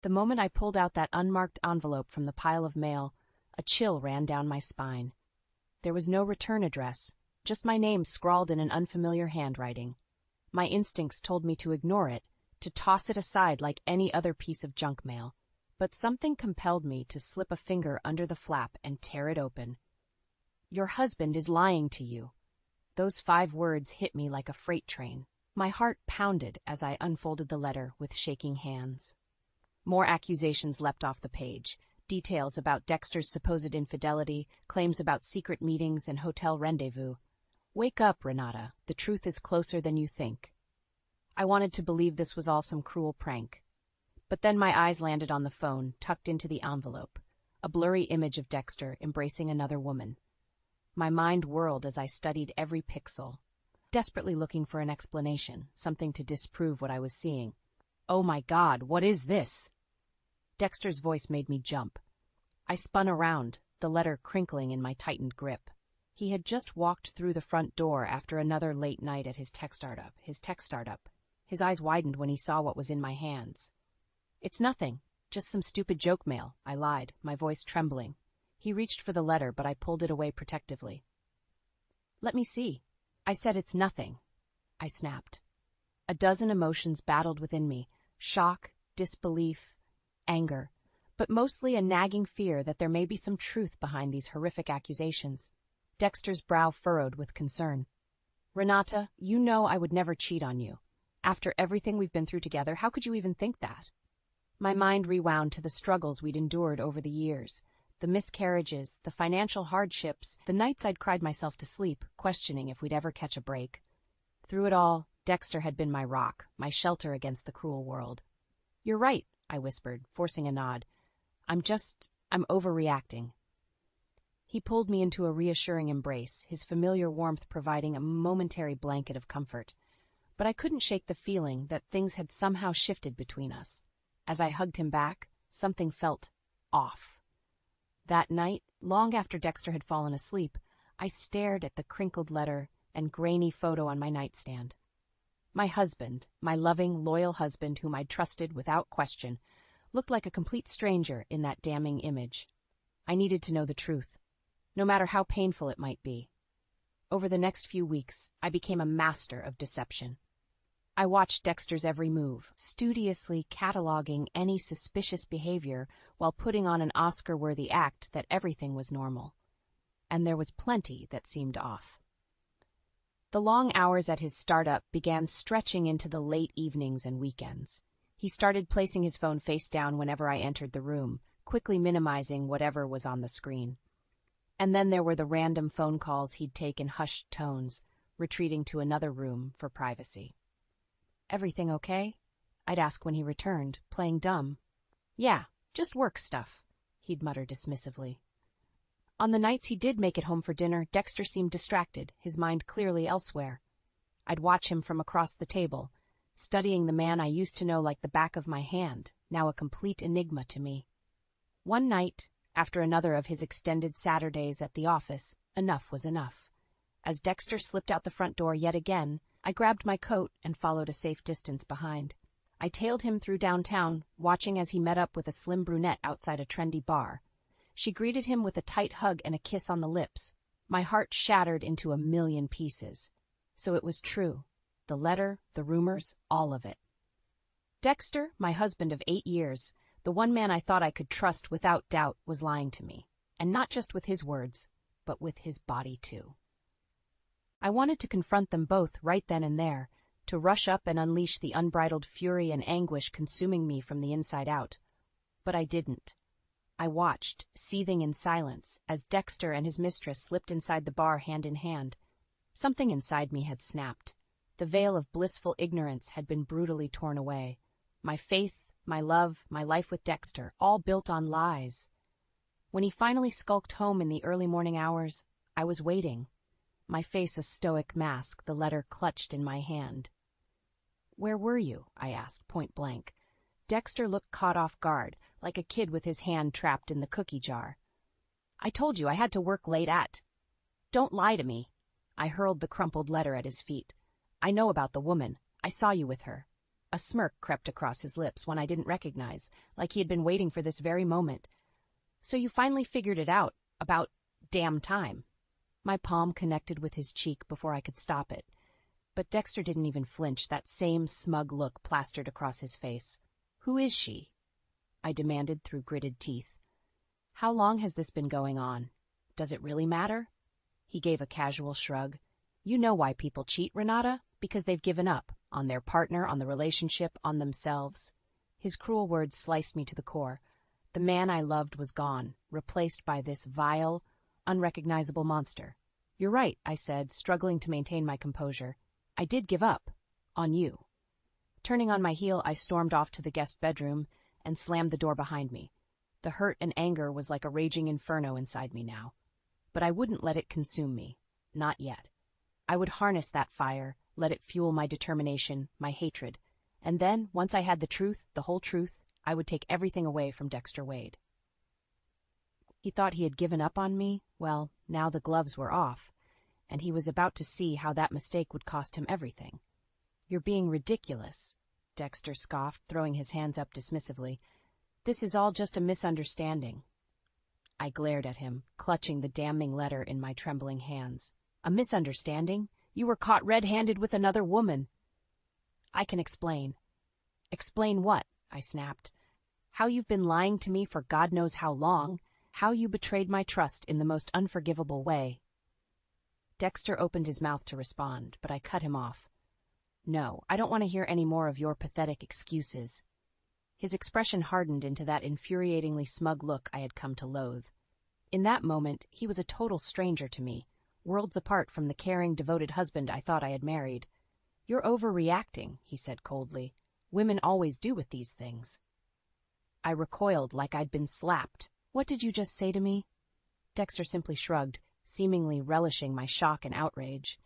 The moment I pulled out that unmarked envelope from the pile of mail, a chill ran down my spine. There was no return address, just my name scrawled in an unfamiliar handwriting. My instincts told me to ignore it, to toss it aside like any other piece of junk mail, but something compelled me to slip a finger under the flap and tear it open. "Your husband is lying to you." Those 5 words hit me like a freight train. My heart pounded as I unfolded the letter with shaking hands. More accusations leapt off the page. Details about Dexter's supposed infidelity, claims about secret meetings and hotel rendezvous. "Wake up, Renata. The truth is closer than you think." I wanted to believe this was all some cruel prank. But then my eyes landed on the phone, tucked into the envelope, a blurry image of Dexter embracing another woman. My mind whirled as I studied every pixel, desperately looking for an explanation, something to disprove what I was seeing. "Oh my God, what is this?" Dexter's voice made me jump. I spun around, the letter crinkling in my tightened grip. He had just walked through the front door after another late night at his tech startup. His eyes widened when he saw what was in my hands. "It's nothing, just some stupid joke mail," I lied, my voice trembling. He reached for the letter, but I pulled it away protectively. "Let me see." "I said it's nothing," I snapped. A dozen emotions battled within me: shock, disbelief, anger, but mostly a nagging fear that there may be some truth behind these horrific accusations. Dexter's brow furrowed with concern. "Renata, you know I would never cheat on you. After everything we've been through together, how could you even think that?" My mind rewound to the struggles we'd endured over the years, the miscarriages, the financial hardships, the nights I'd cried myself to sleep, questioning if we'd ever catch a break. Through it all, Dexter had been my rock, my shelter against the cruel world. "You're right," I whispered, forcing a nod. I'm overreacting." He pulled me into a reassuring embrace, his familiar warmth providing a momentary blanket of comfort. But I couldn't shake the feeling that things had somehow shifted between us. As I hugged him back, something felt off. That night, long after Dexter had fallen asleep, I stared at the crinkled letter and grainy photo on my nightstand. My husband, my loving, loyal husband whom I'd trusted without question, looked like a complete stranger in that damning image. I needed to know the truth, no matter how painful it might be. Over the next few weeks, I became a master of deception. I watched Dexter's every move, studiously cataloging any suspicious behavior while putting on an Oscar-worthy act that everything was normal. And there was plenty that seemed off. The long hours at his startup began stretching into the late evenings and weekends. He started placing his phone face down whenever I entered the room, quickly minimizing whatever was on the screen. And then there were the random phone calls he'd take in hushed tones, retreating to another room for privacy. "Everything okay?" I'd ask when he returned, playing dumb. "Yeah, just work stuff," he'd mutter dismissively. On the nights he did make it home for dinner, Dexter seemed distracted, his mind clearly elsewhere. I'd watch him from across the table, studying the man I used to know like the back of my hand, now a complete enigma to me. One night, after another of his extended Saturdays at the office, enough was enough. As Dexter slipped out the front door yet again, I grabbed my coat and followed a safe distance behind. I tailed him through downtown, watching as he met up with a slim brunette outside a trendy bar. She greeted him with a tight hug and a kiss on the lips. My heart shattered into a million pieces. So it was true. The letter, the rumors, all of it. Dexter, my husband of 8 years, the one man I thought I could trust without doubt, was lying to me. And not just with his words, but with his body too. I wanted to confront them both right then and there, to rush up and unleash the unbridled fury and anguish consuming me from the inside out. But I didn't. I watched, seething in silence, as Dexter and his mistress slipped inside the bar hand in hand. Something inside me had snapped. The veil of blissful ignorance had been brutally torn away. My faith, my love, my life with Dexter, all built on lies. When he finally skulked home in the early morning hours, I was waiting. My face a stoic mask, the letter clutched in my hand. "Where were you?" I asked, point blank. Dexter looked caught off guard, like a kid with his hand trapped in the cookie jar. "I told you I had to work late at." "Don't lie to me." I hurled the crumpled letter at his feet. "I know about the woman. I saw you with her." A smirk crept across his lips, one I didn't recognize, like he had been waiting for this very moment. "So you finally figured it out, about damn time." My palm connected with his cheek before I could stop it. But Dexter didn't even flinch, that same smug look plastered across his face. "Who is she?" I demanded through gritted teeth. "How long has this been going on? Does it really matter?" He gave a casual shrug. "You know why people cheat, Renata? Because they've given up. On their partner, on the relationship, on themselves." His cruel words sliced me to the core. The man I loved was gone, replaced by this vile, unrecognizable monster. "You're right," I said, struggling to maintain my composure. "I did give up. On you." Turning on my heel, I stormed off to the guest bedroom and slammed the door behind me. The hurt and anger was like a raging inferno inside me now. But I wouldn't let it consume me. Not yet. I would harness that fire, let it fuel my determination, my hatred. And then, once I had the truth, the whole truth, I would take everything away from Dexter Wade. He thought he had given up on me. Well, now the gloves were off, and he was about to see how that mistake would cost him everything. "You're being ridiculous," Dexter scoffed, throwing his hands up dismissively. "This is all just a misunderstanding." I glared at him, clutching the damning letter in my trembling hands. "A misunderstanding? You were caught red-handed with another woman." "I can explain." "Explain what?" I snapped. "How you've been lying to me for God knows how long, how you betrayed my trust in the most unforgivable way." Dexter opened his mouth to respond, but I cut him off. "No, I don't want to hear any more of your pathetic excuses." His expression hardened into that infuriatingly smug look I had come to loathe. In that moment, he was a total stranger to me, worlds apart from the caring, devoted husband I thought I had married. "You're overreacting," he said coldly. "Women always do with these things." I recoiled like I'd been slapped. "What did you just say to me?" Dexter simply shrugged, seemingly relishing my shock and outrage.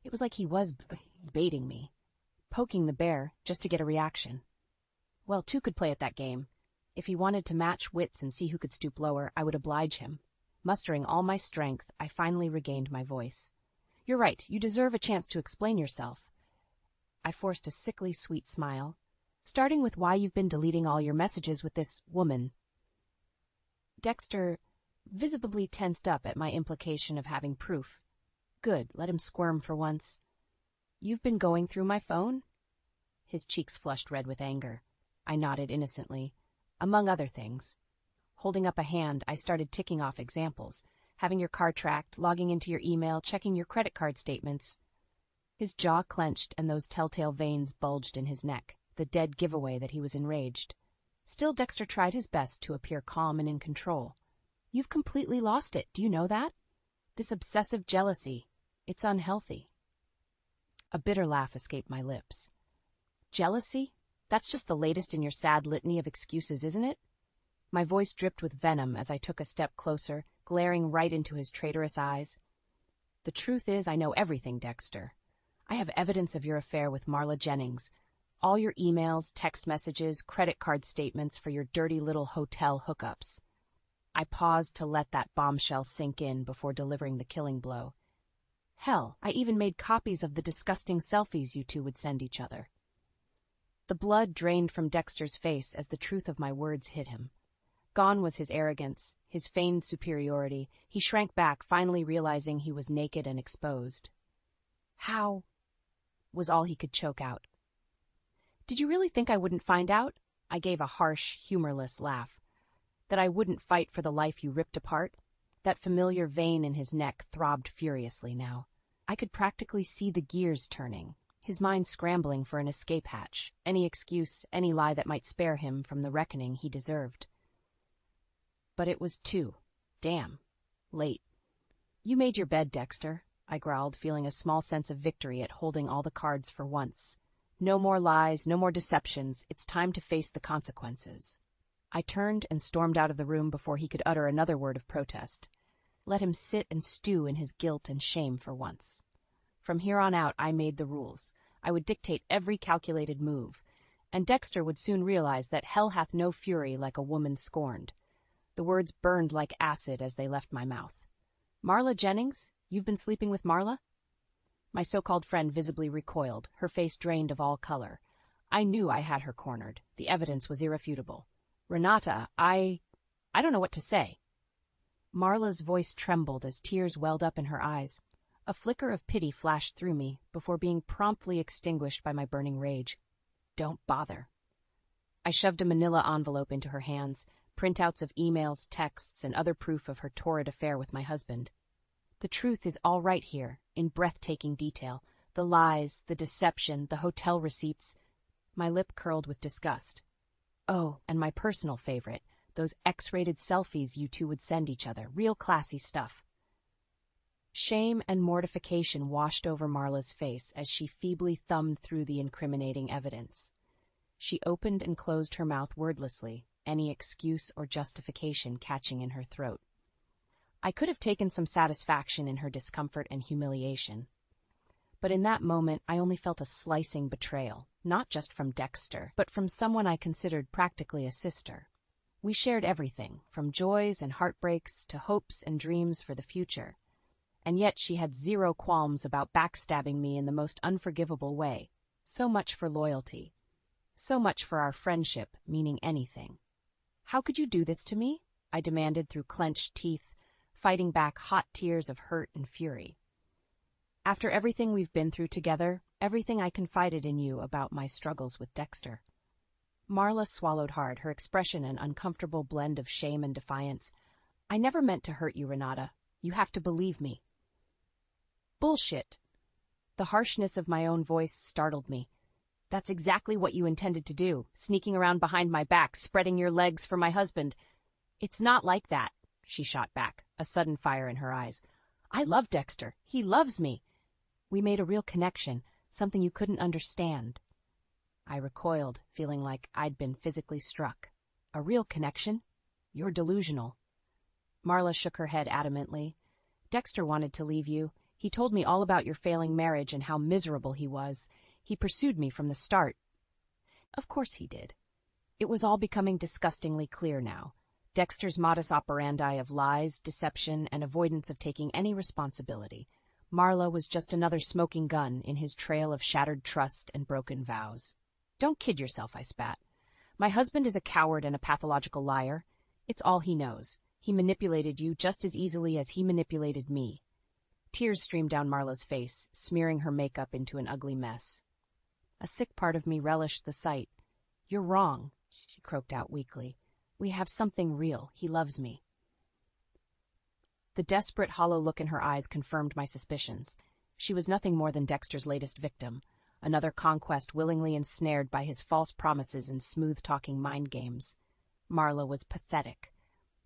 It was like he was baiting me, poking the bear just to get a reaction. Well, two could play at that game. If he wanted to match wits and see who could stoop lower, I would oblige him. Mustering all my strength, I finally regained my voice. "You're right, you deserve a chance to explain yourself." I forced a sickly sweet smile. "Starting with why you've been deleting all your messages with this woman." Dexter visibly tensed up at my implication of having proof. Good, let him squirm for once. "You've been going through my phone?" His cheeks flushed red with anger. I nodded innocently. "Among other things." Holding up a hand, I started ticking off examples. "Having your car tracked, logging into your email, checking your credit card statements." His jaw clenched and those telltale veins bulged in his neck, the dead giveaway that he was enraged. Still, Dexter tried his best to appear calm and in control. "You've completely lost it, do you know that? This obsessive jealousy, it's unhealthy." A bitter laugh escaped my lips. "Jealousy? That's just the latest in your sad litany of excuses, isn't it?" My voice dripped with venom as I took a step closer, glaring right into his traitorous eyes. "The truth is, I know everything, Dexter. I have evidence of your affair with Marla Jennings. All your emails, text messages, credit card statements for your dirty little hotel hookups." I paused to let that bombshell sink in before delivering the killing blow. "Hell, I even made copies of the disgusting selfies you two would send each other." The blood drained from Dexter's face as the truth of my words hit him. Gone was his arrogance, his feigned superiority. He shrank back, finally realizing he was naked and exposed. "How?" was all he could choke out. "Did you really think I wouldn't find out?" I gave a harsh, humorless laugh. "That I wouldn't fight for the life you ripped apart?" That familiar vein in his neck throbbed furiously now. I could practically see the gears turning, his mind scrambling for an escape hatch, any excuse, any lie that might spare him from the reckoning he deserved. But it was too damn late. "You made your bed, Dexter," I growled, feeling a small sense of victory at holding all the cards for once. "No more lies, no more deceptions. It's time to face the consequences." I turned and stormed out of the room before he could utter another word of protest. Let him sit and stew in his guilt and shame for once. From here on out, I made the rules. I would dictate every calculated move, and Dexter would soon realize that hell hath no fury like a woman scorned. The words burned like acid as they left my mouth. "Marla Jennings? You've been sleeping with Marla?" My so-called friend visibly recoiled, her face drained of all color. I knew I had her cornered. The evidence was irrefutable. Renata, I don't know what to say. Marla's voice trembled as tears welled up in her eyes. A flicker of pity flashed through me before being promptly extinguished by my burning rage. Don't bother. I shoved a manila envelope into her hands, printouts of emails, texts, and other proof of her torrid affair with my husband. The truth is all right here, in breathtaking detail. The lies, the deception, the hotel receipts. My lip curled with disgust. Oh, and my personal favorite, those X-rated selfies you two would send each other. Real classy stuff. Shame and mortification washed over Marla's face as she feebly thumbed through the incriminating evidence. She opened and closed her mouth wordlessly, any excuse or justification catching in her throat. I could have taken some satisfaction in her discomfort and humiliation. But in that moment, I only felt a slicing betrayal, not just from Dexter, but from someone I considered practically a sister. We shared everything, from joys and heartbreaks to hopes and dreams for the future. And yet she had zero qualms about backstabbing me in the most unforgivable way. So much for loyalty. So much for our friendship meaning anything. How could you do this to me? I demanded through clenched teeth, fighting back hot tears of hurt and fury. After everything we've been through together, everything I confided in you about my struggles with Dexter. Marla swallowed hard, her expression an uncomfortable blend of shame and defiance. I never meant to hurt you, Renata. You have to believe me. Bullshit. The harshness of my own voice startled me. That's exactly what you intended to do, sneaking around behind my back, spreading your legs for my husband. It's not like that, she shot back, a sudden fire in her eyes. I love Dexter. He loves me. We made a real connection, something you couldn't understand. I recoiled, feeling like I'd been physically struck. A real connection? You're delusional. Marla shook her head adamantly. Dexter wanted to leave you. He told me all about your failing marriage and how miserable he was. He pursued me from the start. Of course he did. It was all becoming disgustingly clear now. Dexter's modus operandi of lies, deception, and avoidance of taking any responsibility. Marla was just another smoking gun in his trail of shattered trust and broken vows. Don't kid yourself, I spat. My husband is a coward and a pathological liar. It's all he knows. He manipulated you just as easily as he manipulated me. Tears streamed down Marla's face, smearing her makeup into an ugly mess. A sick part of me relished the sight. You're wrong, she croaked out weakly. We have something real. He loves me. The desperate, hollow look in her eyes confirmed my suspicions. She was nothing more than Dexter's latest victim, another conquest willingly ensnared by his false promises and smooth-talking mind games. Marla was pathetic.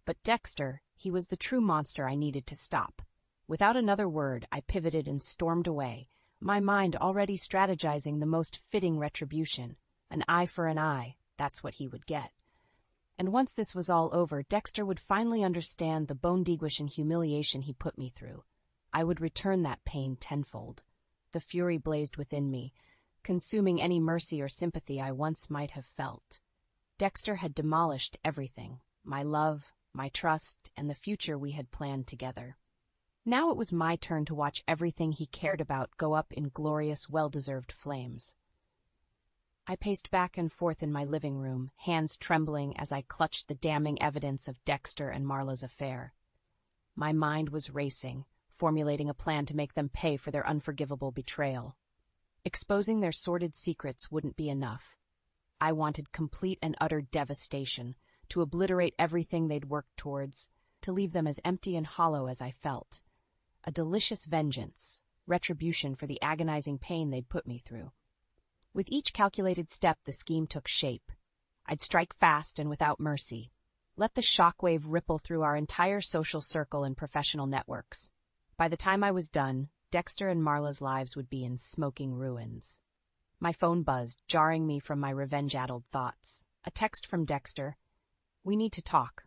But Dexter, he was the true monster I needed to stop. Without another word, I pivoted and stormed away, my mind already strategizing the most fitting retribution. An eye for an eye, that's what he would get. And once this was all over, Dexter would finally understand the bone-deguishing humiliation he put me through. I would return that pain tenfold. The fury blazed within me, consuming any mercy or sympathy I once might have felt. Dexter had demolished everything, my love, my trust, and the future we had planned together. Now it was my turn to watch everything he cared about go up in glorious, well-deserved flames. I paced back and forth in my living room, hands trembling as I clutched the damning evidence of Dexter and Marla's affair. My mind was racing, formulating a plan to make them pay for their unforgivable betrayal. Exposing their sordid secrets wouldn't be enough. I wanted complete and utter devastation, to obliterate everything they'd worked towards, to leave them as empty and hollow as I felt. A delicious vengeance, retribution for the agonizing pain they'd put me through. With each calculated step, the scheme took shape. I'd strike fast and without mercy. Let the shockwave ripple through our entire social circle and professional networks. By the time I was done, Dexter and Marla's lives would be in smoking ruins. My phone buzzed, jarring me from my revenge-addled thoughts. A text from Dexter. We need to talk.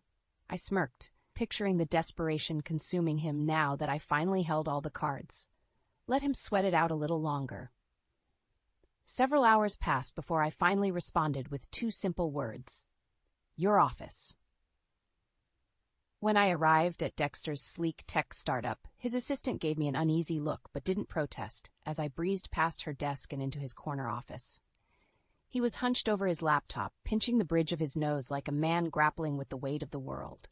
I smirked, picturing the desperation consuming him now that I finally held all the cards. Let him sweat it out a little longer. Several hours passed before I finally responded with two simple words. Your office. When I arrived at Dexter's sleek tech startup, his assistant gave me an uneasy look but didn't protest as I breezed past her desk and into his corner office. He was hunched over his laptop, pinching the bridge of his nose like a man grappling with the weight of the world.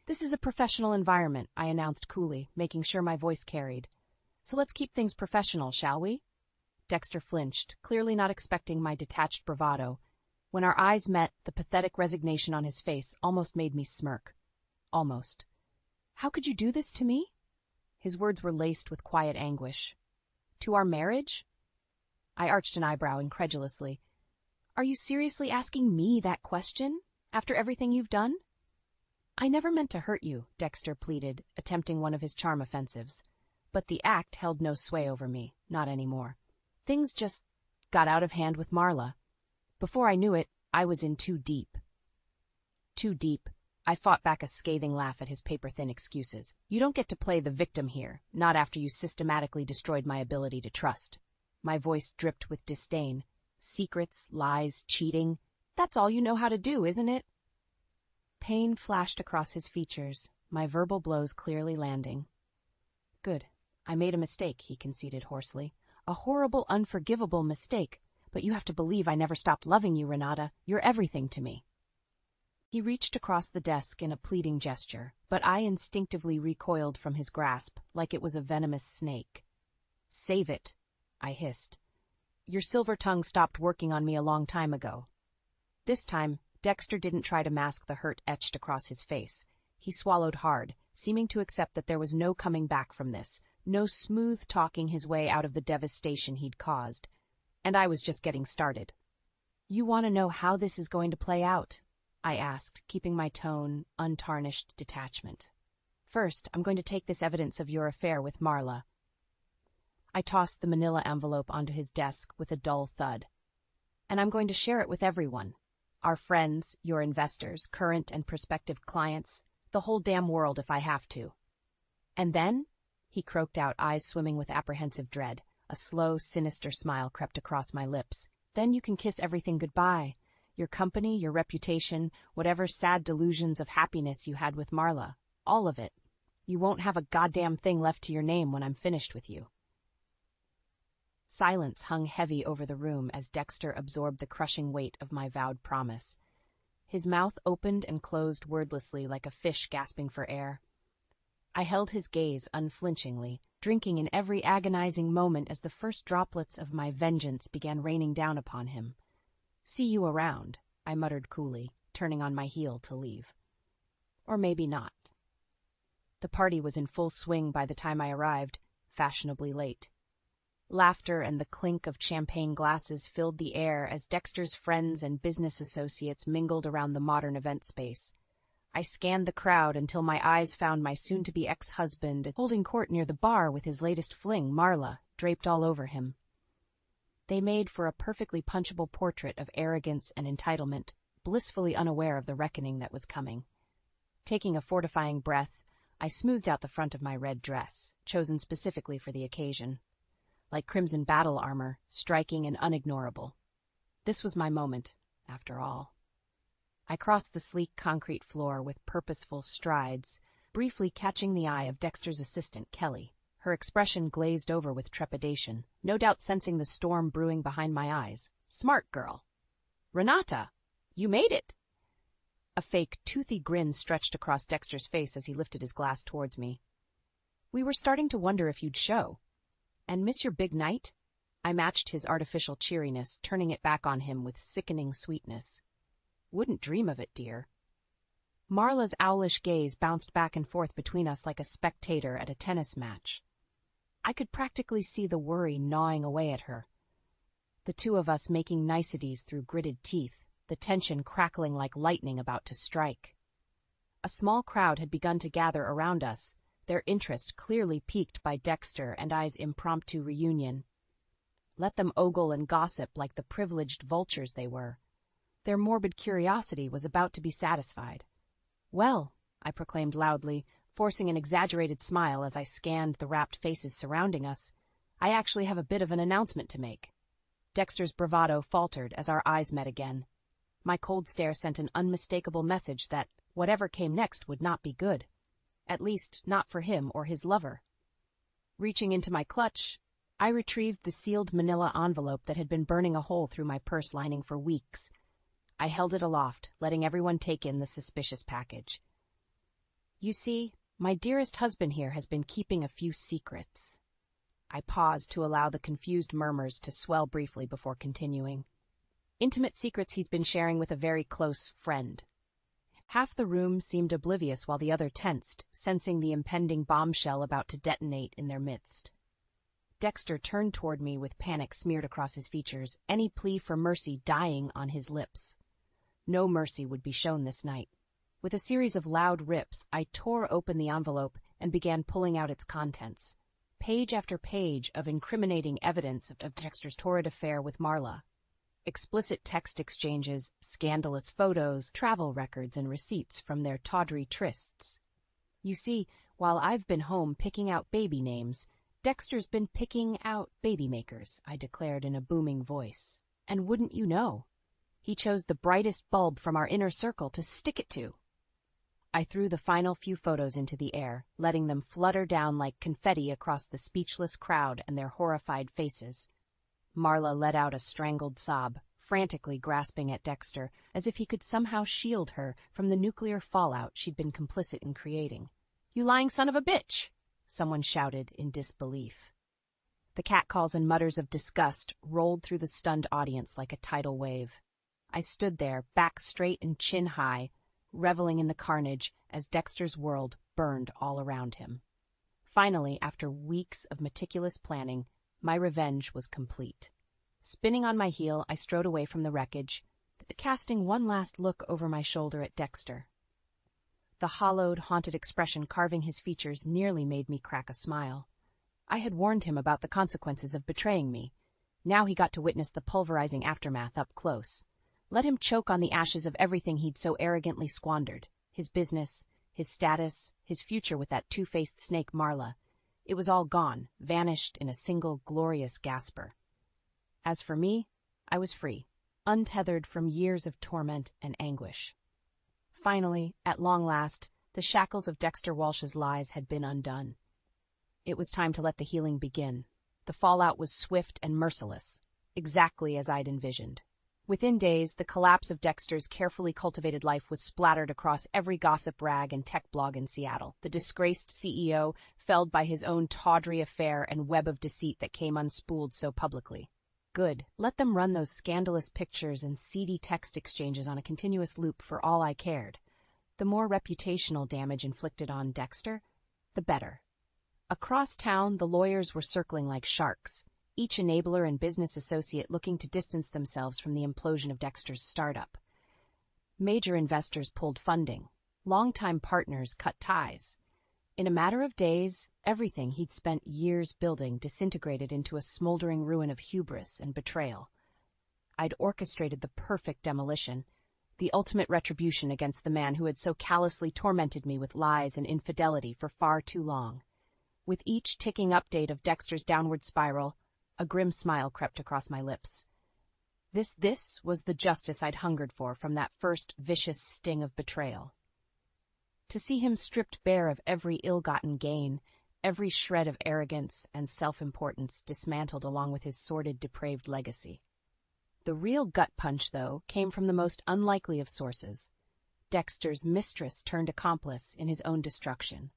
"This is a professional environment," I announced coolly, making sure my voice carried. "So let's keep things professional, shall we?" Dexter flinched, clearly not expecting my detached bravado. When our eyes met, the pathetic resignation on his face almost made me smirk. Almost. "How could you do this to me?" His words were laced with quiet anguish. "To our marriage?" I arched an eyebrow incredulously. "Are you seriously asking me that question, after everything you've done?" "I never meant to hurt you," Dexter pleaded, attempting one of his charm offensives. But the act held no sway over me, not anymore. Things just got out of hand with Marla. Before I knew it, I was in too deep. Too deep. I fought back a scathing laugh at his paper-thin excuses. "You don't get to play the victim here, not after you systematically destroyed my ability to trust." My voice dripped with disdain. "Secrets, lies, cheating. That's all you know how to do, isn't it?" Pain flashed across his features, my verbal blows clearly landing. "Good. I made a mistake," he conceded hoarsely. "A horrible, unforgivable mistake. But you have to believe I never stopped loving you, Renata. You're everything to me." He reached across the desk in a pleading gesture, but I instinctively recoiled from his grasp like it was a venomous snake. "Save it," I hissed. "Your silver tongue stopped working on me a long time ago." This time, Dexter didn't try to mask the hurt etched across his face. He swallowed hard, seeming to accept that there was no coming back from this, no smooth talking his way out of the devastation he'd caused. And I was just getting started. "You want to know how this is going to play out?" I asked, keeping my tone, untarnished detachment. "First, I'm going to take this evidence of your affair with Marla." I tossed the manila envelope onto his desk with a dull thud. "And I'm going to share it with everyone. Our friends, your investors, current and prospective clients, the whole damn world if I have to." "And then?" he croaked out, eyes swimming with apprehensive dread. A slow, sinister smile crept across my lips. "Then you can kiss everything goodbye. Your company, your reputation, whatever sad delusions of happiness you had with Marla. All of it. You won't have a goddamn thing left to your name when I'm finished with you." Silence hung heavy over the room as Dexter absorbed the crushing weight of my vowed promise. His mouth opened and closed wordlessly like a fish gasping for air. I held his gaze unflinchingly, drinking in every agonizing moment as the first droplets of my vengeance began raining down upon him. "See you around," I muttered coolly, turning on my heel to leave. Or maybe not. The party was in full swing by the time I arrived, fashionably late. Laughter and the clink of champagne glasses filled the air as Dexter's friends and business associates mingled around the modern event space. I scanned the crowd until my eyes found my soon-to-be ex-husband holding court near the bar with his latest fling, Marla, draped all over him. They made for a perfectly punchable portrait of arrogance and entitlement, blissfully unaware of the reckoning that was coming. Taking a fortifying breath, I smoothed out the front of my red dress, chosen specifically for the occasion. Like crimson battle armor, striking and unignorable. This was my moment, after all. I crossed the sleek concrete floor with purposeful strides, briefly catching the eye of Dexter's assistant, Kelly. Her expression glazed over with trepidation, no doubt sensing the storm brewing behind my eyes. "Smart girl." "Renata, you made it!" A fake, toothy grin stretched across Dexter's face as he lifted his glass towards me. "We were starting to wonder if you'd show. And miss your big night?" I matched his artificial cheeriness, turning it back on him with sickening sweetness. "Wouldn't dream of it, dear." Marla's owlish gaze bounced back and forth between us like a spectator at a tennis match. I could practically see the worry gnawing away at her. The two of us making niceties through gritted teeth, the tension crackling like lightning about to strike. A small crowd had begun to gather around us, their interest clearly piqued by Dexter and I's impromptu reunion. Let them ogle and gossip like the privileged vultures they were. Their morbid curiosity was about to be satisfied. "Well," I proclaimed loudly, forcing an exaggerated smile as I scanned the rapt faces surrounding us, "I actually have a bit of an announcement to make." Dexter's bravado faltered as our eyes met again. My cold stare sent an unmistakable message that whatever came next would not be good. At least, not for him or his lover. Reaching into my clutch, I retrieved the sealed manila envelope that had been burning a hole through my purse lining for weeks. I held it aloft, letting everyone take in the suspicious package. You see, my dearest husband here has been keeping a few secrets. I paused to allow the confused murmurs to swell briefly before continuing. Intimate secrets he's been sharing with a very close friend. Half the room seemed oblivious while the other tensed, sensing the impending bombshell about to detonate in their midst. Dexter turned toward me with panic smeared across his features, any plea for mercy dying on his lips. No mercy would be shown this night. With a series of loud rips, I tore open the envelope and began pulling out its contents. Page after page of incriminating evidence of Dexter's torrid affair with Marla. Explicit text exchanges, scandalous photos, travel records, and receipts from their tawdry trysts. You see, while I've been home picking out baby names, Dexter's been picking out baby makers, I declared in a booming voice. And wouldn't you know, he chose the brightest bulb from our inner circle to stick it to. I threw the final few photos into the air, letting them flutter down like confetti across the speechless crowd and their horrified faces. Marla let out a strangled sob, frantically grasping at Dexter, as if he could somehow shield her from the nuclear fallout she'd been complicit in creating. "You lying son of a bitch!" someone shouted in disbelief. The catcalls and mutters of disgust rolled through the stunned audience like a tidal wave. I stood there, back straight and chin high, reveling in the carnage as Dexter's world burned all around him. Finally, after weeks of meticulous planning, my revenge was complete. Spinning on my heel, I strode away from the wreckage, casting one last look over my shoulder at Dexter. The hollowed, haunted expression carving his features nearly made me crack a smile. I had warned him about the consequences of betraying me. Now he got to witness the pulverizing aftermath up close. Let him choke on the ashes of everything he'd so arrogantly squandered. His business, his status, his future with that two-faced snake Marla. It was all gone, vanished in a single glorious gasper. As for me, I was free, untethered from years of torment and anguish. Finally, at long last, the shackles of Dexter Walsh's lies had been undone. It was time to let the healing begin. The fallout was swift and merciless, exactly as I'd envisioned. Within days, the collapse of Dexter's carefully cultivated life was splattered across every gossip rag and tech blog in Seattle. The disgraced CEO, felled by his own tawdry affair and web of deceit that came unspooled so publicly. Good. Let them run those scandalous pictures and seedy text exchanges on a continuous loop for all I cared. The more reputational damage inflicted on Dexter, the better. Across town, the lawyers were circling like sharks, each enabler and business associate looking to distance themselves from the implosion of Dexter's startup. Major investors pulled funding. Longtime partners cut ties. In a matter of days, everything he'd spent years building disintegrated into a smoldering ruin of hubris and betrayal. I'd orchestrated the perfect demolition, the ultimate retribution against the man who had so callously tormented me with lies and infidelity for far too long. With each ticking update of Dexter's downward spiral, a grim smile crept across my lips. This was the justice I'd hungered for from that first vicious sting of betrayal. To see him stripped bare of every ill-gotten gain, every shred of arrogance and self-importance dismantled along with his sordid, depraved legacy. The real gut punch, though, came from the most unlikely of sources. Dexter's mistress turned accomplice in his own destruction.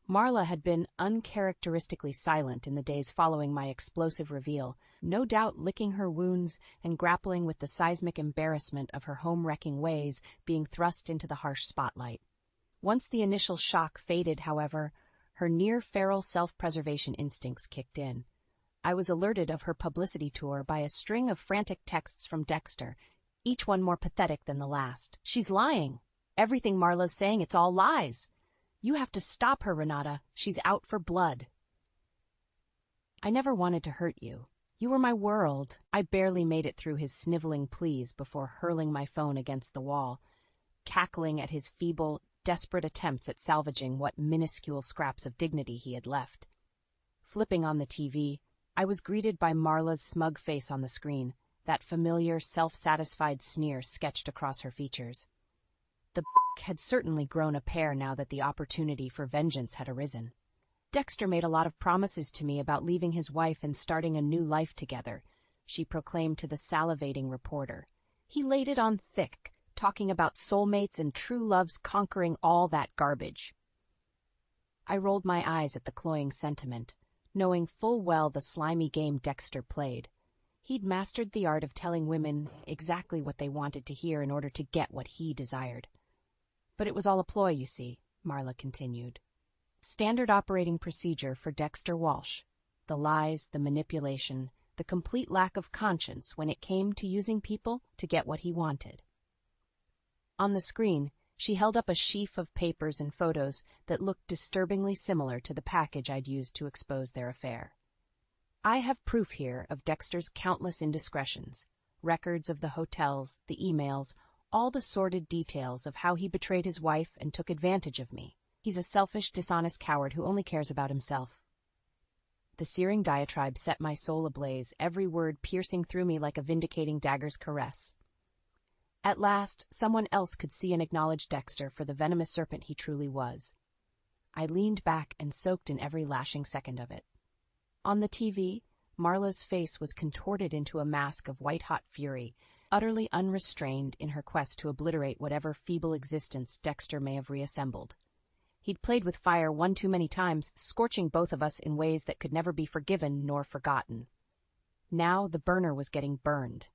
Marla had been uncharacteristically silent in the days following my explosive reveal, no doubt licking her wounds and grappling with the seismic embarrassment of her home-wrecking ways being thrust into the harsh spotlight. Once the initial shock faded, however, her near-feral self-preservation instincts kicked in. I was alerted of her publicity tour by a string of frantic texts from Dexter, each one more pathetic than the last. "She's lying. Everything Marla's saying, it's all lies. You have to stop her, Renata. She's out for blood." "I never wanted to hurt you. You were my world." I barely made it through his sniveling pleas before hurling my phone against the wall, cackling at his feeble, desperate attempts at salvaging what minuscule scraps of dignity he had left. Flipping on the TV, I was greeted by Marla's smug face on the screen, that familiar, self-satisfied sneer sketched across her features. The had certainly grown a pair now that the opportunity for vengeance had arisen. Dexter made a lot of promises to me about leaving his wife and starting a new life together, she proclaimed to the salivating reporter. He laid it on thick, talking about soulmates and true loves conquering all that garbage. I rolled my eyes at the cloying sentiment, knowing full well the slimy game Dexter played. He'd mastered the art of telling women exactly what they wanted to hear in order to get what he desired. But it was all a ploy, you see, Marla continued. Standard operating procedure for Dexter Walsh. The lies, the manipulation, the complete lack of conscience when it came to using people to get what he wanted. On the screen, she held up a sheaf of papers and photos that looked disturbingly similar to the package I'd used to expose their affair. I have proof here of Dexter's countless indiscretions, records of the hotels, the emails, all the sordid details of how he betrayed his wife and took advantage of me. He's a selfish, dishonest coward who only cares about himself. The searing diatribe set my soul ablaze, every word piercing through me like a vindicating dagger's caress. At last, someone else could see and acknowledge Dexter for the venomous serpent he truly was. I leaned back and soaked in every lashing second of it. On the TV, Marla's face was contorted into a mask of white-hot fury, utterly unrestrained in her quest to obliterate whatever feeble existence Dexter may have reassembled. He'd played with fire one too many times, scorching both of us in ways that could never be forgiven nor forgotten. Now the burner was getting burned.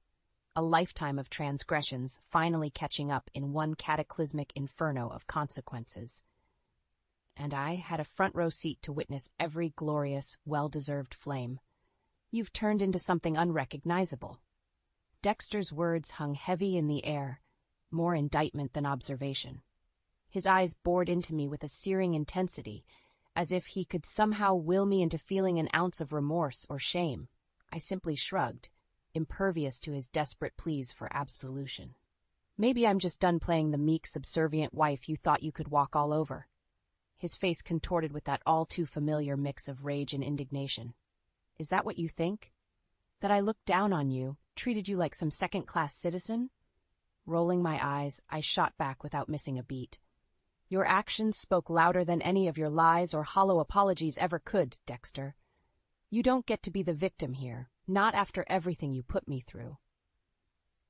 A lifetime of transgressions finally catching up in one cataclysmic inferno of consequences. And I had a front-row seat to witness every glorious, well-deserved flame. You've turned into something unrecognizable. Dexter's words hung heavy in the air, more indictment than observation. His eyes bored into me with a searing intensity, as if he could somehow will me into feeling an ounce of remorse or shame. I simply shrugged, impervious to his desperate pleas for absolution. Maybe I'm just done playing the meek, subservient wife you thought you could walk all over. His face contorted with that all-too-familiar mix of rage and indignation. Is that what you think? That I looked down on you, treated you like some second-class citizen? Rolling my eyes, I shot back without missing a beat. Your actions spoke louder than any of your lies or hollow apologies ever could, Dexter. You don't get to be the victim here, not after everything you put me through.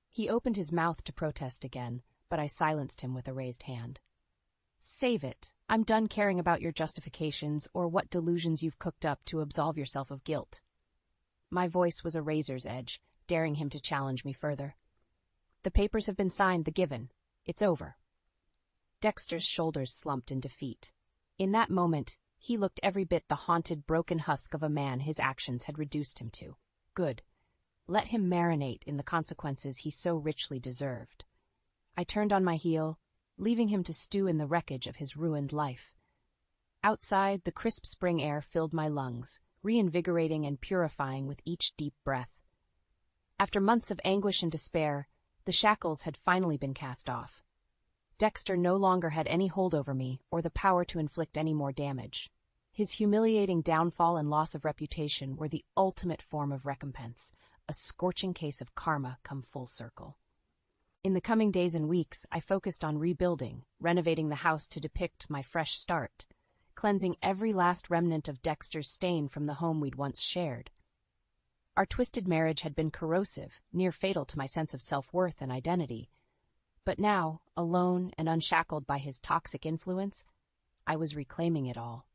He opened his mouth to protest again, but I silenced him with a raised hand. Save it. I'm done caring about your justifications or what delusions you've cooked up to absolve yourself of guilt. My voice was a razor's edge, daring him to challenge me further. The papers have been signed, the given. It's over. Dexter's shoulders slumped in defeat. In that moment, he looked every bit the haunted, broken husk of a man his actions had reduced him to. Good. Let him marinate in the consequences he so richly deserved. I turned on my heel, leaving him to stew in the wreckage of his ruined life. Outside, the crisp spring air filled my lungs, reinvigorating and purifying with each deep breath. After months of anguish and despair, the shackles had finally been cast off. Dexter no longer had any hold over me or the power to inflict any more damage. His humiliating downfall and loss of reputation were the ultimate form of recompense, a scorching case of karma come full circle. In the coming days and weeks, I focused on rebuilding, renovating the house to depict my fresh start, cleansing every last remnant of Dexter's stain from the home we'd once shared. Our twisted marriage had been corrosive, near fatal to my sense of self-worth and identity. But now, alone and unshackled by his toxic influence, I was reclaiming it all.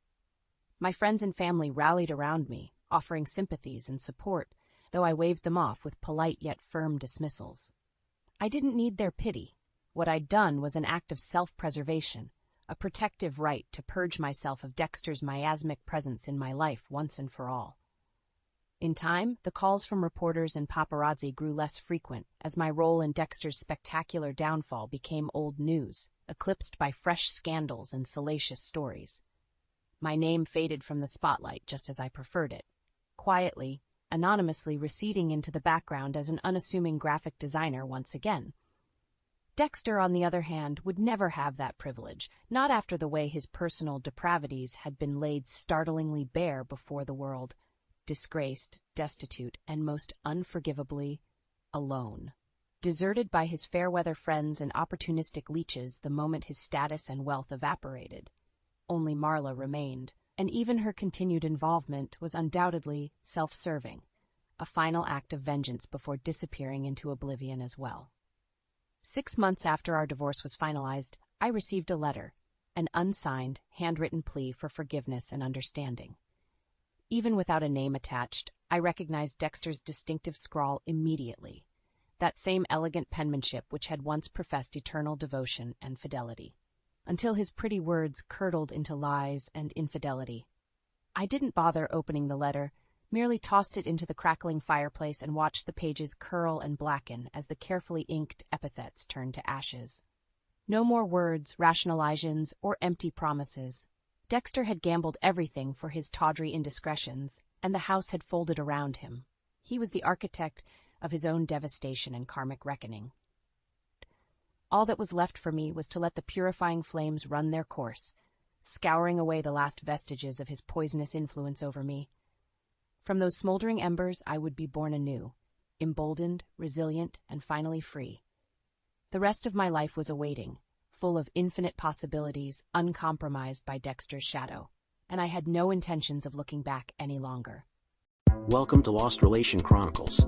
My friends and family rallied around me, offering sympathies and support, though I waved them off with polite yet firm dismissals. I didn't need their pity. What I'd done was an act of self-preservation, a protective right to purge myself of Dexter's miasmic presence in my life once and for all. In time, the calls from reporters and paparazzi grew less frequent as my role in Dexter's spectacular downfall became old news, eclipsed by fresh scandals and salacious stories. My name faded from the spotlight just as I preferred it, quietly, anonymously receding into the background as an unassuming graphic designer once again. Dexter, on the other hand, would never have that privilege, not after the way his personal depravities had been laid startlingly bare before the world. Disgraced, destitute, and most unforgivably alone. Deserted by his fair-weather friends and opportunistic leeches the moment his status and wealth evaporated. Only Marla remained, and even her continued involvement was undoubtedly self-serving, a final act of vengeance before disappearing into oblivion as well. 6 months after our divorce was finalized, I received a letter, an unsigned, handwritten plea for forgiveness and understanding. Even without a name attached, I recognized Dexter's distinctive scrawl immediately, that same elegant penmanship which had once professed eternal devotion and fidelity, until his pretty words curdled into lies and infidelity. I didn't bother opening the letter, merely tossed it into the crackling fireplace and watched the pages curl and blacken as the carefully inked epithets turned to ashes. No more words, rationalizations, or empty promises. Dexter had gambled everything for his tawdry indiscretions, and the house had folded around him. He was the architect of his own devastation and karmic reckoning. All that was left for me was to let the purifying flames run their course, scouring away the last vestiges of his poisonous influence over me. From those smoldering embers I would be born anew, emboldened, resilient, and finally free. The rest of my life was awaiting, full of infinite possibilities, uncompromised by Dexter's shadow, and I had no intentions of looking back any longer. Welcome to Lost Relation Chronicles.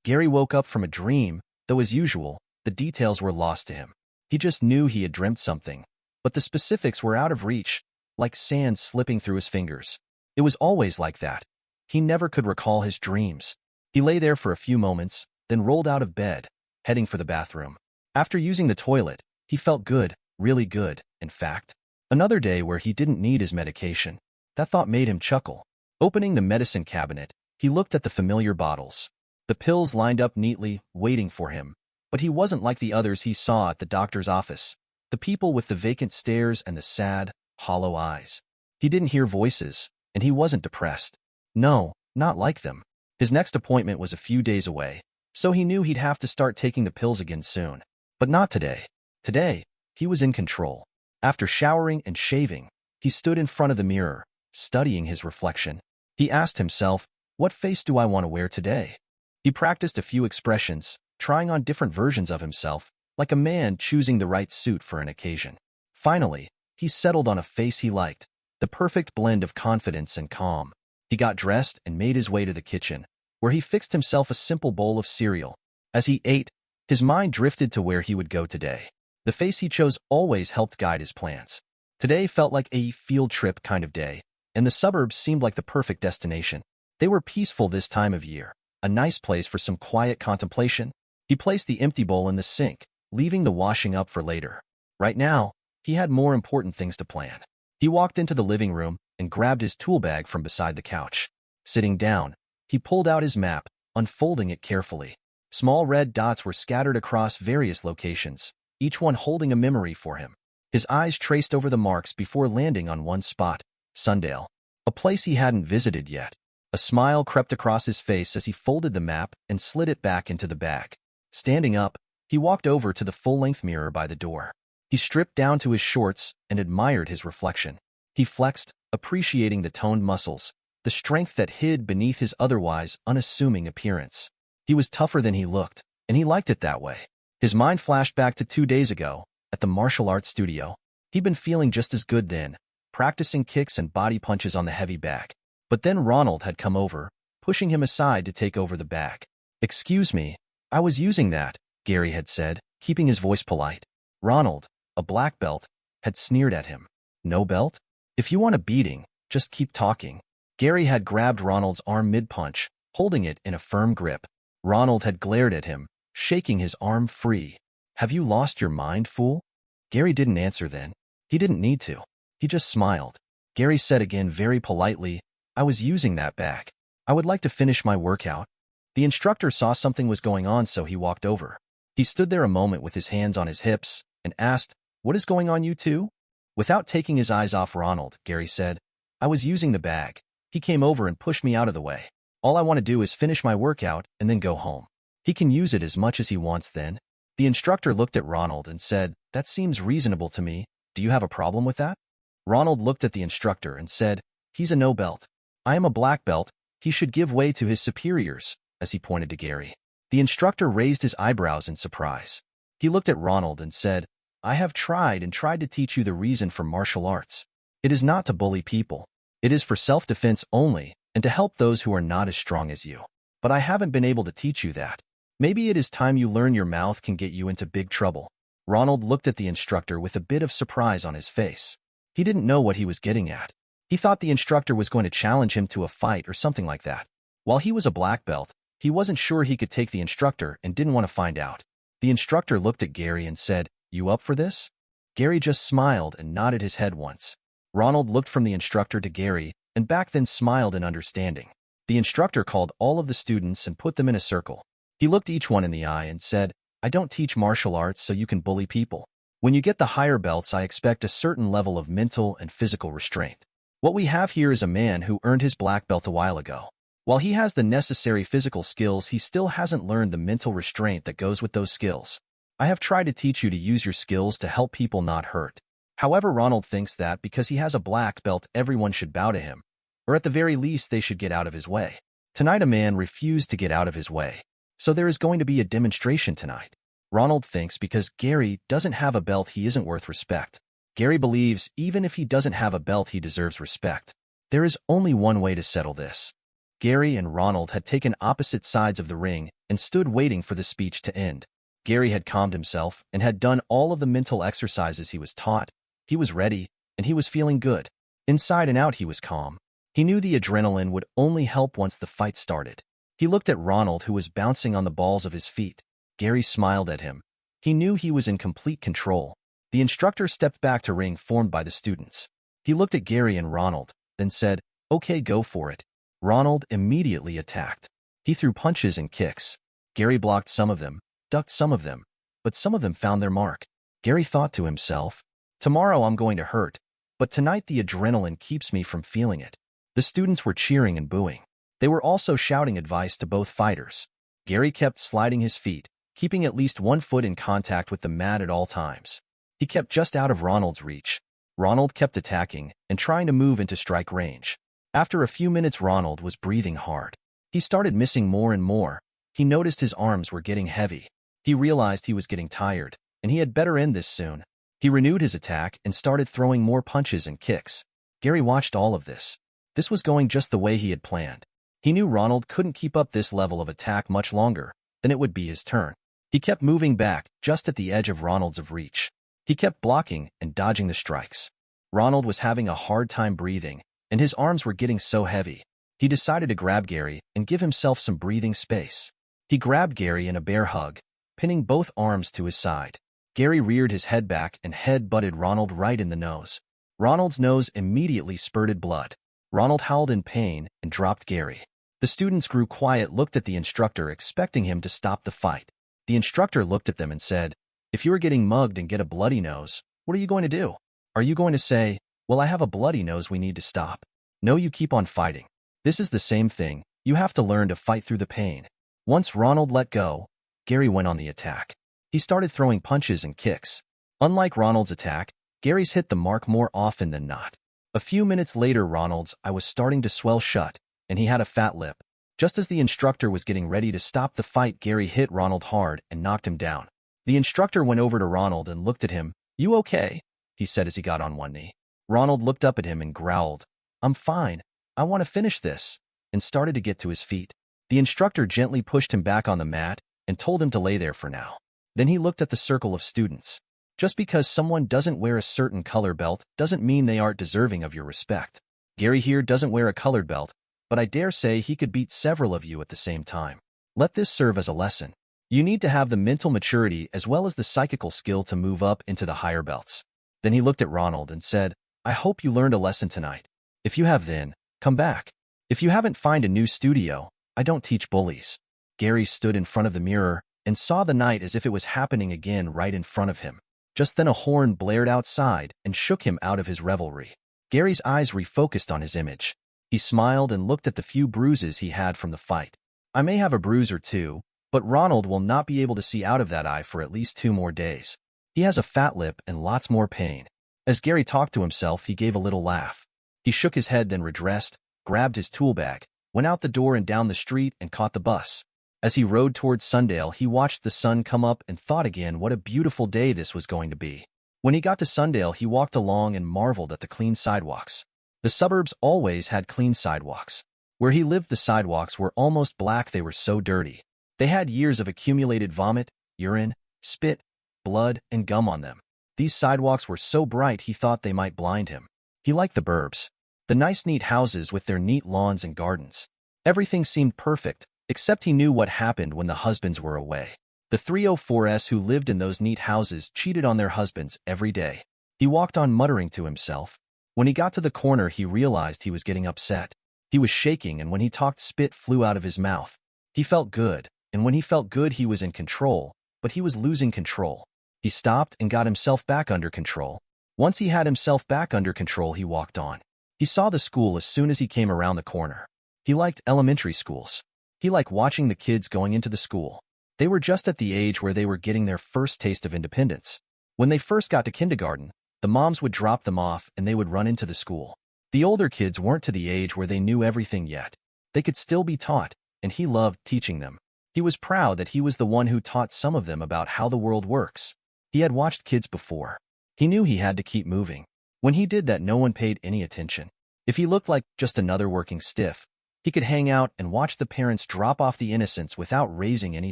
Gary woke up from a dream, though as usual, the details were lost to him. He just knew he had dreamt something, but the specifics were out of reach, like sand slipping through his fingers. It was always like that. He never could recall his dreams. He lay there for a few moments, then rolled out of bed, heading for the bathroom. After using the toilet, he felt good, really good, in fact. Another day where he didn't need his medication. That thought made him chuckle. Opening the medicine cabinet, he looked at the familiar bottles. The pills lined up neatly, waiting for him. But he wasn't like the others he saw at the doctor's office. The people with the vacant stares and the sad, hollow eyes. He didn't hear voices, and he wasn't depressed. No, not like them. His next appointment was a few days away, so he knew he'd have to start taking the pills again soon. But not today. Today, he was in control. After showering and shaving, he stood in front of the mirror, studying his reflection. He asked himself, what face do I want to wear today? He practiced a few expressions, trying on different versions of himself, like a man choosing the right suit for an occasion. Finally, he settled on a face he liked, the perfect blend of confidence and calm. He got dressed and made his way to the kitchen, where he fixed himself a simple bowl of cereal. As he ate, his mind drifted to where he would go today. The face he chose always helped guide his plans. Today felt like a field trip kind of day, and the suburbs seemed like the perfect destination. They were peaceful this time of year, a nice place for some quiet contemplation. He placed the empty bowl in the sink, leaving the washing up for later. Right now, he had more important things to plan. He walked into the living room and grabbed his tool bag from beside the couch. Sitting down, he pulled out his map, unfolding it carefully. Small red dots were scattered across various locations, each one holding a memory for him. His eyes traced over the marks before landing on one spot, Sundale, a place he hadn't visited yet. A smile crept across his face as he folded the map and slid it back into the bag. Standing up, he walked over to the full-length mirror by the door. He stripped down to his shorts and admired his reflection. He flexed, appreciating the toned muscles, the strength that hid beneath his otherwise unassuming appearance. He was tougher than he looked, and he liked it that way. His mind flashed back to 2 days ago, at the martial arts studio. He'd been feeling just as good then, practicing kicks and body punches on the heavy bag. But then Ronald had come over, pushing him aside to take over the bag. "Excuse me, I was using that," Gary had said, keeping his voice polite. Ronald, a black belt, had sneered at him. "No belt? If you want a beating, just keep talking." Gary had grabbed Ronald's arm mid-punch, holding it in a firm grip. Ronald had glared at him, shaking his arm free. "Have you lost your mind, fool?" Gary didn't answer then. He didn't need to. He just smiled. Gary said again very politely, "I was using that bag. I would like to finish my workout." The instructor saw something was going on, so he walked over. He stood there a moment with his hands on his hips and asked, "What is going on, you two?" Without taking his eyes off Ronald, Gary said, "I was using the bag. He came over and pushed me out of the way. All I want to do is finish my workout and then go home. He can use it as much as he wants then." The instructor looked at Ronald and said, "That seems reasonable to me. Do you have a problem with that?" Ronald looked at the instructor and said, "He's a no belt. I am a black belt. He should give way to his superiors," as he pointed to Gary. The instructor raised his eyebrows in surprise. He looked at Ronald and said, "I have tried and tried to teach you the reason for martial arts. It is not to bully people. It is for self-defense only and to help those who are not as strong as you. But I haven't been able to teach you that. Maybe it is time you learn your mouth can get you into big trouble. Ronald looked at the instructor with a bit of surprise on his face. He didn't know what he was getting at. He thought the instructor was going to challenge him to a fight or something like that. While he was a black belt, he wasn't sure he could take the instructor and didn't want to find out. The instructor looked at Gary and said, "You up for this?" Gary just smiled and nodded his head once. Ronald looked from the instructor to Gary and back, then smiled in understanding. The instructor called all of the students and put them in a circle. He looked each one in the eye and said, "I don't teach martial arts so you can bully people. When you get the higher belts, I expect a certain level of mental and physical restraint. What we have here is a man who earned his black belt a while ago. While he has the necessary physical skills, he still hasn't learned the mental restraint that goes with those skills. I have tried to teach you to use your skills to help people, not hurt." However, Ronald thinks that because he has a black belt, everyone should bow to him, or at the very least, they should get out of his way. Tonight, a man refused to get out of his way. So there is going to be a demonstration tonight. Ronald thinks because Gary doesn't have a belt, he isn't worth respect. Gary believes even if he doesn't have a belt, he deserves respect. There is only one way to settle this. Gary and Ronald had taken opposite sides of the ring and stood waiting for the speech to end. Gary had calmed himself and had done all of the mental exercises he was taught. He was ready, and he was feeling good. Inside and out, he was calm. He knew the adrenaline would only help once the fight started. He looked at Ronald, who was bouncing on the balls of his feet. Gary smiled at him. He knew he was in complete control. The instructor stepped back to ring formed by the students. He looked at Gary and Ronald, then said, "Okay, go for it." Ronald immediately attacked. He threw punches and kicks. Gary blocked some of them, ducked some of them, but some of them found their mark. Gary thought to himself, "Tomorrow I'm going to hurt, but tonight the adrenaline keeps me from feeling it." The students were cheering and booing. They were also shouting advice to both fighters. Gary kept sliding his feet, keeping at least one foot in contact with the mat at all times. He kept just out of Ronald's reach. Ronald kept attacking and trying to move into strike range. After a few minutes, Ronald was breathing hard. He started missing more and more. He noticed his arms were getting heavy. He realized he was getting tired, and he had better end this soon. He renewed his attack and started throwing more punches and kicks. Gary watched all of this. This was going just the way he had planned. He knew Ronald couldn't keep up this level of attack much longer, then it would be his turn. He kept moving back, just at the edge of Ronald's reach. He kept blocking and dodging the strikes. Ronald was having a hard time breathing, and his arms were getting so heavy. He decided to grab Gary and give himself some breathing space. He grabbed Gary in a bear hug, pinning both arms to his side. Gary reared his head back and head-butted Ronald right in the nose. Ronald's nose immediately spurted blood. Ronald howled in pain and dropped Gary. The students grew quiet, looked at the instructor, expecting him to stop the fight. The instructor looked at them and said, "If you are getting mugged and get a bloody nose, what are you going to do? Are you going to say, 'Well, I have a bloody nose, we need to stop'? No, you keep on fighting. This is the same thing. You have to learn to fight through the pain." Once Ronald let go, Gary went on the attack. He started throwing punches and kicks. Unlike Ronald's attack, Gary's hit the mark more often than not. A few minutes later, Ronald's eye was starting to swell shut, and he had a fat lip. Just as the instructor was getting ready to stop the fight, Gary hit Ronald hard and knocked him down. The instructor went over to Ronald and looked at him. "You okay?" he said as he got on one knee. Ronald looked up at him and growled, "I'm fine. I want to finish this," and started to get to his feet. The instructor gently pushed him back on the mat and told him to lay there for now. Then he looked at the circle of students. Just because someone doesn't wear a certain color belt doesn't mean they aren't deserving of your respect. Gary here doesn't wear a colored belt, but I dare say he could beat several of you at the same time. Let this serve as a lesson. You need to have the mental maturity as well as the psychical skill to move up into the higher belts. Then he looked at Ronald and said, "I hope you learned a lesson tonight. If you have, then come back. If you haven't, find a new studio. I don't teach bullies." Gary stood in front of the mirror and saw the night as if it was happening again right in front of him. Just then a horn blared outside and shook him out of his revelry. Gary's eyes refocused on his image. He smiled and looked at the few bruises he had from the fight. "I may have a bruise or two, but Ronald will not be able to see out of that eye for at least 2 more days. He has a fat lip and lots more pain." As Gary talked to himself, he gave a little laugh. He shook his head, then redressed, grabbed his tool bag, went out the door and down the street and caught the bus. As he rode towards Sundale, he watched the sun come up and thought again what a beautiful day this was going to be. When he got to Sundale, he walked along and marveled at the clean sidewalks. The suburbs always had clean sidewalks. Where he lived, the sidewalks were almost black, they were so dirty. They had years of accumulated vomit, urine, spit, blood, and gum on them. These sidewalks were so bright he thought they might blind him. He liked the burbs. The nice neat houses with their neat lawns and gardens. Everything seemed perfect, except he knew what happened when the husbands were away. The 304s who lived in those neat houses cheated on their husbands every day. He walked on muttering to himself. When he got to the corner, he realized he was getting upset. He was shaking, and when he talked, spit flew out of his mouth. He felt good, and when he felt good, he was in control, but he was losing control. He stopped and got himself back under control. Once he had himself back under control, he walked on. He saw the school as soon as he came around the corner. He liked elementary schools. He liked watching the kids going into the school. They were just at the age where they were getting their first taste of independence. When they first got to kindergarten, the moms would drop them off and they would run into the school. The older kids weren't to the age where they knew everything yet. They could still be taught, and he loved teaching them. He was proud that he was the one who taught some of them about how the world works. He had watched kids before. He knew he had to keep moving. When he did that, no one paid any attention. If he looked like just another working stiff, he could hang out and watch the parents drop off the innocents without raising any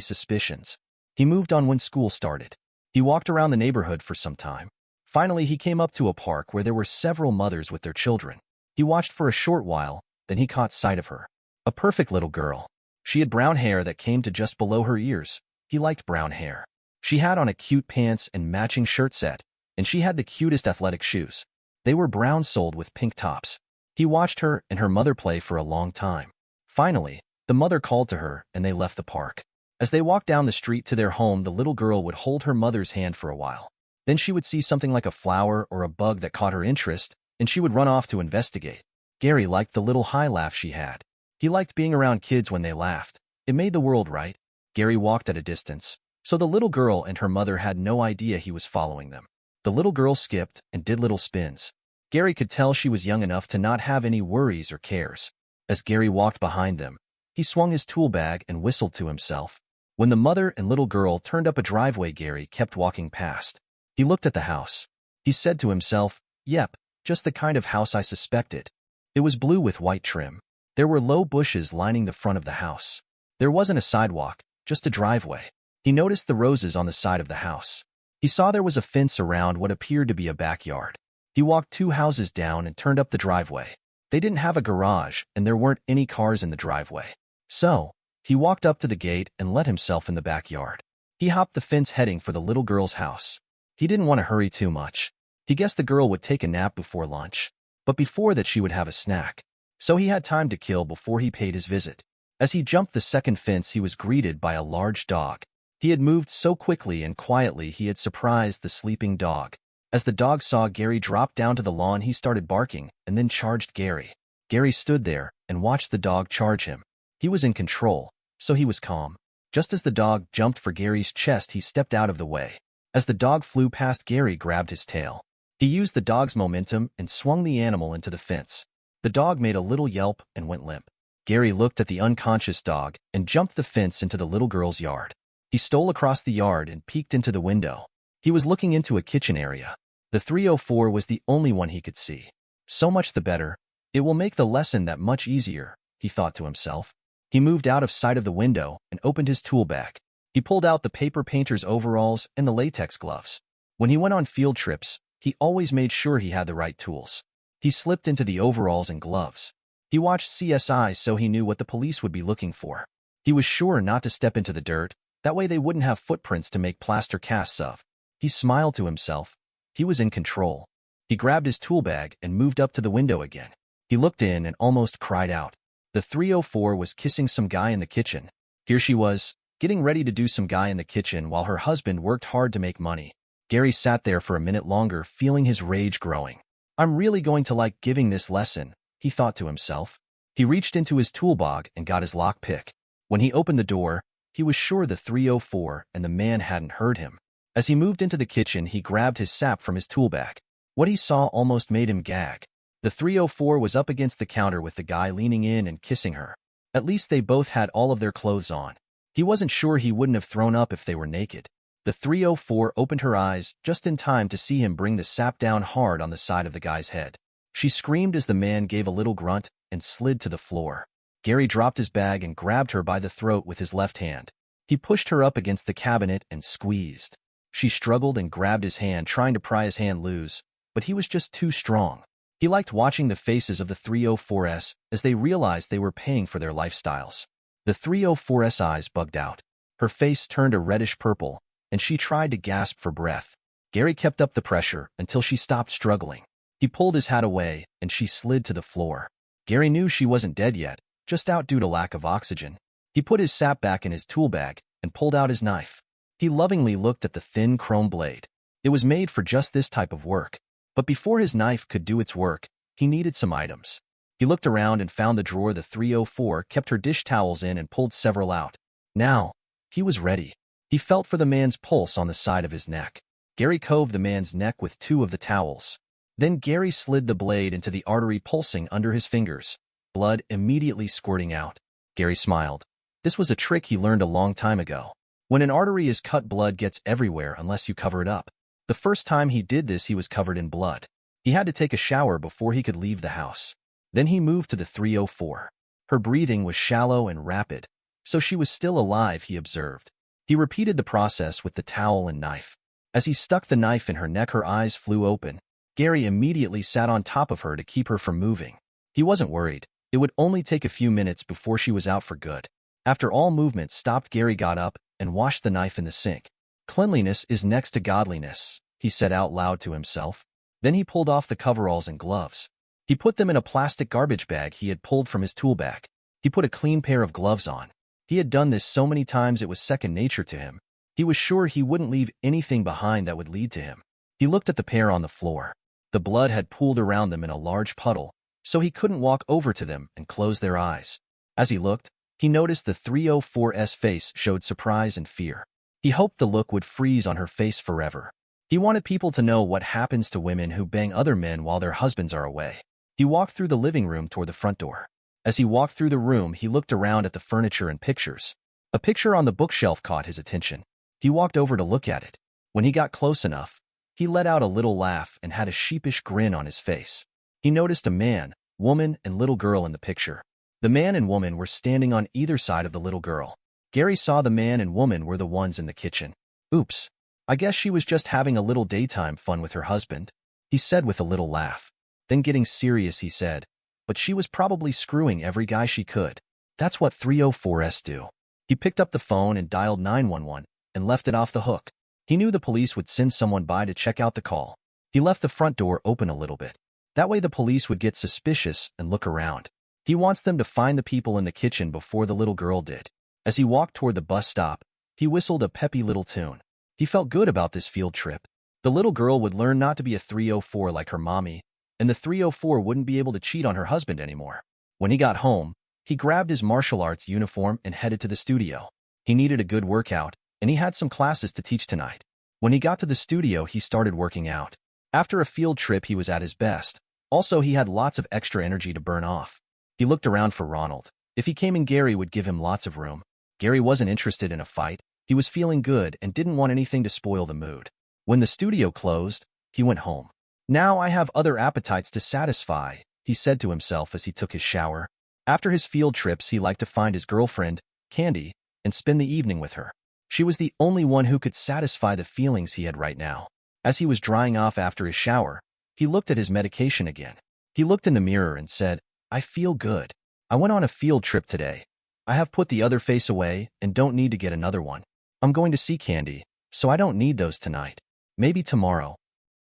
suspicions. He moved on when school started. He walked around the neighborhood for some time. Finally, he came up to a park where there were several mothers with their children. He watched for a short while, then he caught sight of her. A perfect little girl. She had brown hair that came to just below her ears. He liked brown hair. She had on a cute pants and matching shirt set, and she had the cutest athletic shoes. They were brown soled with pink tops. He watched her and her mother play for a long time. Finally, the mother called to her and they left the park. As they walked down the street to their home, the little girl would hold her mother's hand for a while. Then she would see something like a flower or a bug that caught her interest, and she would run off to investigate. Gary liked the little high laugh she had. He liked being around kids when they laughed. It made the world right. Gary walked at a distance, so the little girl and her mother had no idea he was following them. The little girl skipped and did little spins. Gary could tell she was young enough to not have any worries or cares. As Gary walked behind them, he swung his tool bag and whistled to himself. When the mother and little girl turned up a driveway, Gary kept walking past. He looked at the house. He said to himself, "Yep, just the kind of house I suspected." It was blue with white trim. There were low bushes lining the front of the house. There wasn't a sidewalk, just a driveway. He noticed the roses on the side of the house. He saw there was a fence around what appeared to be a backyard. He walked 2 houses down and turned up the driveway. They didn't have a garage, and there weren't any cars in the driveway. So, he walked up to the gate and let himself in the backyard. He hopped the fence heading for the little girl's house. He didn't want to hurry too much. He guessed the girl would take a nap before lunch, but before that she would have a snack. So he had time to kill before he paid his visit. As he jumped the second fence, he was greeted by a large dog. He had moved so quickly and quietly he had surprised the sleeping dog. As the dog saw Gary drop down to the lawn, he started barking and then charged Gary. Gary stood there and watched the dog charge him. He was in control, so he was calm. Just as the dog jumped for Gary's chest, he stepped out of the way. As the dog flew past, Gary grabbed his tail. He used the dog's momentum and swung the animal into the fence. The dog made a little yelp and went limp. Gary looked at the unconscious dog and jumped the fence into the little girl's yard. He stole across the yard and peeked into the window. He was looking into a kitchen area. The 304 was the only one he could see. So much the better. It will make the lesson that much easier, he thought to himself. He moved out of sight of the window and opened his tool bag. He pulled out the paper painter's overalls and the latex gloves. When he went on field trips, he always made sure he had the right tools. He slipped into the overalls and gloves. He watched CSI so he knew what the police would be looking for. He was sure not to step into the dirt, that way they wouldn't have footprints to make plaster casts of. He smiled to himself. He was in control. He grabbed his tool bag and moved up to the window again. He looked in and almost cried out. The 304 was kissing some guy in the kitchen. Here she was, getting ready to do some guy in the kitchen while her husband worked hard to make money. Gary sat there for a minute longer, feeling his rage growing. I'm really going to like giving this lesson, he thought to himself. He reached into his tool bag and got his lockpick. When he opened the door, he was sure the 304 and the man hadn't heard him. As he moved into the kitchen, he grabbed his sap from his tool bag. What he saw almost made him gag. The 304 was up against the counter with the guy leaning in and kissing her. At least they both had all of their clothes on. He wasn't sure he wouldn't have thrown up if they were naked. The 304 opened her eyes just in time to see him bring the sap down hard on the side of the guy's head. She screamed as the man gave a little grunt and slid to the floor. Gary dropped his bag and grabbed her by the throat with his left hand. He pushed her up against the cabinet and squeezed. She struggled and grabbed his hand, trying to pry his hand loose, but he was just too strong. He liked watching the faces of the 304s as they realized they were paying for their lifestyles. The 304's eyes bugged out. Her face turned a reddish purple, and she tried to gasp for breath. Gary kept up the pressure until she stopped struggling. He pulled his hat away, and she slid to the floor. Gary knew she wasn't dead yet, just out due to lack of oxygen. He put his sap back in his tool bag and pulled out his knife. He lovingly looked at the thin chrome blade. It was made for just this type of work. But before his knife could do its work, he needed some items. He looked around and found the drawer the 304 kept her dish towels in and pulled several out. Now, he was ready. He felt for the man's pulse on the side of his neck. Gary coved the man's neck with 2 of the towels. Then Gary slid the blade into the artery pulsing under his fingers, blood immediately squirting out. Gary smiled. This was a trick he learned a long time ago. When an artery is cut, blood gets everywhere unless you cover it up. The first time he did this, he was covered in blood. He had to take a shower before he could leave the house. Then he moved to the 304. Her breathing was shallow and rapid, so she was still alive, he observed. He repeated the process with the towel and knife. As he stuck the knife in her neck, her eyes flew open. Gary immediately sat on top of her to keep her from moving. He wasn't worried. It would only take a few minutes before she was out for good. After all movement stopped, Gary got up and washed the knife in the sink. Cleanliness is next to godliness, he said out loud to himself. Then he pulled off the coveralls and gloves. He put them in a plastic garbage bag he had pulled from his tool bag. He put a clean pair of gloves on. He had done this so many times it was second nature to him. He was sure he wouldn't leave anything behind that would lead to him. He looked at the pair on the floor. The blood had pooled around them in a large puddle, so he couldn't walk over to them and close their eyes. As he looked, he noticed the 304's face showed surprise and fear. He hoped the look would freeze on her face forever. He wanted people to know what happens to women who bang other men while their husbands are away. He walked through the living room toward the front door. As he walked through the room, he looked around at the furniture and pictures. A picture on the bookshelf caught his attention. He walked over to look at it. When he got close enough, he let out a little laugh and had a sheepish grin on his face. He noticed a man, woman, and little girl in the picture. The man and woman were standing on either side of the little girl. Gary saw the man and woman were the ones in the kitchen. Oops. I guess she was just having a little daytime fun with her husband, he said with a little laugh. Then getting serious, he said, but she was probably screwing every guy she could. That's what 304's do. He picked up the phone and dialed 911 and left it off the hook. He knew the police would send someone by to check out the call. He left the front door open a little bit. That way the police would get suspicious and look around. He wants them to find the people in the kitchen before the little girl did. As he walked toward the bus stop, he whistled a peppy little tune. He felt good about this field trip. The little girl would learn not to be a 304 like her mommy, and the 304 wouldn't be able to cheat on her husband anymore. When he got home, he grabbed his martial arts uniform and headed to the studio. He needed a good workout, and he had some classes to teach tonight. When he got to the studio, he started working out. After a field trip, he was at his best. Also, he had lots of extra energy to burn off. He looked around for Ronald. If he came in, Gary would give him lots of room. Gary wasn't interested in a fight. He was feeling good and didn't want anything to spoil the mood. When the studio closed, he went home. Now I have other appetites to satisfy, he said to himself as he took his shower. After his field trips, he liked to find his girlfriend, Candy, and spend the evening with her. She was the only one who could satisfy the feelings he had right now. As he was drying off after his shower, he looked at his medication again. He looked in the mirror and said, I feel good. I went on a field trip today. I have put the other face away and don't need to get another one. I'm going to see Candy, so I don't need those tonight. Maybe tomorrow.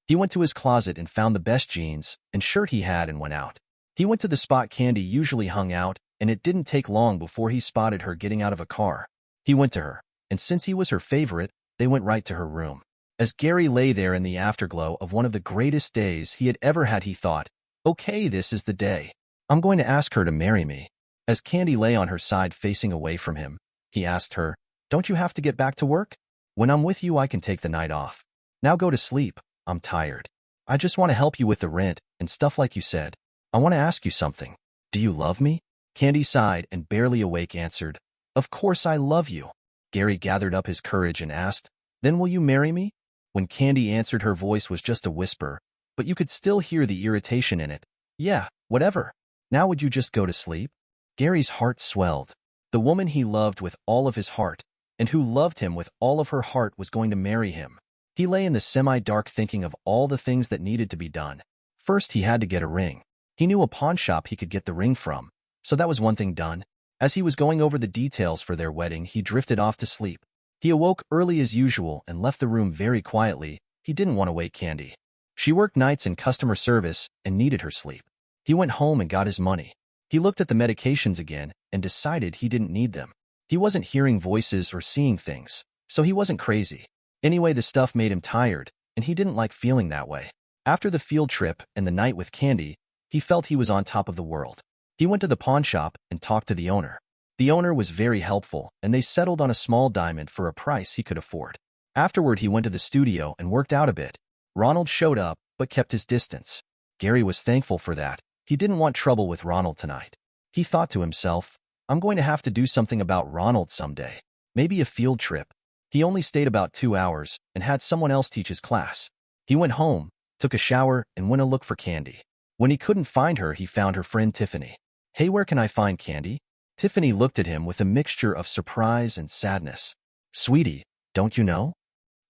He went to his closet and found the best jeans and shirt he had and went out. He went to the spot Candy usually hung out, and it didn't take long before he spotted her getting out of a car. He went to her, and since he was her favorite, they went right to her room. As Gary lay there in the afterglow of one of the greatest days he had ever had, he thought, okay, this is the day. I'm going to ask her to marry me. As Candy lay on her side facing away from him, he asked her, don't you have to get back to work? When I'm with you, I can take the night off. Now go to sleep. I'm tired. I just want to help you with the rent and stuff like you said. I want to ask you something. Do you love me? Candy sighed and barely awake answered, of course I love you. Gary gathered up his courage and asked, then will you marry me? When Candy answered, her voice was just a whisper, but you could still hear the irritation in it. Yeah, whatever. Now would you just go to sleep? Gary's heart swelled. The woman he loved with all of his heart, and who loved him with all of her heart, was going to marry him. He lay in the semi-dark thinking of all the things that needed to be done. First, he had to get a ring. He knew a pawn shop he could get the ring from, so that was one thing done. As he was going over the details for their wedding, he drifted off to sleep. He awoke early as usual and left the room very quietly. He didn't want to wake Candy. She worked nights in customer service and needed her sleep. He went home and got his money. He looked at the medications again and decided he didn't need them. He wasn't hearing voices or seeing things, so he wasn't crazy. Anyway, the stuff made him tired, and he didn't like feeling that way. After the field trip and the night with Candy, he felt he was on top of the world. He went to the pawn shop and talked to the owner. The owner was very helpful, and they settled on a small diamond for a price he could afford. Afterward, he went to the studio and worked out a bit. Ronald showed up, but kept his distance. Gary was thankful for that. He didn't want trouble with Ronald tonight. He thought to himself, I'm going to have to do something about Ronald someday. Maybe a field trip. He only stayed about 2 hours and had someone else teach his class. He went home, took a shower, and went to look for Candy. When he couldn't find her, he found her friend Tiffany. Hey, where can I find Candy? Tiffany looked at him with a mixture of surprise and sadness. Sweetie, don't you know?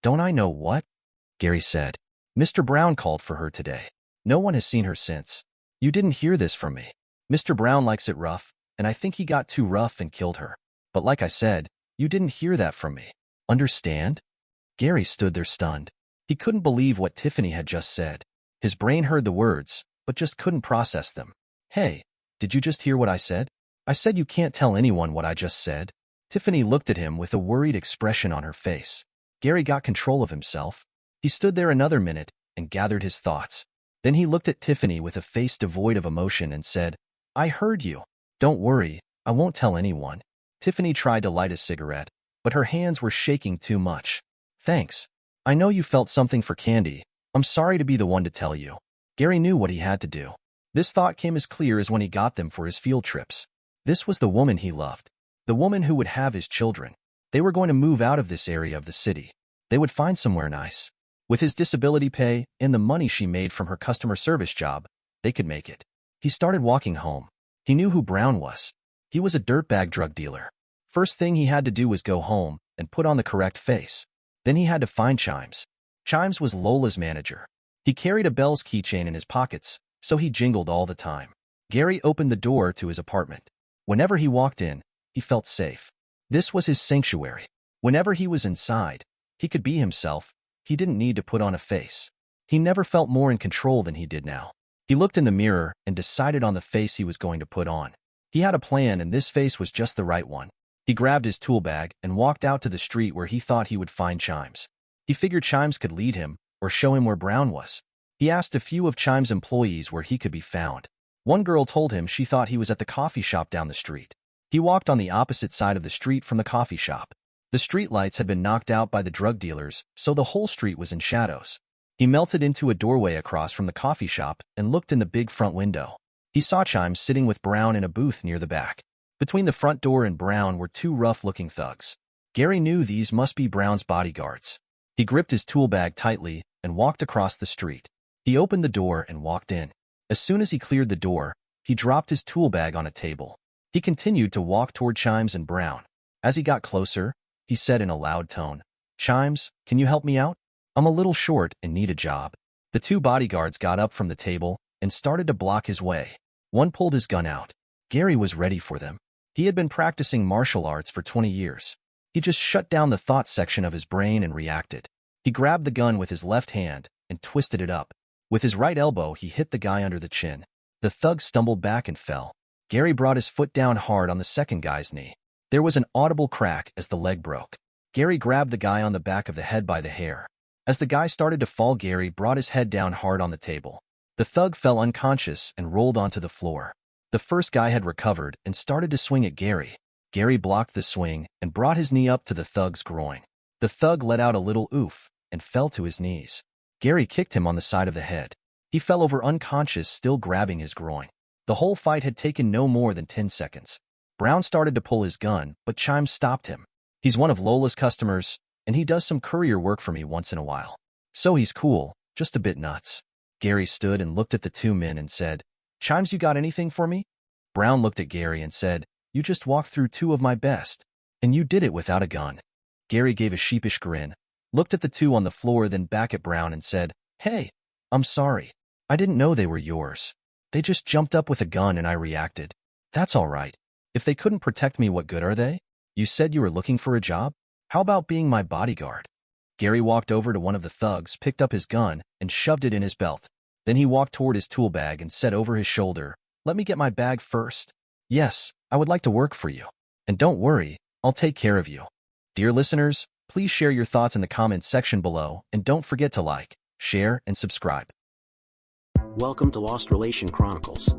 Don't I know what? Gary said. Mr. Brown called for her today. No one has seen her since. You didn't hear this from me. Mr. Brown likes it rough, and I think he got too rough and killed her. But like I said, you didn't hear that from me. Understand? Gary stood there stunned. He couldn't believe what Tiffany had just said. His brain heard the words, but just couldn't process them. Hey, did you just hear what I said? I said you can't tell anyone what I just said. Tiffany looked at him with a worried expression on her face. Gary got control of himself. He stood there another minute and gathered his thoughts. Then he looked at Tiffany with a face devoid of emotion and said, I heard you. Don't worry, I won't tell anyone. Tiffany tried to light a cigarette, but her hands were shaking too much. Thanks. I know you felt something for Candy. I'm sorry to be the one to tell you. Gary knew what he had to do. This thought came as clear as when he got them for his field trips. This was the woman he loved. The woman who would have his children. They were going to move out of this area of the city. They would find somewhere nice. With his disability pay and the money she made from her customer service job, they could make it. He started walking home. He knew who Brown was. He was a dirtbag drug dealer. First thing he had to do was go home and put on the correct face. Then he had to find Chimes. Chimes was Lola's manager. He carried a Bell's keychain in his pockets, so he jingled all the time. Gary opened the door to his apartment. Whenever he walked in, he felt safe. This was his sanctuary. Whenever he was inside, he could be himself. He didn't need to put on a face. He never felt more in control than he did now. He looked in the mirror and decided on the face he was going to put on. He had a plan, and this face was just the right one. He grabbed his tool bag and walked out to the street where he thought he would find Chimes. He figured Chimes could lead him or show him where Brown was. He asked a few of Chimes' employees where he could be found. One girl told him she thought he was at the coffee shop down the street. He walked on the opposite side of the street from the coffee shop. The street lights had been knocked out by the drug dealers, so the whole street was in shadows. He melted into a doorway across from the coffee shop and looked in the big front window. He saw Chimes sitting with Brown in a booth near the back. Between the front door and Brown were two rough-looking thugs. Gary knew these must be Brown's bodyguards. He gripped his tool bag tightly and walked across the street. He opened the door and walked in. As soon as he cleared the door, he dropped his tool bag on a table. He continued to walk toward Chimes and Brown. As he got closer, he said in a loud tone, Chimes, can you help me out? I'm a little short and need a job. The two bodyguards got up from the table and started to block his way. One pulled his gun out. Gary was ready for them. He had been practicing martial arts for 20 years. He just shut down the thought section of his brain and reacted. He grabbed the gun with his left hand and twisted it up. With his right elbow, he hit the guy under the chin. The thug stumbled back and fell. Gary brought his foot down hard on the second guy's knee. There was an audible crack as the leg broke. Gary grabbed the guy on the back of the head by the hair. As the guy started to fall, Gary brought his head down hard on the table. The thug fell unconscious and rolled onto the floor. The first guy had recovered and started to swing at Gary. Gary blocked the swing and brought his knee up to the thug's groin. The thug let out a little oof and fell to his knees. Gary kicked him on the side of the head. He fell over unconscious, still grabbing his groin. The whole fight had taken no more than 10 seconds. Brown started to pull his gun, but Chimes stopped him. He's one of Lola's customers, and he does some courier work for me once in a while. So he's cool, just a bit nuts. Gary stood and looked at the two men and said, Chimes, you got anything for me? Brown looked at Gary and said, you just walked through two of my best. And you did it without a gun. Gary gave a sheepish grin, looked at the two on the floor, then back at Brown and said, hey, I'm sorry. I didn't know they were yours. They just jumped up with a gun and I reacted. That's all right. If they couldn't protect me, what good are they? You said you were looking for a job? How about being my bodyguard? Gary walked over to one of the thugs, picked up his gun, and shoved it in his belt. Then he walked toward his tool bag and said over his shoulder, let me get my bag first. Yes, I would like to work for you. And don't worry, I'll take care of you. Dear listeners, please share your thoughts in the comments section below, and don't forget to like, share, and subscribe. Welcome to Lost Relation Chronicles.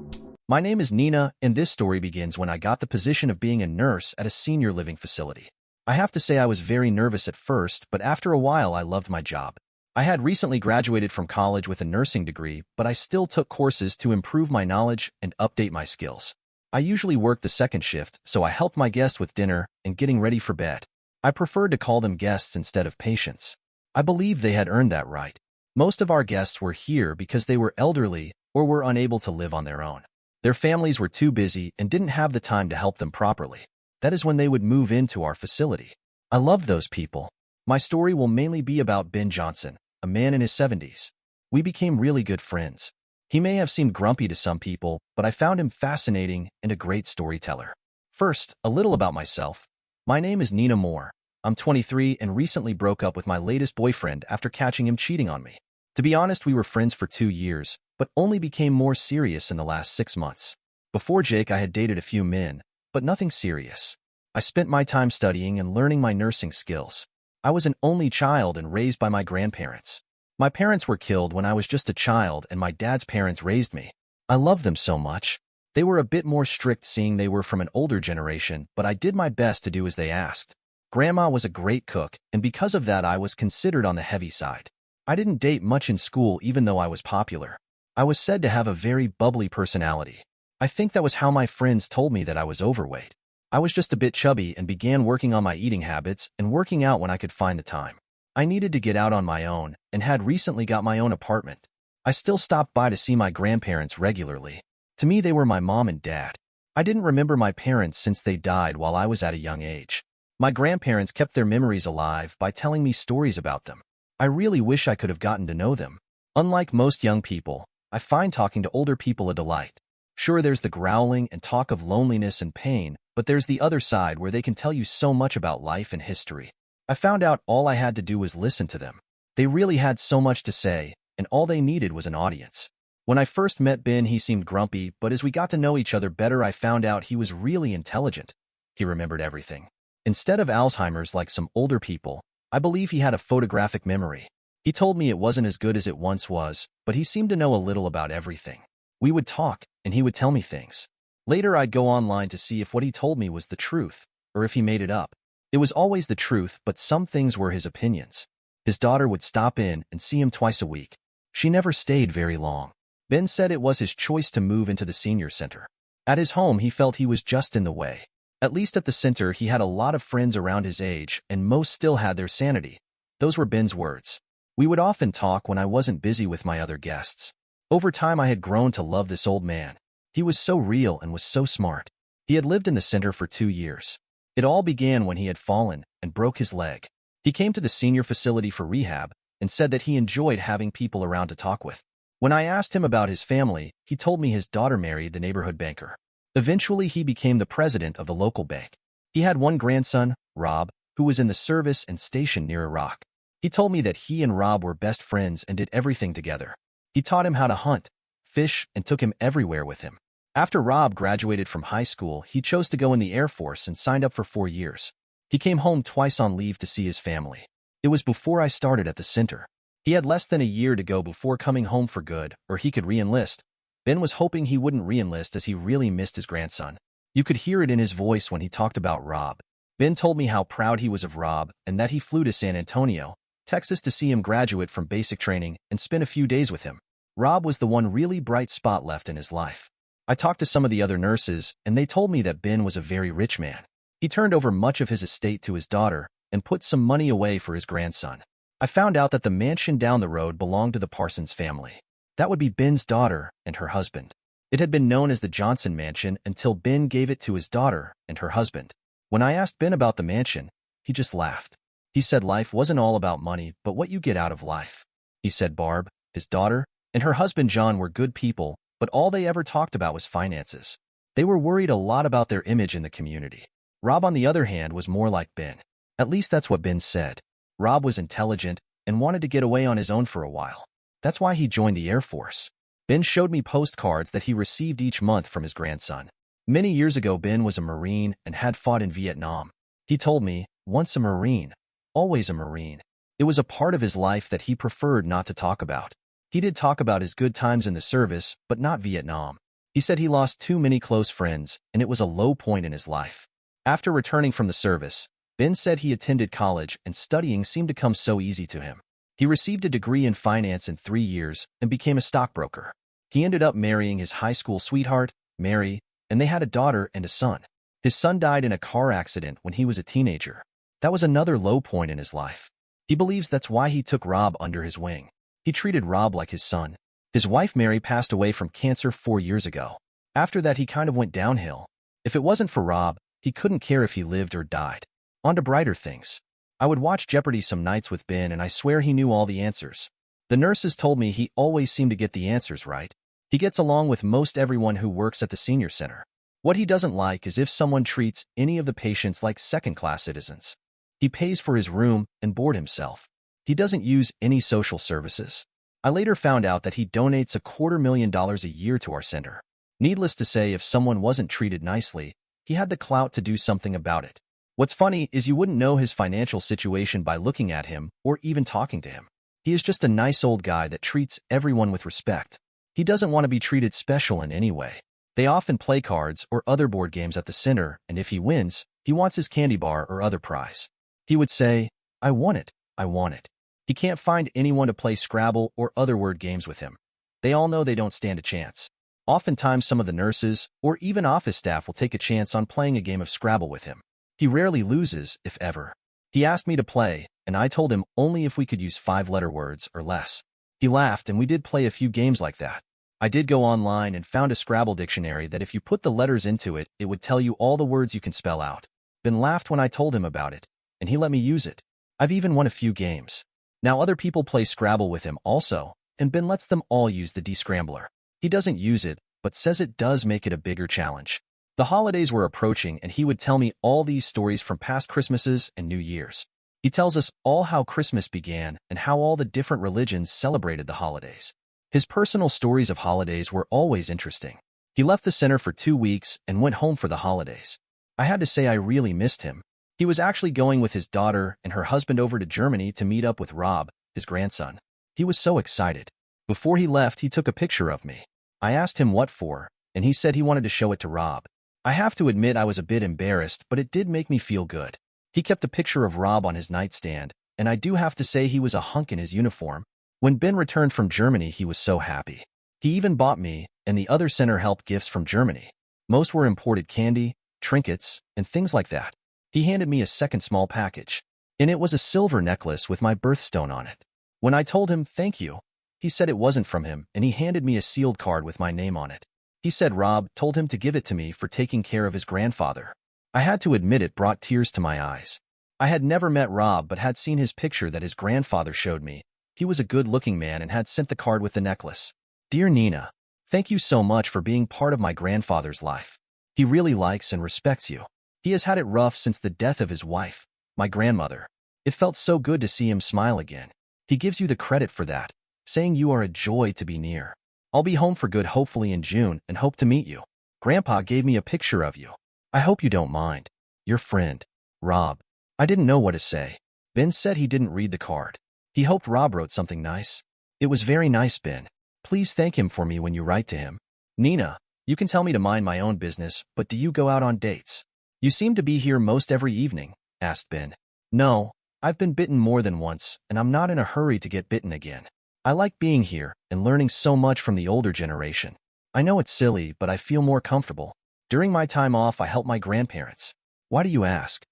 My name is Nina, and this story begins when I got the position of being a nurse at a senior living facility. I have to say I was very nervous at first, but after a while I loved my job. I had recently graduated from college with a nursing degree, but I still took courses to improve my knowledge and update my skills. I usually worked the second shift, so I helped my guests with dinner and getting ready for bed. I preferred to call them guests instead of patients. I believe they had earned that right. Most of our guests were here because they were elderly or were unable to live on their own. Their families were too busy and didn't have the time to help them properly. That is when they would move into our facility. I loved those people. My story will mainly be about Ben Johnson, a man in his 70s. We became really good friends. He may have seemed grumpy to some people, but I found him fascinating and a great storyteller. First, a little about myself. My name is Nina Moore. I'm 23 and recently broke up with my latest boyfriend after catching him cheating on me. To be honest, we were friends for 2 years, but only became more serious in the last 6 months. Before Jake, I had dated a few men, but nothing serious. I spent my time studying and learning my nursing skills. I was an only child and raised by my grandparents. My parents were killed when I was just a child, and my dad's parents raised me. I loved them so much. They were a bit more strict seeing they were from an older generation, but I did my best to do as they asked. Grandma was a great cook, and because of that I was considered on the heavy side. I didn't date much in school even though I was popular. I was said to have a very bubbly personality. I think that was how my friends told me that I was overweight. I was just a bit chubby and began working on my eating habits and working out when I could find the time. I needed to get out on my own and had recently got my own apartment. I still stopped by to see my grandparents regularly. To me, they were my mom and dad. I didn't remember my parents since they died while I was at a young age. My grandparents kept their memories alive by telling me stories about them. I really wish I could have gotten to know them. Unlike most young people, I find talking to older people a delight. Sure, there's the growling and talk of loneliness and pain, but there's the other side where they can tell you so much about life and history. I found out all I had to do was listen to them. They really had so much to say, and all they needed was an audience. When I first met Ben, he seemed grumpy, but as we got to know each other better, I found out he was really intelligent. He remembered everything. Instead of Alzheimer's like some older people, I believe he had a photographic memory. He told me it wasn't as good as it once was, but he seemed to know a little about everything. We would talk, and he would tell me things. Later, I'd go online to see if what he told me was the truth, or if he made it up. It was always the truth, but some things were his opinions. His daughter would stop in and see him twice a week. She never stayed very long. Ben said it was his choice to move into the senior center. At his home, he felt he was just in the way. At least at the center, he had a lot of friends around his age, and most still had their sanity. Those were Ben's words. We would often talk when I wasn't busy with my other guests. Over time, I had grown to love this old man. He was so real and was so smart. He had lived in the center for 2 years. It all began when he had fallen and broke his leg. He came to the senior facility for rehab and said that he enjoyed having people around to talk with. When I asked him about his family, he told me his daughter married the neighborhood banker. Eventually, he became the president of the local bank. He had one grandson, Rob, who was in the service and stationed near Iraq. He told me that he and Rob were best friends and did everything together. He taught him how to hunt, fish, and took him everywhere with him. After Rob graduated from high school, he chose to go in the Air Force and signed up for 4 years. He came home twice on leave to see his family. It was before I started at the center. He had less than a year to go before coming home for good, or he could re-enlist. Ben was hoping he wouldn't re-enlist as he really missed his grandson. You could hear it in his voice when he talked about Rob. Ben told me how proud he was of Rob and that he flew to San Antonio, Texas to see him graduate from basic training and spend a few days with him. Rob was the one really bright spot left in his life. I talked to some of the other nurses, and they told me that Ben was a very rich man. He turned over much of his estate to his daughter and put some money away for his grandson. I found out that the mansion down the road belonged to the Parsons family. That would be Ben's daughter and her husband. It had been known as the Johnson Mansion until Ben gave it to his daughter and her husband. When I asked Ben about the mansion, he just laughed. He said life wasn't all about money, but what you get out of life. He said Barb, his daughter, and her husband John were good people, but all they ever talked about was finances. They were worried a lot about their image in the community. Rob, on the other hand, was more like Ben. At least that's what Ben said. Rob was intelligent and wanted to get away on his own for a while. That's why he joined the Air Force. Ben showed me postcards that he received each month from his grandson. Many years ago, Ben was a Marine and had fought in Vietnam. He told me, once a Marine, always a Marine. It was a part of his life that he preferred not to talk about. He did talk about his good times in the service, but not Vietnam. He said he lost too many close friends, and it was a low point in his life. After returning from the service, Ben said he attended college and studying seemed to come so easy to him. He received a degree in finance in 3 years and became a stockbroker. He ended up marrying his high school sweetheart, Mary, and they had a daughter and a son. His son died in a car accident when he was a teenager. That was another low point in his life. He believes that's why he took Rob under his wing. He treated Rob like his son. His wife Mary passed away from cancer 4 years ago. After that, he kind of went downhill. If it wasn't for Rob, he couldn't care if he lived or died. On to brighter things. I would watch Jeopardy some nights with Ben, and I swear he knew all the answers. The nurses told me he always seemed to get the answers right. He gets along with most everyone who works at the senior center. What he doesn't like is if someone treats any of the patients like second-class citizens. He pays for his room and board himself. He doesn't use any social services. I later found out that he donates $250,000 a year to our center. Needless to say, if someone wasn't treated nicely, he had the clout to do something about it. What's funny is you wouldn't know his financial situation by looking at him or even talking to him. He is just a nice old guy that treats everyone with respect. He doesn't want to be treated special in any way. They often play cards or other board games at the center, and if he wins, he wants his candy bar or other prize. He would say, "I want it, I want it." He can't find anyone to play Scrabble or other word games with him. They all know they don't stand a chance. Oftentimes, some of the nurses or even office staff will take a chance on playing a game of Scrabble with him. He rarely loses, if ever. He asked me to play, and I told him only if we could use 5-letter words or less. He laughed, and we did play a few games like that. I did go online and found a Scrabble dictionary that if you put the letters into it, it would tell you all the words you can spell out. Ben laughed when I told him about it, and he let me use it. I've even won a few games. Now other people play Scrabble with him also, and Ben lets them all use the D-Scrambler. He doesn't use it, but says it does make it a bigger challenge. The holidays were approaching, and he would tell me all these stories from past Christmases and New Year's. He tells us all how Christmas began and how all the different religions celebrated the holidays. His personal stories of holidays were always interesting. He left the center for 2 weeks and went home for the holidays. I had to say I really missed him. He was actually going with his daughter and her husband over to Germany to meet up with Rob, his grandson. He was so excited. Before he left, he took a picture of me. I asked him what for, and he said he wanted to show it to Rob. I have to admit I was a bit embarrassed, but it did make me feel good. He kept a picture of Rob on his nightstand, and I do have to say he was a hunk in his uniform. When Ben returned from Germany, he was so happy. He even bought me and the other center help gifts from Germany. Most were imported candy, trinkets, and things like that. He handed me a second small package. In it was a silver necklace with my birthstone on it. When I told him thank you, he said it wasn't from him, and he handed me a sealed card with my name on it. He said Rob told him to give it to me for taking care of his grandfather. I had to admit it brought tears to my eyes. I had never met Rob but had seen his picture that his grandfather showed me. He was a good-looking man and had sent the card with the necklace. Dear Nina, thank you so much for being part of my grandfather's life. He really likes and respects you. He has had it rough since the death of his wife, my grandmother. It felt so good to see him smile again. He gives you the credit for that, saying you are a joy to be near. I'll be home for good hopefully in June and hope to meet you. Grandpa gave me a picture of you. I hope you don't mind. Your friend, Rob. I didn't know what to say. Ben said he didn't read the card. He hoped Rob wrote something nice. It was very nice, Ben. Please thank him for me when you write to him. Nina, you can tell me to mind my own business, but do you go out on dates? You seem to be here most every evening, asked Ben. No, I've been bitten more than once, and I'm not in a hurry to get bitten again. I like being here and learning so much from the older generation. I know it's silly, but I feel more comfortable. During my time off, I help my grandparents. Why do you ask?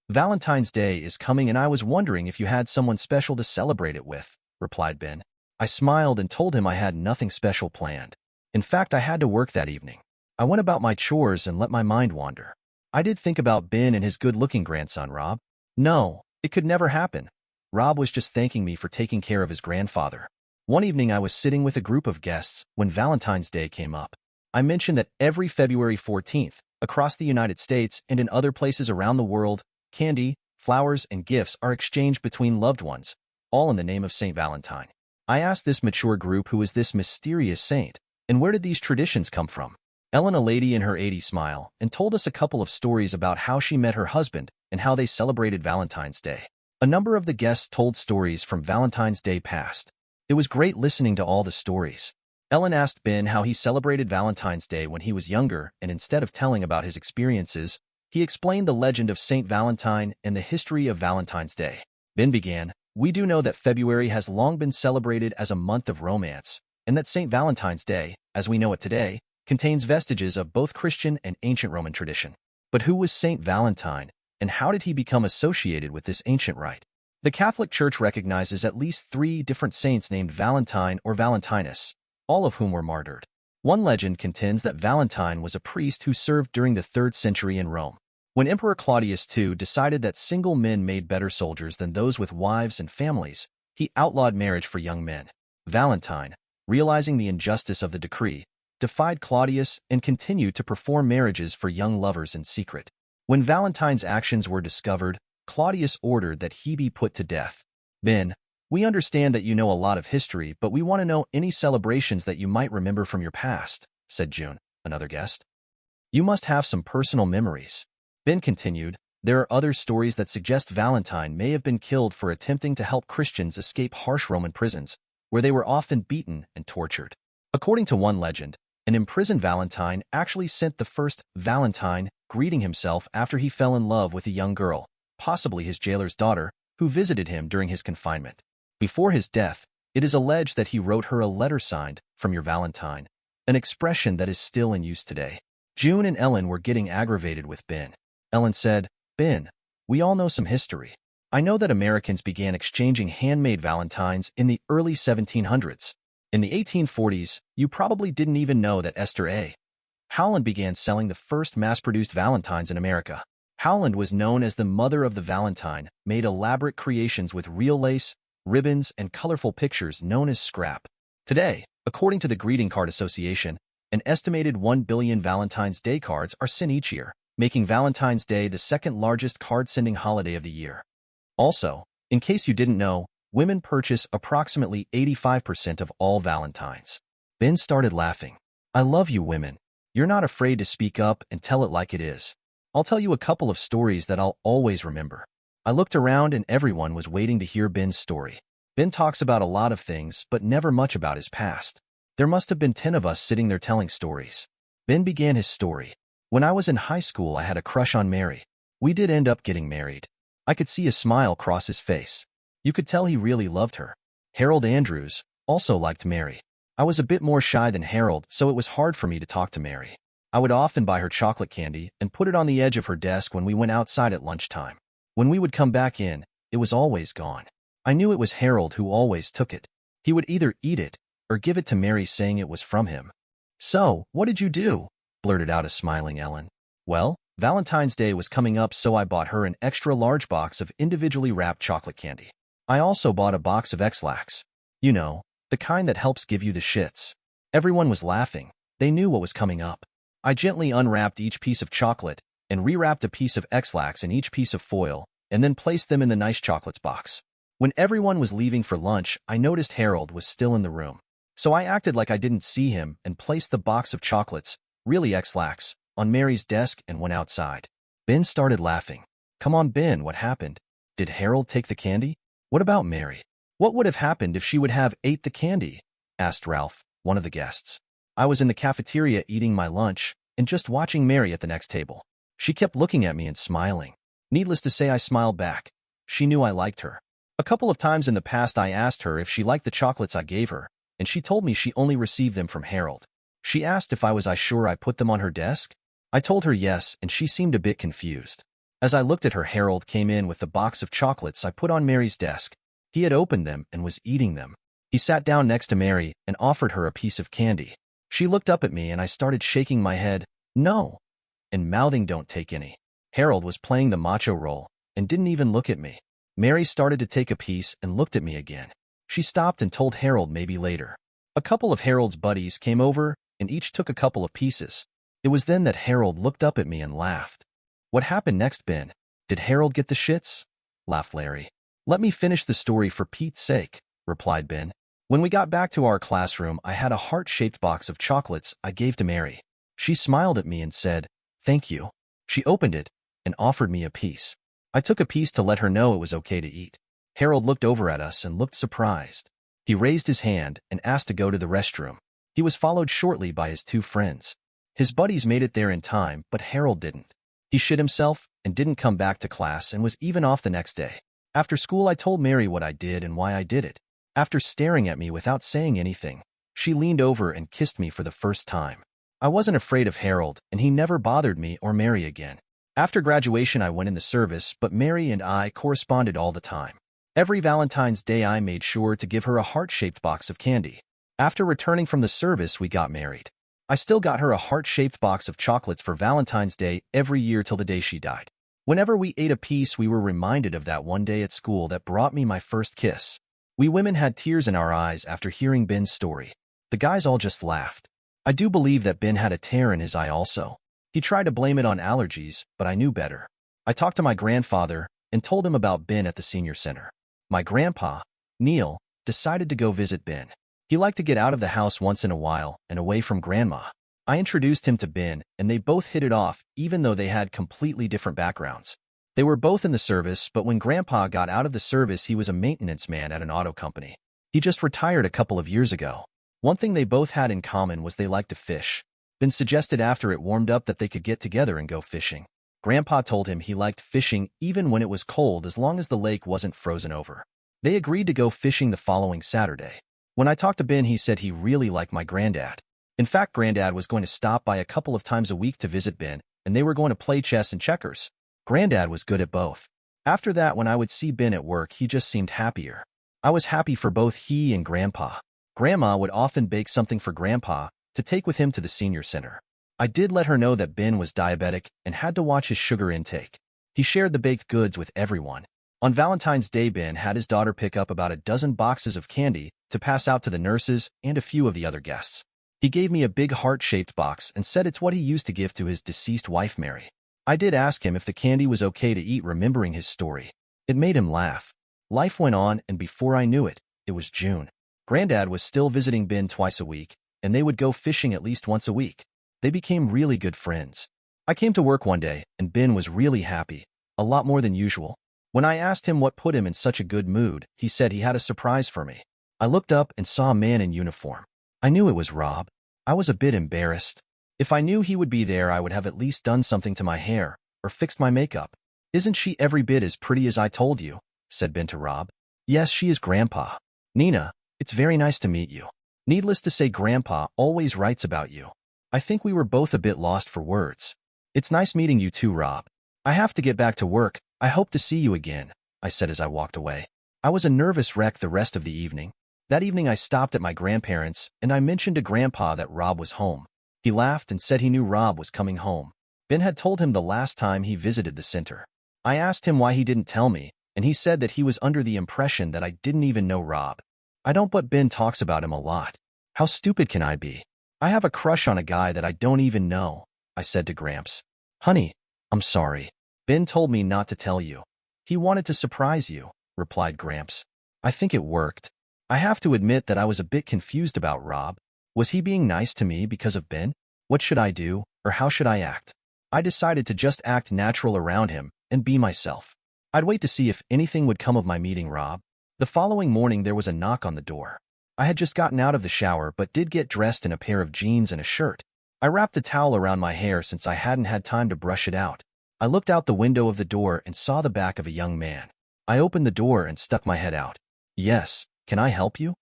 Valentine's Day is coming, and I was wondering if you had someone special to celebrate it with, replied Ben. I smiled and told him I had nothing special planned. In fact, I had to work that evening. I went about my chores and let my mind wander. I did think about Ben and his good-looking grandson, Rob. No, it could never happen. Rob was just thanking me for taking care of his grandfather. One evening I was sitting with a group of guests when Valentine's Day came up. I mentioned that every February 14th, across the United States and in other places around the world, candy, flowers, and gifts are exchanged between loved ones, all in the name of St. Valentine. I asked this mature group who is this mysterious saint, and where did these traditions come from? Ellen, a lady in her 80s, smiled and told us a couple of stories about how she met her husband and how they celebrated Valentine's Day. A number of the guests told stories from Valentine's Day past. It was great listening to all the stories. Ellen asked Ben how he celebrated Valentine's Day when he was younger, and instead of telling about his experiences, he explained the legend of Saint Valentine and the history of Valentine's Day. Ben began, "We do know that February has long been celebrated as a month of romance, and that Saint Valentine's Day, as we know it today, contains vestiges of both Christian and ancient Roman tradition. But who was Saint Valentine, and how did he become associated with this ancient rite? The Catholic Church recognizes at least 3 different saints named Valentine or Valentinus, all of whom were martyred. One legend contends that Valentine was a priest who served during the 3rd century in Rome. When Emperor Claudius II decided that single men made better soldiers than those with wives and families, he outlawed marriage for young men. Valentine, realizing the injustice of the decree, defied Claudius and continued to perform marriages for young lovers in secret. When Valentine's actions were discovered, Claudius ordered that he be put to death. Ben, we understand that you know a lot of history, but we want to know any celebrations that you might remember from your past, said June, another guest. You must have some personal memories. Ben continued, there are other stories that suggest Valentine may have been killed for attempting to help Christians escape harsh Roman prisons, where they were often beaten and tortured. According to one legend, an imprisoned Valentine actually sent the first Valentine greeting himself after he fell in love with a young girl, possibly his jailer's daughter, who visited him during his confinement. Before his death, it is alleged that he wrote her a letter signed, "From your Valentine," an expression that is still in use today. June and Ellen were getting aggravated with Ben. Ellen said, Ben, we all know some history. I know that Americans began exchanging handmade Valentines in the early 1700s. In the 1840s, you probably didn't even know that Esther A. Howland began selling the first mass-produced Valentines in America. Howland was known as the mother of the Valentine, made elaborate creations with real lace, ribbons, and colorful pictures known as scrap. Today, according to the Greeting Card Association, an estimated 1 billion Valentine's Day cards are sent each year, making Valentine's Day the 2nd largest card-sending holiday of the year. Also, in case you didn't know, women purchase approximately 85% of all Valentines. Ben started laughing. I love you women. You're not afraid to speak up and tell it like it is. I'll tell you a couple of stories that I'll always remember. I looked around and everyone was waiting to hear Ben's story. Ben talks about a lot of things, but never much about his past. There must have been 10 of us sitting there telling stories. Ben began his story. When I was in high school, I had a crush on Mary. We did end up getting married. I could see a smile cross his face. You could tell he really loved her. Harold Andrews also liked Mary. I was a bit more shy than Harold, so it was hard for me to talk to Mary. I would often buy her chocolate candy and put it on the edge of her desk when we went outside at lunchtime. When we would come back in, it was always gone. I knew it was Harold who always took it. He would either eat it or give it to Mary saying it was from him. So, what did you do? Blurted out a smiling Ellen. Well, Valentine's Day was coming up, so I bought her an extra large box of individually wrapped chocolate candy. I also bought a box of X-Lax. You know, the kind that helps give you the shits. Everyone was laughing. They knew what was coming up. I gently unwrapped each piece of chocolate and rewrapped a piece of X-Lax in each piece of foil and then placed them in the nice chocolates box. When everyone was leaving for lunch, I noticed Harold was still in the room. So I acted like I didn't see him and placed the box of chocolates, really X-Lax, on Mary's desk and went outside. Ben started laughing. Come on, Ben, what happened? Did Harold take the candy? What about Mary? What would have happened if she would have ate the candy? Asked Ralph, one of the guests. I was in the cafeteria eating my lunch and just watching Mary at the next table. She kept looking at me and smiling. Needless to say, I smiled back. She knew I liked her. A couple of times in the past I asked her if she liked the chocolates I gave her, and she told me she only received them from Harold. She asked if I was sure I put them on her desk. I told her yes, and she seemed a bit confused. As I looked at her, Harold came in with the box of chocolates I put on Mary's desk. He had opened them and was eating them. He sat down next to Mary and offered her a piece of candy. She looked up at me and I started shaking my head, no, and mouthing don't take any. Harold was playing the macho role and didn't even look at me. Mary started to take a piece and looked at me again. She stopped and told Harold maybe later. A couple of Harold's buddies came over and each took a couple of pieces. It was then that Harold looked up at me and laughed. What happened next, Ben? Did Harold get the shits? Laughed Larry. Let me finish the story for Pete's sake, replied Ben. When we got back to our classroom, I had a heart-shaped box of chocolates I gave to Mary. She smiled at me and said, "Thank you." She opened it and offered me a piece. I took a piece to let her know it was okay to eat. Harold looked over at us and looked surprised. He raised his hand and asked to go to the restroom. He was followed shortly by his two friends. His buddies made it there in time, but Harold didn't. He shit himself and didn't come back to class and was even off the next day. After school, I told Mary what I did and why I did it. After staring at me without saying anything, she leaned over and kissed me for the first time. I wasn't afraid of Harold, and he never bothered me or Mary again. After graduation, I went in the service, but Mary and I corresponded all the time. Every Valentine's Day, I made sure to give her a heart-shaped box of candy. After returning from the service, we got married. I still got her a heart-shaped box of chocolates for Valentine's Day every year till the day she died. Whenever we ate a piece, we were reminded of that one day at school that brought me my first kiss. We women had tears in our eyes after hearing Ben's story. The guys all just laughed. I do believe that Ben had a tear in his eye also. He tried to blame it on allergies, but I knew better. I talked to my grandfather and told him about Ben at the senior center. My grandpa, Neil, decided to go visit Ben. He liked to get out of the house once in a while and away from Grandma. I introduced him to Ben, and they both hit it off, even though they had completely different backgrounds. They were both in the service, but when Grandpa got out of the service, he was a maintenance man at an auto company. He just retired a couple of years ago. One thing they both had in common was they liked to fish. Ben suggested after it warmed up that they could get together and go fishing. Grandpa told him he liked fishing even when it was cold as long as the lake wasn't frozen over. They agreed to go fishing the following Saturday. When I talked to Ben, he said he really liked my granddad. In fact, Granddad was going to stop by a couple of times a week to visit Ben, and they were going to play chess and checkers. Granddad was good at both. After that, when I would see Ben at work, he just seemed happier. I was happy for both he and Grandpa. Grandma would often bake something for Grandpa to take with him to the senior center. I did let her know that Ben was diabetic and had to watch his sugar intake. He shared the baked goods with everyone. On Valentine's Day, Ben had his daughter pick up about a dozen boxes of candy to pass out to the nurses and a few of the other guests. He gave me a big heart-shaped box and said it's what he used to give to his deceased wife, Mary. I did ask him if the candy was okay to eat, remembering his story. It made him laugh. Life went on, and before I knew it, it was June. Granddad was still visiting Ben twice a week, and they would go fishing at least once a week. They became really good friends. I came to work one day, and Ben was really happy, a lot more than usual. When I asked him what put him in such a good mood, he said he had a surprise for me. I looked up and saw a man in uniform. I knew it was Rob. I was a bit embarrassed. If I knew he would be there, I would have at least done something to my hair or fixed my makeup. "Isn't she every bit as pretty as I told you?" said Ben to Rob. "Yes, she is, Grandpa." "Nina, it's very nice to meet you." Needless to say, Grandpa always writes about you. I think we were both a bit lost for words. "It's nice meeting you too, Rob. I have to get back to work. I hope to see you again," I said as I walked away. I was a nervous wreck the rest of the evening. That evening, I stopped at my grandparents', and I mentioned to Grandpa that Rob was home. He laughed and said he knew Rob was coming home. Ben had told him the last time he visited the center. I asked him why he didn't tell me, and he said that he was under the impression that I didn't even know Rob. I don't, but Ben talks about him a lot. How stupid can I be? I have a crush on a guy that I don't even know, I said to Gramps. "Honey, I'm sorry. Ben told me not to tell you. He wanted to surprise you," replied Gramps. I think it worked. I have to admit that I was a bit confused about Rob. Was he being nice to me because of Ben? What should I do, or how should I act? I decided to just act natural around him and be myself. I'd wait to see if anything would come of my meeting Rob. The following morning, there was a knock on the door. I had just gotten out of the shower but did get dressed in a pair of jeans and a shirt. I wrapped a towel around my hair since I hadn't had time to brush it out. I looked out the window of the door and saw the back of a young man. I opened the door and stuck my head out. "Yes, can I help you?"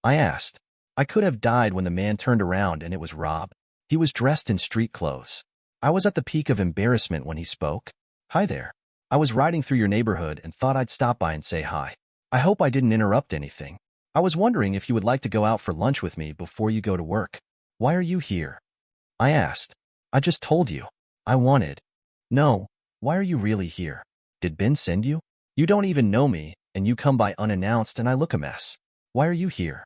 I asked. I could have died when the man turned around and it was Rob. He was dressed in street clothes. I was at the peak of embarrassment when he spoke. "Hi there. I was riding through your neighborhood and thought I'd stop by and say hi. I hope I didn't interrupt anything. I was wondering if you would like to go out for lunch with me before you go to work." Why are you here? I asked. I just told you. I wanted. No, why are you really here? Did Ben send you? You don't even know me, and you come by unannounced and I look a mess. Why are you here?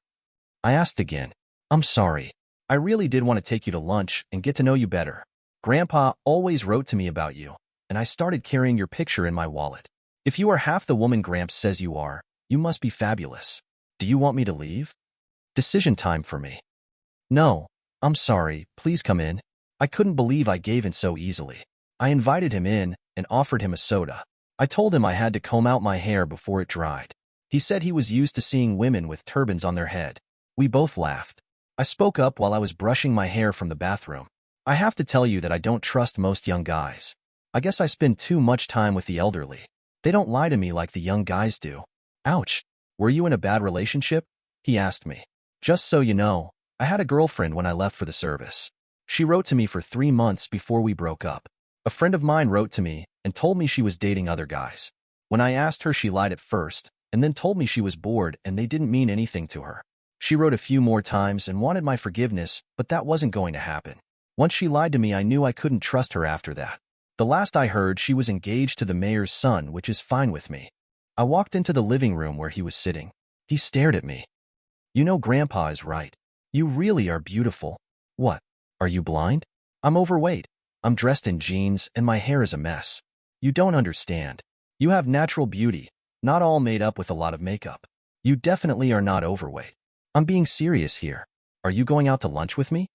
I asked again. I'm sorry. I really did want to take you to lunch and get to know you better. Grandpa always wrote to me about you, and I started carrying your picture in my wallet. If you are half the woman Gramps says you are, you must be fabulous. Do you want me to leave? Decision time for me. No, I'm sorry, please come in. I couldn't believe I gave in so easily. I invited him in and offered him a soda. I told him I had to comb out my hair before it dried. He said he was used to seeing women with turbans on their head. We both laughed. I spoke up while I was brushing my hair from the bathroom. I have to tell you that I don't trust most young guys. I guess I spend too much time with the elderly. They don't lie to me like the young guys do. Ouch. Were you in a bad relationship? He asked me. Just so you know, I had a girlfriend when I left for the service. She wrote to me for 3 months before we broke up. A friend of mine wrote to me and told me she was dating other guys. When I asked her, she lied at first, and then told me she was bored and they didn't mean anything to her. She wrote a few more times and wanted my forgiveness, but that wasn't going to happen. Once she lied to me, I knew I couldn't trust her after that. The last I heard, she was engaged to the mayor's son, which is fine with me. I walked into the living room where he was sitting. He stared at me. You know, Grandpa is right. You really are beautiful. What? Are you blind? I'm overweight. I'm dressed in jeans and my hair is a mess. You don't understand. You have natural beauty, not all made up with a lot of makeup. You definitely are not overweight. I'm being serious here. Are you going out to lunch with me?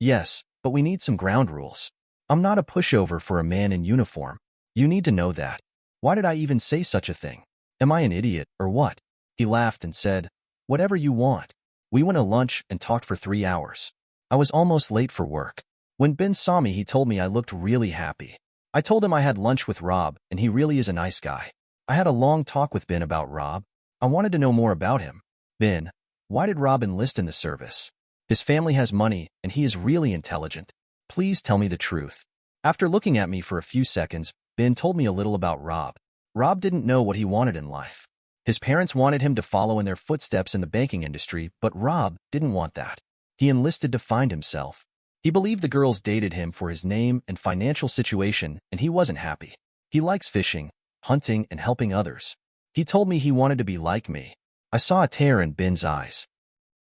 Yes, but we need some ground rules. I'm not a pushover for a man in uniform. You need to know that. Why did I even say such a thing? Am I an idiot or what? He laughed and said, whatever you want. We went to lunch and talked for 3 hours. I was almost late for work. When Ben saw me, he told me I looked really happy. I told him I had lunch with Rob, and he really is a nice guy. I had a long talk with Ben about Rob. I wanted to know more about him. Ben, why did Rob enlist in the service? His family has money, and he is really intelligent. Please tell me the truth. After looking at me for a few seconds, Ben told me a little about Rob. Rob didn't know what he wanted in life. His parents wanted him to follow in their footsteps in the banking industry, but Rob didn't want that. He enlisted to find himself. He believed the girls dated him for his name and financial situation, and he wasn't happy. He likes fishing, hunting, and helping others. He told me he wanted to be like me. I saw a tear in Ben's eyes.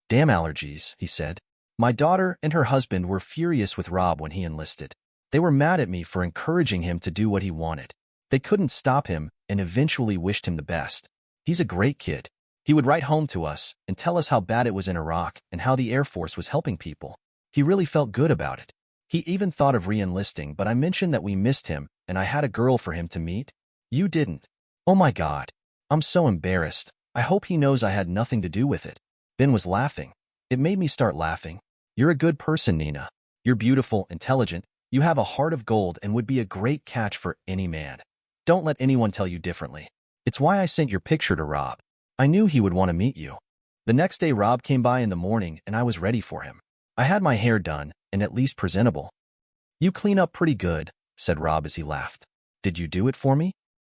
Damn allergies, he said. My daughter and her husband were furious with Rob when he enlisted. They were mad at me for encouraging him to do what he wanted. They couldn't stop him and eventually wished him the best. He's a great kid. He would write home to us and tell us how bad it was in Iraq and how the Air Force was helping people. He really felt good about it. He even thought of re-enlisting, but I mentioned that we missed him and I had a girl for him to meet. You didn't. Oh my God. I'm so embarrassed. I hope he knows I had nothing to do with it. Ben was laughing. It made me start laughing. You're a good person, Nina. You're beautiful, intelligent. You have a heart of gold and would be a great catch for any man. Don't let anyone tell you differently. It's why I sent your picture to Rob. I knew he would want to meet you. The next day, Rob came by in the morning and I was ready for him. I had my hair done and at least presentable. You clean up pretty good, said Rob as he laughed. Did you do it for me?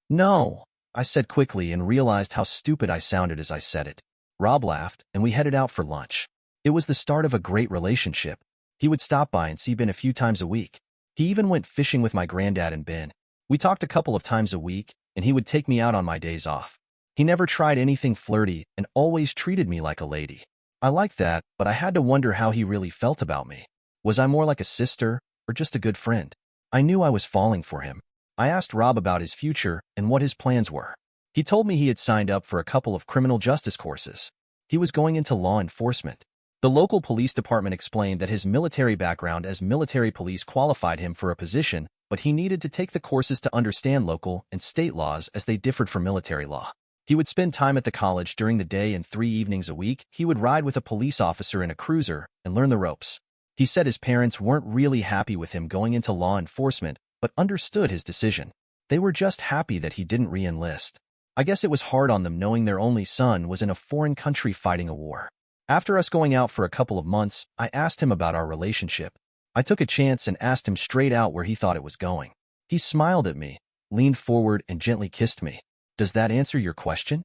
No, I said quickly and realized how stupid I sounded as I said it. Rob laughed and we headed out for lunch. It was the start of a great relationship. He would stop by and see Ben a few times a week. He even went fishing with my granddad and Ben. We talked a couple of times a week, and he would take me out on my days off. He never tried anything flirty and always treated me like a lady. I liked that, but I had to wonder how he really felt about me. Was I more like a sister or just a good friend? I knew I was falling for him. I asked Rob about his future and what his plans were. He told me he had signed up for a couple of criminal justice courses. He was going into law enforcement. The local police department explained that his military background as military police qualified him for a position, but he needed to take the courses to understand local and state laws as they differed from military law. He would spend time at the college during the day and 3 evenings a week. He would ride with a police officer in a cruiser and learn the ropes. He said his parents weren't really happy with him going into law enforcement, but understood his decision. They were just happy that he didn't re-enlist. I guess it was hard on them knowing their only son was in a foreign country fighting a war. After us going out for a couple of months, I asked him about our relationship. I took a chance and asked him straight out where he thought it was going. He smiled at me, leaned forward, and gently kissed me. Does that answer your question?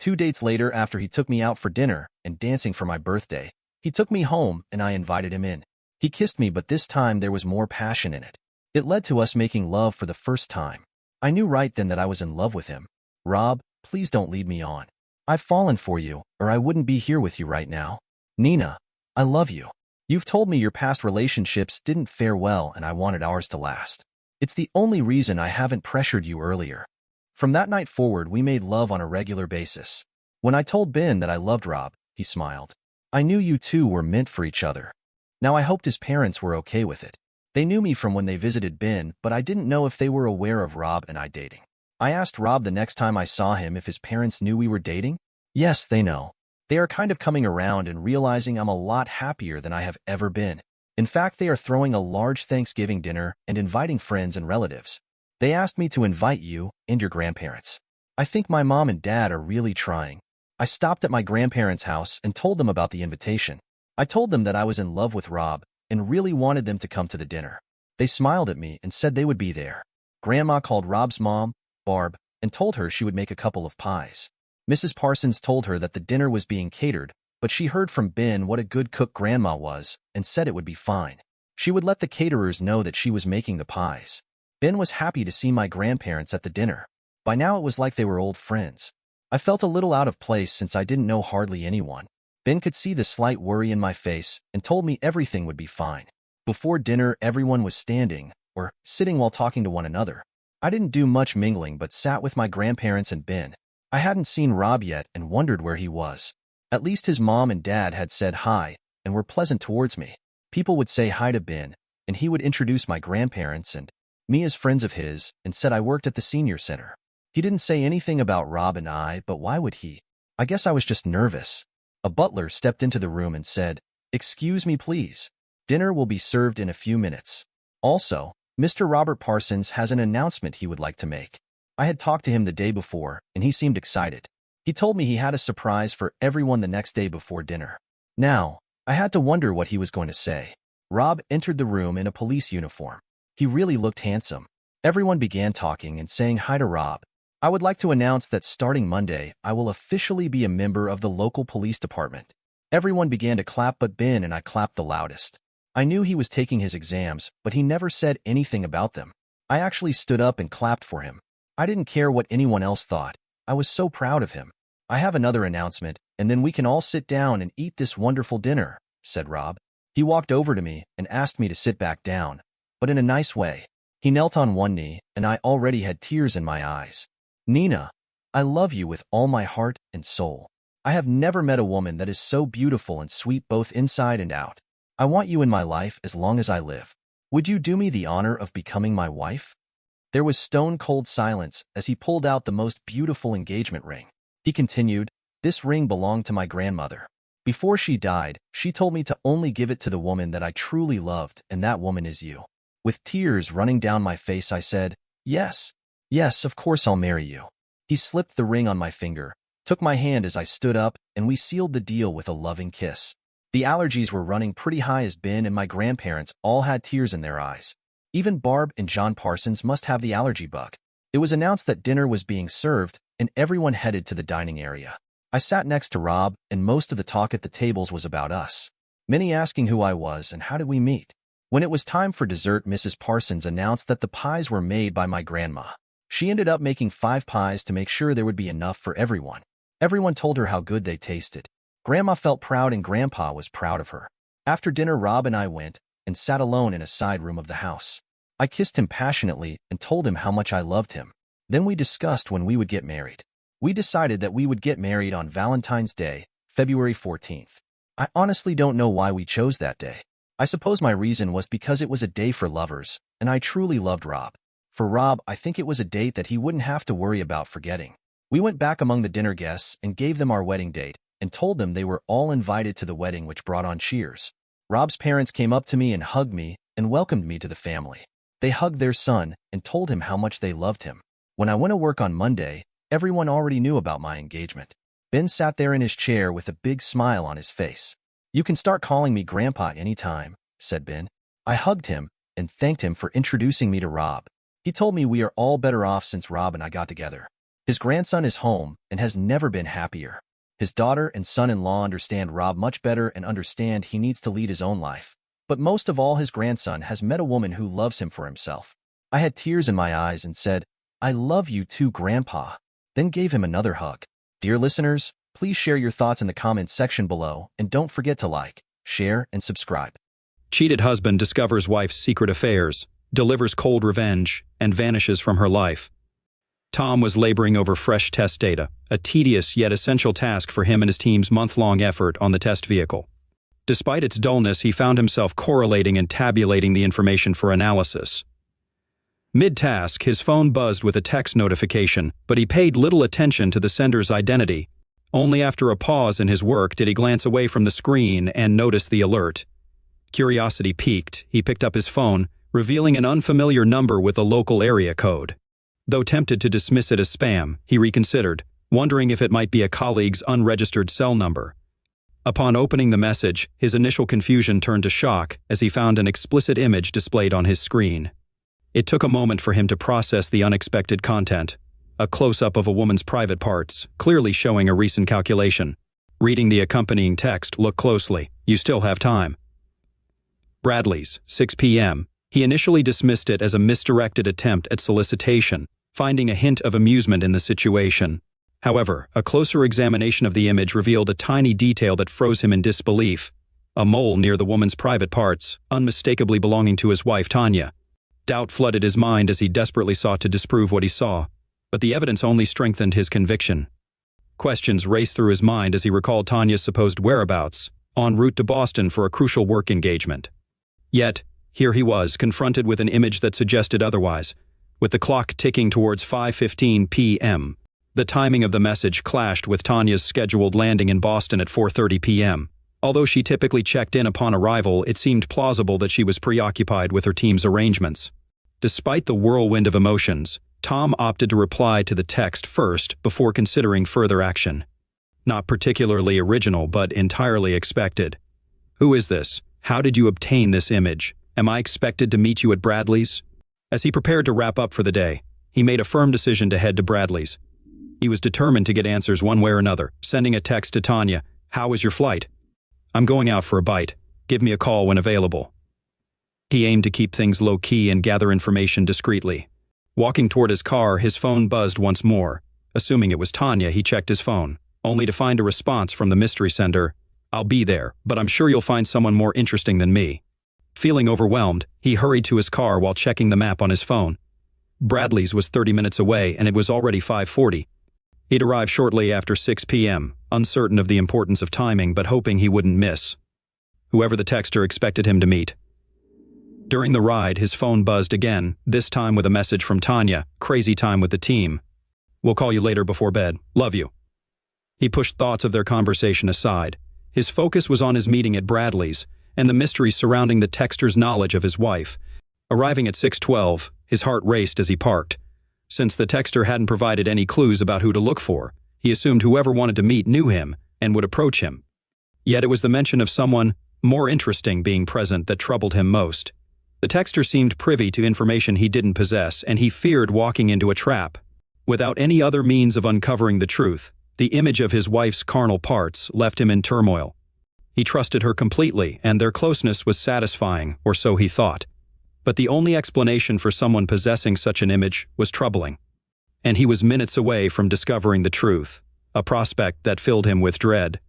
2 dates later, after he took me out for dinner and dancing for my birthday, he took me home and I invited him in. He kissed me, but this time there was more passion in it. It led to us making love for the first time. I knew right then that I was in love with him. Rob, please don't lead me on. I've fallen for you, or I wouldn't be here with you right now. Nina, I love you. You've told me your past relationships didn't fare well and I wanted ours to last. It's the only reason I haven't pressured you earlier. From that night forward, we made love on a regular basis. When I told Ben that I loved Rob, he smiled. I knew you two were meant for each other. Now I hoped his parents were okay with it. They knew me from when they visited Ben, but I didn't know if they were aware of Rob and I dating. I asked Rob the next time I saw him if his parents knew we were dating. Yes, they know. They are kind of coming around and realizing I'm a lot happier than I have ever been. In fact, they are throwing a large Thanksgiving dinner and inviting friends and relatives. They asked me to invite you and your grandparents. I think my mom and dad are really trying. I stopped at my grandparents' house and told them about the invitation. I told them that I was in love with Rob and really wanted them to come to the dinner. They smiled at me and said they would be there. Grandma called Rob's mom, Barb, and told her she would make a couple of pies. Mrs. Parsons told her that the dinner was being catered, but she heard from Ben what a good cook Grandma was and said it would be fine. She would let the caterers know that she was making the pies. Ben was happy to see my grandparents at the dinner. By now it was like they were old friends. I felt a little out of place since I didn't know hardly anyone. Ben could see the slight worry in my face and told me everything would be fine. Before dinner, everyone was standing, or sitting while talking to one another. I didn't do much mingling but sat with my grandparents and Ben. I hadn't seen Rob yet and wondered where he was. At least his mom and dad had said hi and were pleasant towards me. People would say hi to Ben, and he would introduce my grandparents and me as friends of his and said I worked at the senior center. He didn't say anything about Rob and I, but why would he? I guess I was just nervous. A butler stepped into the room and said, "Excuse me, please. Dinner will be served in a few minutes. Also, Mr. Robert Parsons has an announcement he would like to make." I had talked to him the day before, and he seemed excited. He told me he had a surprise for everyone the next day before dinner. Now, I had to wonder what he was going to say. Rob entered the room in a police uniform. He really looked handsome. Everyone began talking and saying hi to Rob. I would like to announce that starting Monday, I will officially be a member of the local police department. Everyone began to clap but Ben and I clapped the loudest. I knew he was taking his exams, but he never said anything about them. I actually stood up and clapped for him. I didn't care what anyone else thought. I was so proud of him. "I have another announcement, and then we can all sit down and eat this wonderful dinner," said Rob. He walked over to me and asked me to sit back down, but in a nice way. He knelt on one knee, and I already had tears in my eyes. "Nina, I love you with all my heart and soul. I have never met a woman that is so beautiful and sweet both inside and out. I want you in my life as long as I live. Would you do me the honor of becoming my wife?" There was stone-cold silence as he pulled out the most beautiful engagement ring. He continued, "This ring belonged to my grandmother. Before she died, she told me to only give it to the woman that I truly loved, and that woman is you." With tears running down my face, I said, "Yes, yes, of course I'll marry you." He slipped the ring on my finger, took my hand as I stood up, and we sealed the deal with a loving kiss. The allergies were running pretty high as Ben and my grandparents all had tears in their eyes. Even Barb and John Parsons must have the allergy bug. It was announced that dinner was being served, and everyone headed to the dining area. I sat next to Rob, and most of the talk at the tables was about us. Many asking who I was and how did we meet. When it was time for dessert, Mrs. Parsons announced that the pies were made by my grandma. She ended up making 5 pies to make sure there would be enough for everyone. Everyone told her how good they tasted. Grandma felt proud and Grandpa was proud of her. After dinner, Rob and I went and sat alone in a side room of the house. I kissed him passionately and told him how much I loved him. Then we discussed when we would get married. We decided that we would get married on Valentine's Day, February 14th. I honestly don't know why we chose that day. I suppose my reason was because it was a day for lovers, and I truly loved Rob. For Rob, I think it was a date that he wouldn't have to worry about forgetting. We went back among the dinner guests and gave them our wedding date and told them they were all invited to the wedding, which brought on cheers. Rob's parents came up to me and hugged me and welcomed me to the family. They hugged their son and told him how much they loved him. When I went to work on Monday, everyone already knew about my engagement. Ben sat there in his chair with a big smile on his face. "You can start calling me Grandpa anytime," said Ben. I hugged him and thanked him for introducing me to Rob. He told me we are all better off since Rob and I got together. His grandson is home and has never been happier. His daughter and son-in-law understand Rob much better and understand he needs to lead his own life. But most of all, his grandson has met a woman who loves him for himself. I had tears in my eyes and said, "I love you too, Grandpa," then gave him another hug. Dear listeners, please share your thoughts in the comments section below and don't forget to like, share, and subscribe. Cheated husband discovers wife's secret affairs, delivers cold revenge, and vanishes from her life. Tom was laboring over fresh test data, a tedious yet essential task for him and his team's month-long effort on the test vehicle. Despite its dullness, he found himself correlating and tabulating the information for analysis. Mid-task, his phone buzzed with a text notification, but he paid little attention to the sender's identity. Only after a pause in his work did he glance away from the screen and notice the alert. Curiosity piqued, he picked up his phone, revealing an unfamiliar number with a local area code. Though tempted to dismiss it as spam, he reconsidered, wondering if it might be a colleague's unregistered cell number. Upon opening the message, his initial confusion turned to shock as he found an explicit image displayed on his screen. It took a moment for him to process the unexpected content. A close-up of a woman's private parts, clearly showing a recent calculation. Reading the accompanying text, look closely. You still have time. Bradley's, 6 p.m. He initially dismissed it as a misdirected attempt at solicitation, finding a hint of amusement in the situation. However, a closer examination of the image revealed a tiny detail that froze him in disbelief. A mole near the woman's private parts, unmistakably belonging to his wife Tanya. Doubt flooded his mind as he desperately sought to disprove what he saw, but the evidence only strengthened his conviction. Questions raced through his mind as he recalled Tanya's supposed whereabouts, en route to Boston for a crucial work engagement. Yet, here he was, confronted with an image that suggested otherwise. With the clock ticking towards 5:15 p.m., the timing of the message clashed with Tanya's scheduled landing in Boston at 4:30 p.m. Although she typically checked in upon arrival, it seemed plausible that she was preoccupied with her team's arrangements. Despite the whirlwind of emotions, Tom opted to reply to the text first before considering further action. Not particularly original, but entirely expected. "Who is this? How did you obtain this image? Am I expected to meet you at Bradley's?" As he prepared to wrap up for the day, he made a firm decision to head to Bradley's. He was determined to get answers one way or another, sending a text to Tanya, "How was your flight?" "I'm going out for a bite. Give me a call when available." He aimed to keep things low-key and gather information discreetly. Walking toward his car, his phone buzzed once more. Assuming it was Tanya, he checked his phone, only to find a response from the mystery sender, "I'll be there, but I'm sure you'll find someone more interesting than me." Feeling overwhelmed, he hurried to his car while checking the map on his phone. Bradley's was 30 minutes away, and it was already 5:40. He'd arrive shortly after 6 p.m., uncertain of the importance of timing but hoping he wouldn't miss whoever the texter expected him to meet. During the ride, his phone buzzed again, this time with a message from Tanya, "Crazy time with the team. We'll call you later before bed. Love you." He pushed thoughts of their conversation aside. His focus was on his meeting at Bradley's and the mystery surrounding the texter's knowledge of his wife. Arriving at 6:12, his heart raced as he parked. Since the texter hadn't provided any clues about who to look for, he assumed whoever wanted to meet knew him and would approach him. Yet it was the mention of someone more interesting being present that troubled him most. The texter seemed privy to information he didn't possess, and he feared walking into a trap. Without any other means of uncovering the truth, the image of his wife's carnal parts left him in turmoil. He trusted her completely, and their closeness was satisfying, or so he thought. But the only explanation for someone possessing such an image was troubling. And he was minutes away from discovering the truth, a prospect that filled him with dread.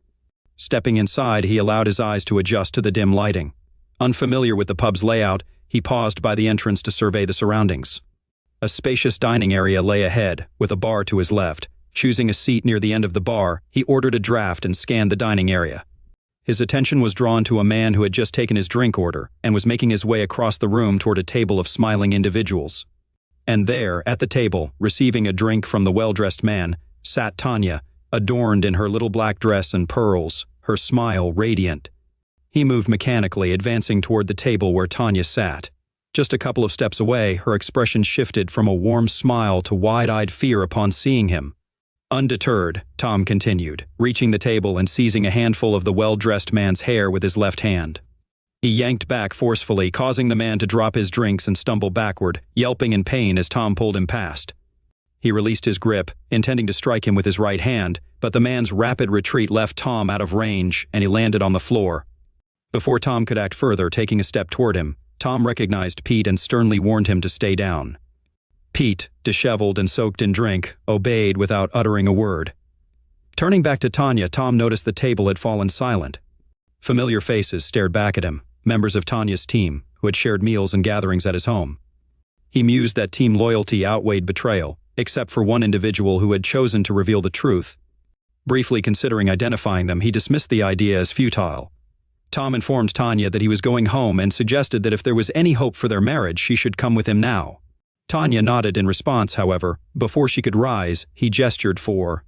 Stepping inside, he allowed his eyes to adjust to the dim lighting. Unfamiliar with the pub's layout, he paused by the entrance to survey the surroundings. A spacious dining area lay ahead, with a bar to his left. Choosing a seat near the end of the bar, he ordered a draft and scanned the dining area. His attention was drawn to a man who had just taken his drink order and was making his way across the room toward a table of smiling individuals. And there, at the table, receiving a drink from the well-dressed man, sat Tanya, adorned in her little black dress and pearls, her smile radiant. He moved mechanically, advancing toward the table where Tanya sat. Just a couple of steps away, her expression shifted from a warm smile to wide-eyed fear upon seeing him. Undeterred, Tom continued, reaching the table and seizing a handful of the well-dressed man's hair with his left hand. He yanked back forcefully, causing the man to drop his drinks and stumble backward, yelping in pain as Tom pulled him past. He released his grip, intending to strike him with his right hand, but the man's rapid retreat left Tom out of range, and he landed on the floor. Before Tom could act further, taking a step toward him, Tom recognized Pete and sternly warned him to stay down. Pete, disheveled and soaked in drink, obeyed without uttering a word. Turning back to Tanya, Tom noticed the table had fallen silent. Familiar faces stared back at him, members of Tanya's team, who had shared meals and gatherings at his home. He mused that team loyalty outweighed betrayal, except for one individual who had chosen to reveal the truth. Briefly considering identifying them, he dismissed the idea as futile. Tom informed Tanya that he was going home and suggested that if there was any hope for their marriage, she should come with him now. Tanya nodded in response, however. Before she could rise, he gestured for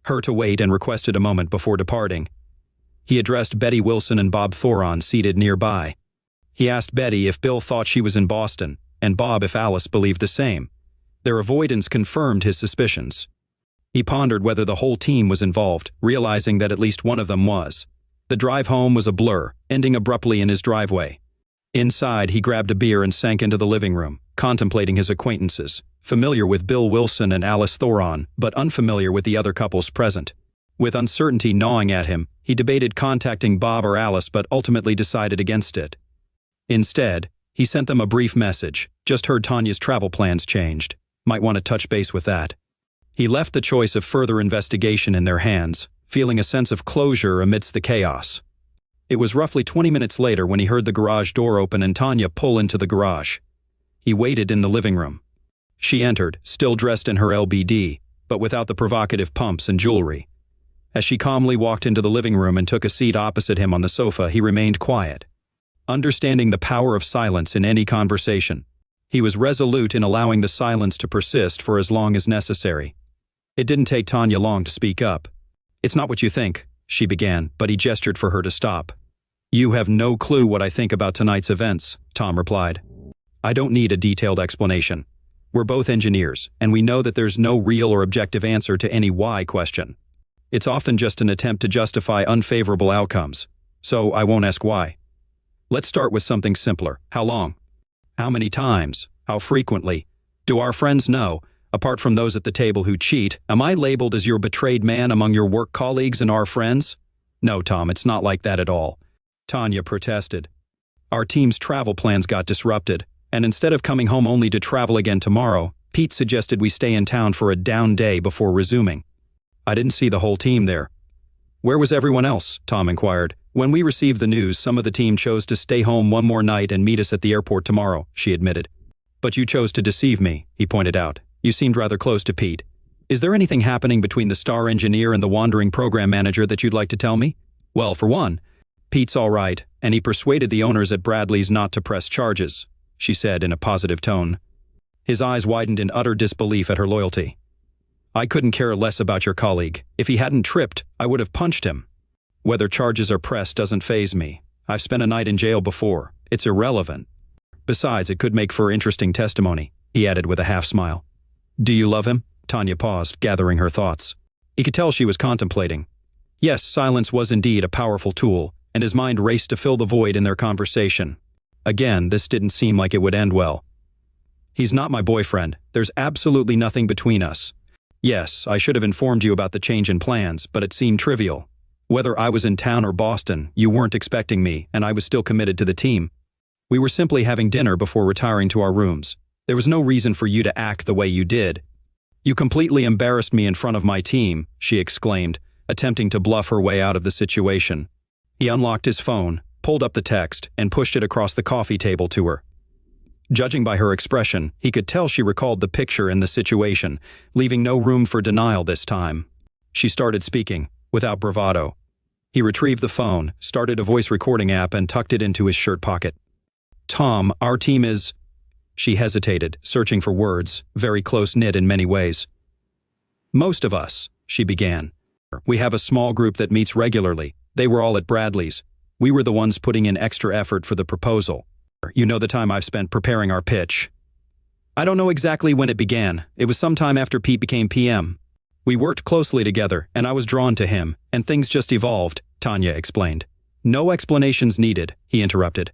her to wait and requested a moment before departing. He addressed Betty Wilson and Bob Thoron seated nearby. He asked Betty if Bill thought she was in Boston, and Bob if Alice believed the same. Their avoidance confirmed his suspicions. He pondered whether the whole team was involved, realizing that at least one of them was. The drive home was a blur, ending abruptly in his driveway. Inside, he grabbed a beer and sank into the living room, contemplating his acquaintances, familiar with Bill Wilson and Alice Thoron, but unfamiliar with the other couples present. With uncertainty gnawing at him, he debated contacting Bob or Alice but ultimately decided against it. Instead, he sent them a brief message. Just heard Tanya's travel plans changed. Might want to touch base with that. He left the choice of further investigation in their hands, feeling a sense of closure amidst the chaos. It was roughly 20 minutes later when he heard the garage door open and Tanya pull into the garage. He waited in the living room. She entered, still dressed in her LBD, but without the provocative pumps and jewelry. As she calmly walked into the living room and took a seat opposite him on the sofa, he remained quiet. Understanding the power of silence in any conversation, he was resolute in allowing the silence to persist for as long as necessary. It didn't take Tanya long to speak up. "It's not what you think," she began, but he gestured for her to stop. "You have no clue what I think about tonight's events," Tom replied. "I don't need a detailed explanation. We're both engineers, and we know that there's no real or objective answer to any why question. It's often just an attempt to justify unfavorable outcomes, so I won't ask why. Let's start with something simpler. How long? How many times? How frequently? Do our friends know? Apart from those at the table who cheat, am I labeled as your betrayed man among your work colleagues and our friends?" "No, Tom, it's not like that at all," Tanya protested. "Our team's travel plans got disrupted, and instead of coming home only to travel again tomorrow, Pete suggested we stay in town for a down day before resuming. I didn't see the whole team there." "Where was everyone else?" Tom inquired. "When we received the news, some of the team chose to stay home one more night and meet us at the airport tomorrow," she admitted. "But you chose to deceive me," he pointed out. "You seemed rather close to Pete. Is there anything happening between the star engineer and the wandering program manager that you'd like to tell me?" "Well, for one, Pete's all right, and he persuaded the owners at Bradley's not to press charges," she said in a positive tone. His eyes widened in utter disbelief at her loyalty. "I couldn't care less about your colleague. If he hadn't tripped, I would have punched him. Whether charges are pressed doesn't faze me. I've spent a night in jail before. It's irrelevant. Besides, it could make for interesting testimony," he added with a half-smile. "Do you love him?" Tanya paused, gathering her thoughts. He could tell she was contemplating. Yes, silence was indeed a powerful tool, and his mind raced to fill the void in their conversation. Again, this didn't seem like it would end well. "He's not my boyfriend. There's absolutely nothing between us. Yes, I should have informed you about the change in plans, but it seemed trivial. Whether I was in town or Boston, you weren't expecting me, and I was still committed to the team. We were simply having dinner before retiring to our rooms. There was no reason for you to act the way you did." "You completely embarrassed me in front of my team," she exclaimed, attempting to bluff her way out of the situation. He unlocked his phone, pulled up the text, and pushed it across the coffee table to her. Judging by her expression, he could tell she recalled the picture and the situation, leaving no room for denial this time. She started speaking, without bravado. He retrieved the phone, started a voice recording app, and tucked it into his shirt pocket. "Tom, our team is—" She hesitated, searching for words, very close-knit in many ways. "Most of us," she began. "We have a small group that meets regularly. They were all at Bradley's. We were the ones putting in extra effort for the proposal. You know the time I've spent preparing our pitch. I don't know exactly when it began. It was sometime after Pete became PM. We worked closely together, and I was drawn to him, and things just evolved," Tanya explained. "No explanations needed," he interrupted.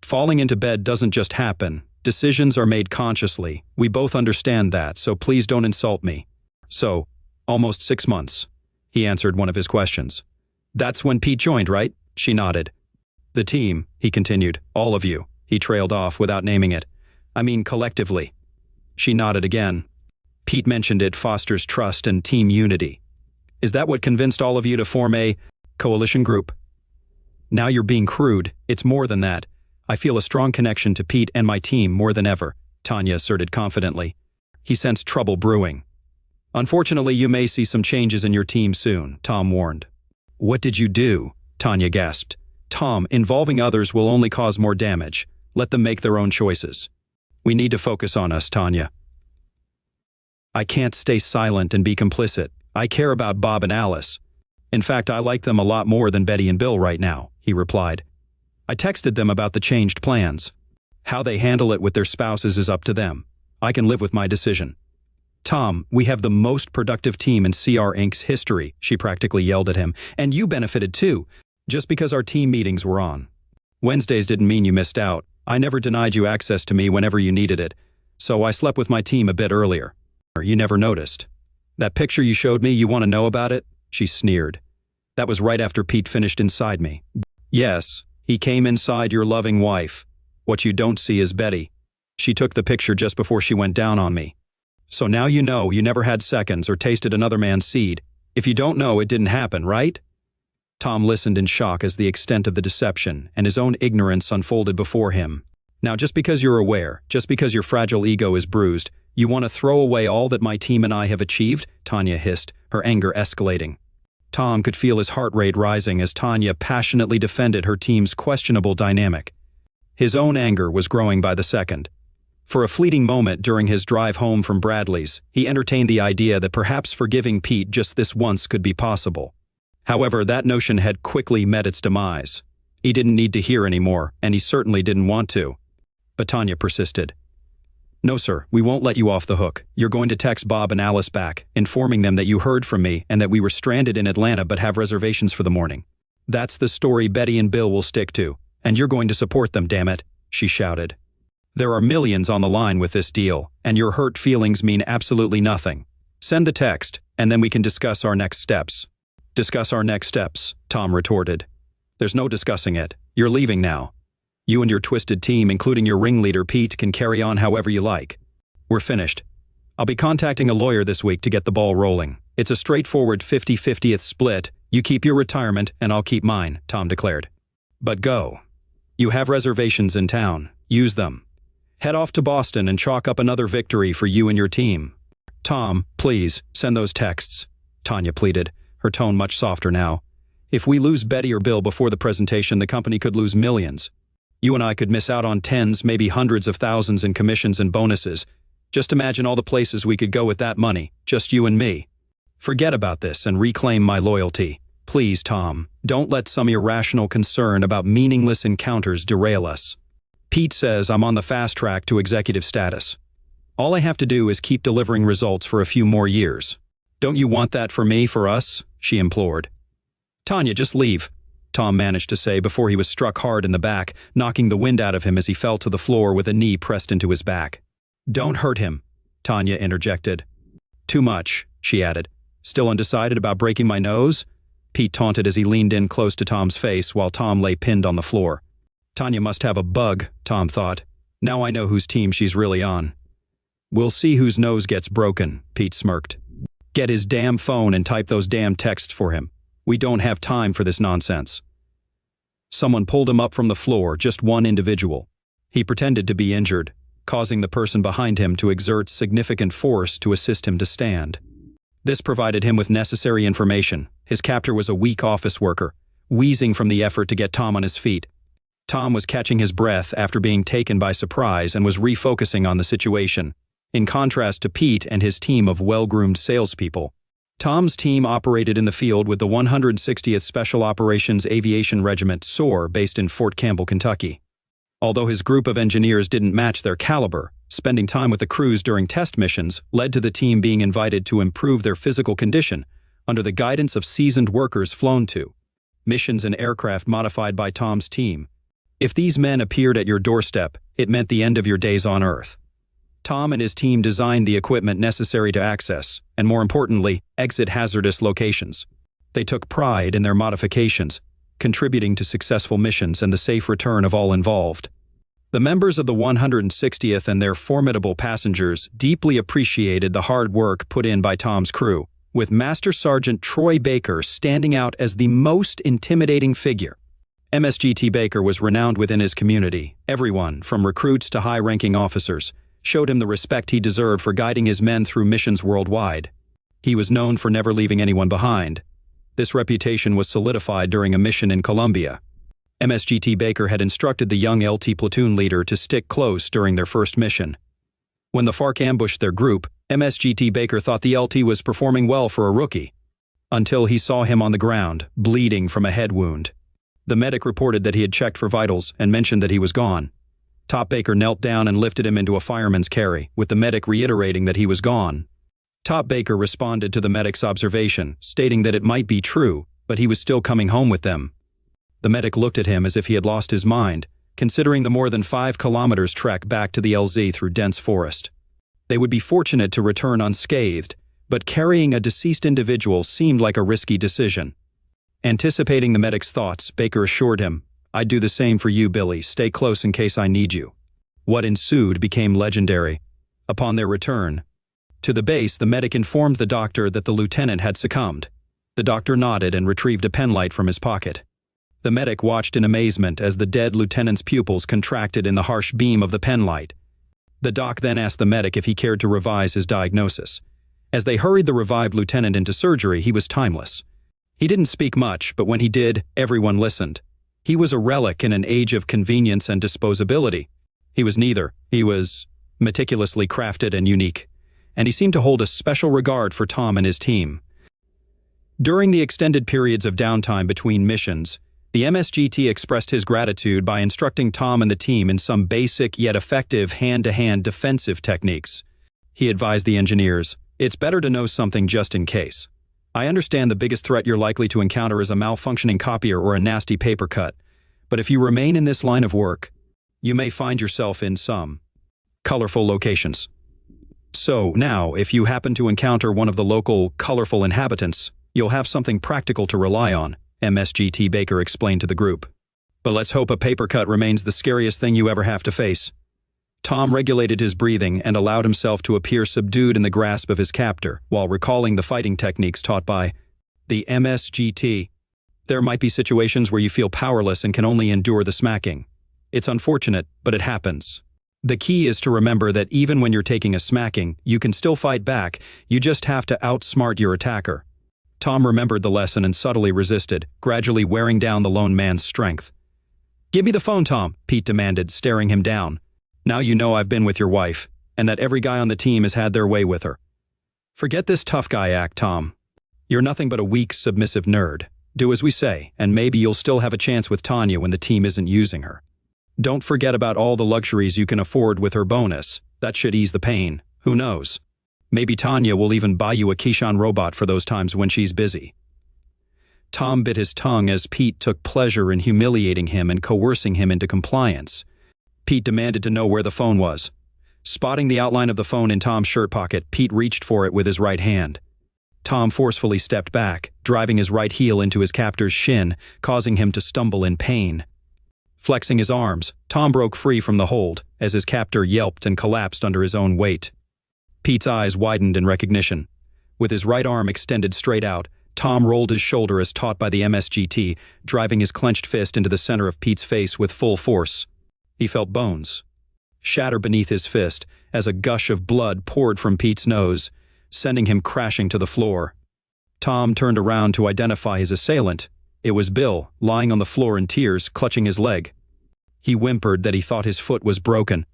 "Falling into bed doesn't just happen. Decisions are made consciously. We both understand that, so please don't insult me." "So, almost 6 months," he answered one of his questions. "That's when Pete joined, right?" She nodded. The team, he continued, all of you. He trailed off without naming it. I mean collectively. She nodded again. Pete mentioned it fosters trust and team unity. Is that what convinced all of you to form a coalition group? Now you're being crude. It's more than that. I feel a strong connection to Pete and my team more than ever, Tanya asserted confidently. He sensed trouble brewing. Unfortunately, you may see some changes in your team soon, Tom warned. What did you do? Tanya gasped. Tom, involving others will only cause more damage. Let them make their own choices. We need to focus on us, Tanya. I can't stay silent and be complicit. I care about Bob and Alice. In fact, I like them a lot more than Betty and Bill right now, he replied. I texted them about the changed plans. How they handle it with their spouses is up to them. I can live with my decision. Tom, we have the most productive team in CR Inc.'s history, she practically yelled at him. And you benefited too, just because our team meetings were on. Wednesdays didn't mean you missed out. I never denied you access to me whenever you needed it. So I slept with my team a bit earlier. You never noticed. That picture you showed me, you want to know about it? She sneered. That was right after Pete finished inside me. Yes, he came inside your loving wife. What you don't see is Betty. She took the picture just before she went down on me. So now you know you never had seconds or tasted another man's seed. If you don't know, it didn't happen, right? Tom listened in shock as the extent of the deception and his own ignorance unfolded before him. Now, just because you're aware, just because your fragile ego is bruised, you want to throw away all that my team and I have achieved? Tanya hissed, her anger escalating. Tom could feel his heart rate rising as Tanya passionately defended her team's questionable dynamic. His own anger was growing by the second. For a fleeting moment during his drive home from Bradley's, he entertained the idea that perhaps forgiving Pete just this once could be possible. However, that notion had quickly met its demise. He didn't need to hear anymore, and he certainly didn't want to. But Tanya persisted. No, sir, we won't let you off the hook. You're going to text Bob and Alice back, informing them that you heard from me and that we were stranded in Atlanta but have reservations for the morning. That's the story Betty and Bill will stick to, and you're going to support them, damn it, she shouted. There are millions on the line with this deal, and your hurt feelings mean absolutely nothing. Send the text, and then we can discuss our next steps. Discuss our next steps, Tom retorted. There's no discussing it. You're leaving now. You and your twisted team, including your ringleader Pete, can carry on however you like. We're finished. I'll be contacting a lawyer this week to get the ball rolling. It's a straightforward 50-50th split. You keep your retirement, and I'll keep mine, Tom declared. But go. You have reservations in town. Use them. Head off to Boston and chalk up another victory for you and your team. Tom, please, send those texts, Tanya pleaded, her tone much softer now. If we lose Betty or Bill before the presentation, the company could lose millions. You and I could miss out on tens, maybe hundreds of thousands in commissions and bonuses. Just imagine all the places we could go with that money, just you and me. Forget about this and reclaim my loyalty. Please, Tom, don't let some irrational concern about meaningless encounters derail us. Pete says I'm on the fast track to executive status. All I have to do is keep delivering results for a few more years. Don't you want that for me, for us? She implored. Tanya, just leave, Tom managed to say before he was struck hard in the back, knocking the wind out of him as he fell to the floor with a knee pressed into his back. Don't hurt him, Tanya interjected. Too much, she added. Still undecided about breaking my nose? Pete taunted as he leaned in close to Tom's face while Tom lay pinned on the floor. Tanya must have a bug, Tom thought. Now I know whose team she's really on. We'll see whose nose gets broken, Pete smirked. Get his damn phone and type those damn texts for him. We don't have time for this nonsense. Someone pulled him up from the floor, just one individual. He pretended to be injured, causing the person behind him to exert significant force to assist him to stand. This provided him with necessary information. His captor was a weak office worker, wheezing from the effort to get Tom on his feet. Tom was catching his breath after being taken by surprise and was refocusing on the situation. In contrast to Pete and his team of well-groomed salespeople, Tom's team operated in the field with the 160th Special Operations Aviation Regiment SOAR based in Fort Campbell, Kentucky. Although his group of engineers didn't match their caliber, spending time with the crews during test missions led to the team being invited to improve their physical condition under the guidance of seasoned workers flown to missions in aircraft modified by Tom's team. If these men appeared at your doorstep, it meant the end of your days on Earth. Tom and his team designed the equipment necessary to access, and more importantly, exit hazardous locations. They took pride in their modifications, contributing to successful missions and the safe return of all involved. The members of the 160th and their formidable passengers deeply appreciated the hard work put in by Tom's crew, with Master Sergeant Troy Baker standing out as the most intimidating figure. MSGT Baker was renowned within his community. Everyone, from recruits to high-ranking officers, showed him the respect he deserved for guiding his men through missions worldwide. He was known for never leaving anyone behind. This reputation was solidified during a mission in Colombia. MSGT Baker had instructed the young LT platoon leader to stick close during their first mission. When the FARC ambushed their group, MSGT Baker thought the LT was performing well for a rookie, until he saw him on the ground, bleeding from a head wound. The medic reported that he had checked for vitals and mentioned that he was gone. Top Baker knelt down and lifted him into a fireman's carry, with the medic reiterating that he was gone. Top Baker responded to the medic's observation, stating that it might be true, but he was still coming home with them. The medic looked at him as if he had lost his mind, considering the more than 5 kilometers trek back to the LZ through dense forest. They would be fortunate to return unscathed, but carrying a deceased individual seemed like a risky decision. Anticipating the medic's thoughts, Baker assured him, "I'd do the same for you, Billy. Stay close in case I need you." What ensued became legendary. Upon their return to the base, the medic informed the doctor that the lieutenant had succumbed. The doctor nodded and retrieved a penlight from his pocket. The medic watched in amazement as the dead lieutenant's pupils contracted in the harsh beam of the penlight. The doc then asked the medic if he cared to revise his diagnosis. As they hurried the revived lieutenant into surgery, he was timeless. He didn't speak much, but when he did, everyone listened. He was a relic in an age of convenience and disposability. He was neither. He was meticulously crafted and unique, and he seemed to hold a special regard for Tom and his team. During the extended periods of downtime between missions, the MSGT expressed his gratitude by instructing Tom and the team in some basic yet effective hand-to-hand defensive techniques. He advised the engineers, "It's better to know something just in case. I understand the biggest threat you're likely to encounter is a malfunctioning copier or a nasty paper cut, but if you remain in this line of work, you may find yourself in some colorful locations. So now, if you happen to encounter one of the local colorful inhabitants, you'll have something practical to rely on," MSGT Baker explained to the group. "But let's hope a paper cut remains the scariest thing you ever have to face." Tom regulated his breathing and allowed himself to appear subdued in the grasp of his captor while recalling the fighting techniques taught by the MSGT. There might be situations where you feel powerless and can only endure the smacking. It's unfortunate, but it happens. The key is to remember that even when you're taking a smacking, you can still fight back. You just have to outsmart your attacker. Tom remembered the lesson and subtly resisted, gradually wearing down the lone man's strength. "Give me the phone, Tom," Pete demanded, staring him down. "Now you know I've been with your wife, and that every guy on the team has had their way with her. Forget this tough guy act, Tom. You're nothing but a weak, submissive nerd. Do as we say, and maybe you'll still have a chance with Tanya when the team isn't using her. Don't forget about all the luxuries you can afford with her bonus. That should ease the pain. Who knows? Maybe Tanya will even buy you a Keyshawn robot for those times when she's busy." Tom bit his tongue as Pete took pleasure in humiliating him and coercing him into compliance. Pete demanded to know where the phone was. Spotting the outline of the phone in Tom's shirt pocket, Pete reached for it with his right hand. Tom forcefully stepped back, driving his right heel into his captor's shin, causing him to stumble in pain. Flexing his arms, Tom broke free from the hold as his captor yelped and collapsed under his own weight. Pete's eyes widened in recognition. With his right arm extended straight out, Tom rolled his shoulder as taught by the MSGT, driving his clenched fist into the center of Pete's face with full force. He felt bones shatter beneath his fist as a gush of blood poured from Pete's nose, sending him crashing to the floor. Tom turned around to identify his assailant. It was Bill, lying on the floor in tears, clutching his leg. He whimpered that he thought his foot was broken.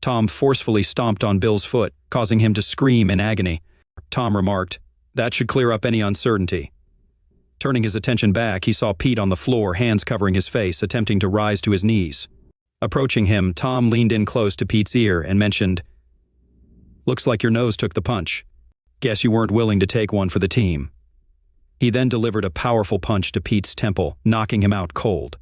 Tom forcefully stomped on Bill's foot, causing him to scream in agony. Tom remarked, "That should clear up any uncertainty." Turning his attention back, he saw Pete on the floor, hands covering his face, attempting to rise to his knees. Approaching him, Tom leaned in close to Pete's ear and mentioned, "Looks like your nose took the punch. Guess you weren't willing to take one for the team." He then delivered a powerful punch to Pete's temple, knocking him out cold.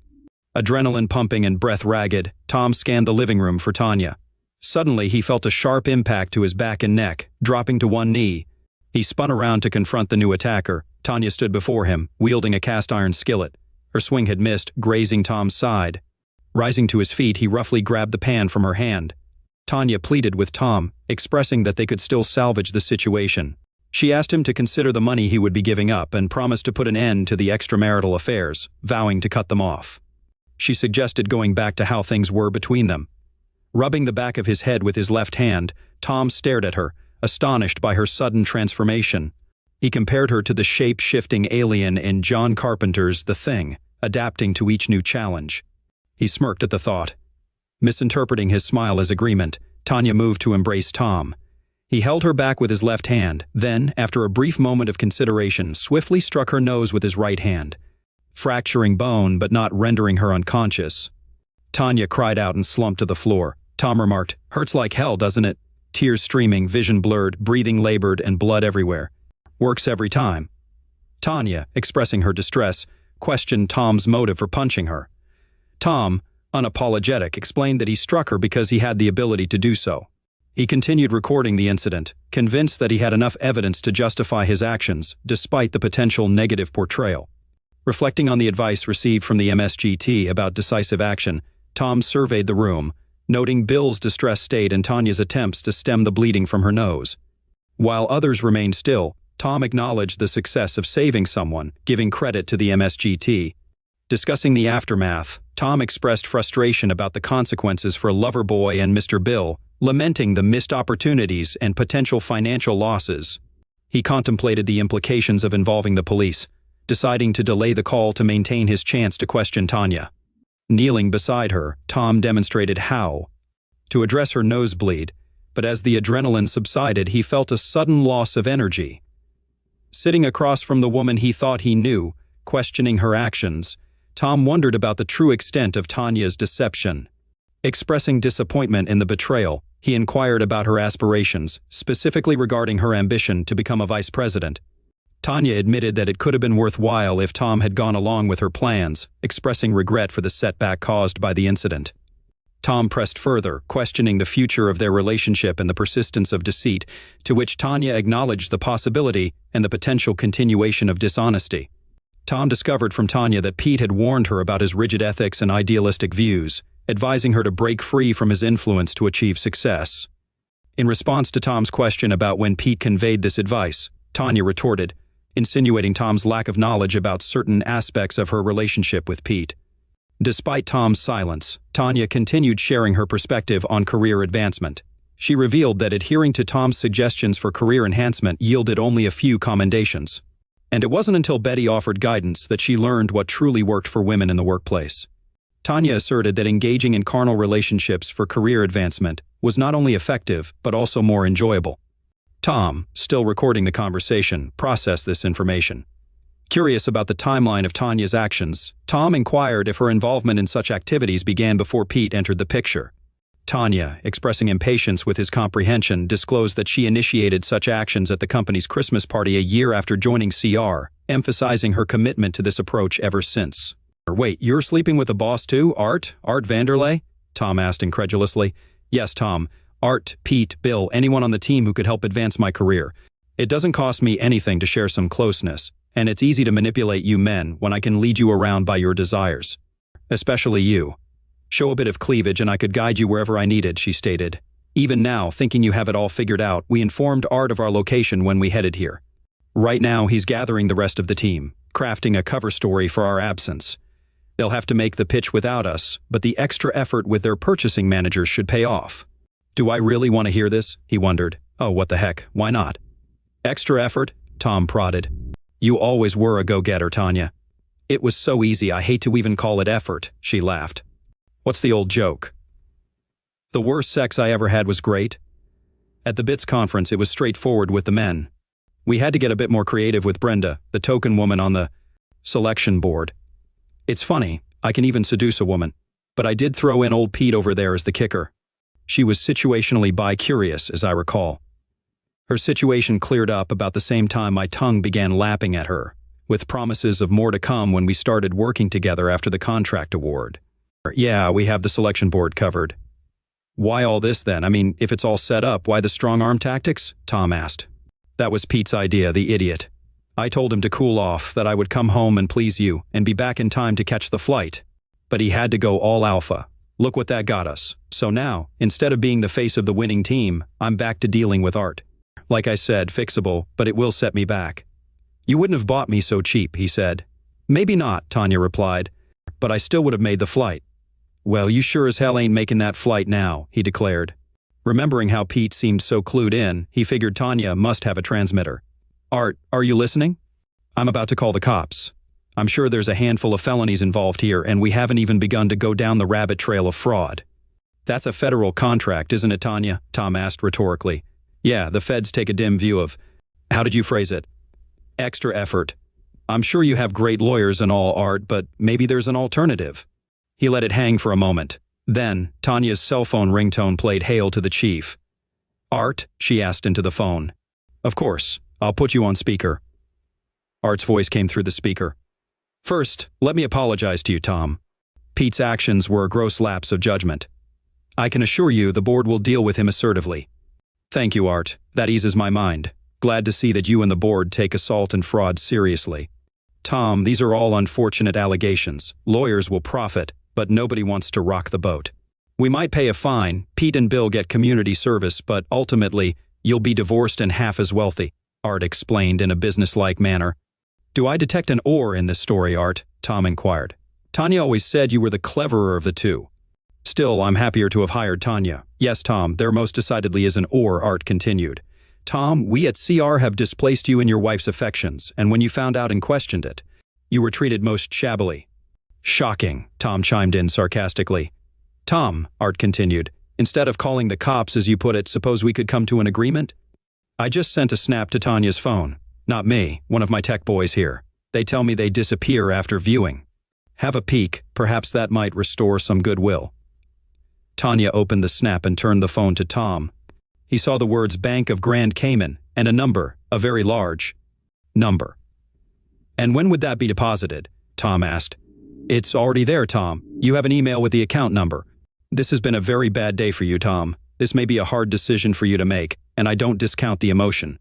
Adrenaline pumping and breath ragged, Tom scanned the living room for Tanya. Suddenly, he felt a sharp impact to his back and neck, dropping to one knee. He spun around to confront the new attacker. Tanya stood before him, wielding a cast-iron skillet. Her swing had missed, grazing Tom's side. Rising to his feet, he roughly grabbed the pan from her hand. Tanya pleaded with Tom, expressing that they could still salvage the situation. She asked him to consider the money he would be giving up and promised to put an end to the extramarital affairs, vowing to cut them off. She suggested going back to how things were between them. Rubbing the back of his head with his left hand, Tom stared at her, astonished by her sudden transformation. He compared her to the shape-shifting alien in John Carpenter's The Thing, adapting to each new challenge. He smirked at the thought. Misinterpreting his smile as agreement, Tanya moved to embrace Tom. He held her back with his left hand, then, after a brief moment of consideration, swiftly struck her nose with his right hand, fracturing bone but not rendering her unconscious. Tanya cried out and slumped to the floor. Tom remarked, "Hurts like hell, doesn't it?" Tears streaming, vision blurred, breathing labored, and blood everywhere. "Works every time." Tanya, expressing her distress, questioned Tom's motive for punching her. Tom, unapologetic, explained that he struck her because he had the ability to do so. He continued recording the incident, convinced that he had enough evidence to justify his actions, despite the potential negative portrayal. Reflecting on the advice received from the MSGT about decisive action, Tom surveyed the room, noting Bill's distressed state and Tanya's attempts to stem the bleeding from her nose. While others remained still, Tom acknowledged the success of saving someone, giving credit to the MSGT. Discussing the aftermath, Tom expressed frustration about the consequences for Loverboy and Mr. Bill, lamenting the missed opportunities and potential financial losses. He contemplated the implications of involving the police, deciding to delay the call to maintain his chance to question Tanya. Kneeling beside her, Tom demonstrated how to address her nosebleed, but as the adrenaline subsided, he felt a sudden loss of energy. Sitting across from the woman he thought he knew, questioning her actions, Tom wondered about the true extent of Tanya's deception. Expressing disappointment in the betrayal, he inquired about her aspirations, specifically regarding her ambition to become a vice president. Tanya admitted that it could have been worthwhile if Tom had gone along with her plans, expressing regret for the setback caused by the incident. Tom pressed further, questioning the future of their relationship and the persistence of deceit, to which Tanya acknowledged the possibility and the potential continuation of dishonesty. Tom discovered from Tanya that Pete had warned her about his rigid ethics and idealistic views, advising her to break free from his influence to achieve success. In response to Tom's question about when Pete conveyed this advice, Tanya retorted, insinuating Tom's lack of knowledge about certain aspects of her relationship with Pete. Despite Tom's silence, Tanya continued sharing her perspective on career advancement. She revealed that adhering to Tom's suggestions for career enhancement yielded only a few commendations. And it wasn't until Betty offered guidance that she learned what truly worked for women in the workplace. Tanya asserted that engaging in carnal relationships for career advancement was not only effective, but also more enjoyable. Tom, still recording the conversation, processed this information. Curious about the timeline of Tanya's actions, Tom inquired if her involvement in such activities began before Pete entered the picture. Tanya, expressing impatience with his comprehension, disclosed that she initiated such actions at the company's Christmas party a year after joining CR, emphasizing her commitment to this approach ever since. "Wait, you're sleeping with the boss too, Art? Art Vanderlei?" Tom asked incredulously. "Yes, Tom. Art, Pete, Bill, anyone on the team who could help advance my career. It doesn't cost me anything to share some closeness, and it's easy to manipulate you men when I can lead you around by your desires. Especially you. Show a bit of cleavage and I could guide you wherever I needed," she stated. "Even now, thinking you have it all figured out, we informed Art of our location when we headed here. Right now, he's gathering the rest of the team, crafting a cover story for our absence. They'll have to make the pitch without us, but the extra effort with their purchasing managers should pay off." "Do I really want to hear this?" he wondered. "Oh, what the heck, why not?" "Extra effort?" Tom prodded. "You always were a go-getter, Tanya." "It was so easy, I hate to even call it effort," she laughed. "What's the old joke? The worst sex I ever had was great." At the BITS conference, it was straightforward with the men. We had to get a bit more creative with Brenda, the token woman on the selection board. It's funny, I can even seduce a woman. But I did throw in old Pete over there as the kicker. She was situationally bi-curious, as I recall. Her situation cleared up about the same time my tongue began lapping at her, with promises of more to come when we started working together after the contract award. "Yeah, we have the selection board covered." "Why all this then? I mean, if it's all set up, why the strong-arm tactics?" Tom asked. "That was Pete's idea, the idiot. I told him to cool off, that I would come home and please you and be back in time to catch the flight. But he had to go all alpha. Look what that got us. So now, instead of being the face of the winning team, I'm back to dealing with Art. Like I said, fixable, but it will set me back. You wouldn't have bought me so cheap, he said. Maybe not, Tanya replied, but I still would have made the flight. Well, you sure as hell ain't making that flight now, he declared. Remembering how Pete seemed so clued in, he figured Tanya must have a transmitter. Art, are you listening? I'm about to call the cops. I'm sure there's a handful of felonies involved here, and we haven't even begun to go down the rabbit trail of fraud. That's a federal contract, isn't it, Tanya? Tom asked rhetorically. Yeah, the feds take a dim view of… How did you phrase it? Extra effort. I'm sure you have great lawyers and all, Art, but maybe there's an alternative. He let it hang for a moment. Then, Tanya's cell phone ringtone played hail to the chief. Art? She asked into the phone. Of course. I'll put you on speaker. Art's voice came through the speaker. First, let me apologize to you, Tom. Pete's actions were a gross lapse of judgment. I can assure you the board will deal with him assertively. Thank you, Art. That eases my mind. Glad to see that you and the board take assault and fraud seriously. Tom, these are all unfortunate allegations. Lawyers will profit, but nobody wants to rock the boat. We might pay a fine, Pete and Bill get community service, but ultimately, you'll be divorced and half as wealthy, Art explained in a businesslike manner. Do I detect an or in this story, Art? Tom inquired. Tanya always said you were the cleverer of the two. Still, I'm happier to have hired Tanya. Yes, Tom, there most decidedly is an or, Art continued. Tom, we at CR have displaced you in your wife's affections, and when you found out and questioned it, you were treated most shabbily. Shocking, Tom chimed in sarcastically. Tom, Art continued, instead of calling the cops as you put it, suppose we could come to an agreement? I just sent a snap to Tanya's phone. Not me, one of my tech boys here. They tell me they disappear after viewing. Have a peek, perhaps that might restore some goodwill. Tanya opened the snap and turned the phone to Tom. He saw the words Bank of Grand Cayman and a number, a very large number. And when would that be deposited? Tom asked. It's already there, Tom. You have an email with the account number. This has been a very bad day for you, Tom. This may be a hard decision for you to make, and I don't discount the emotion.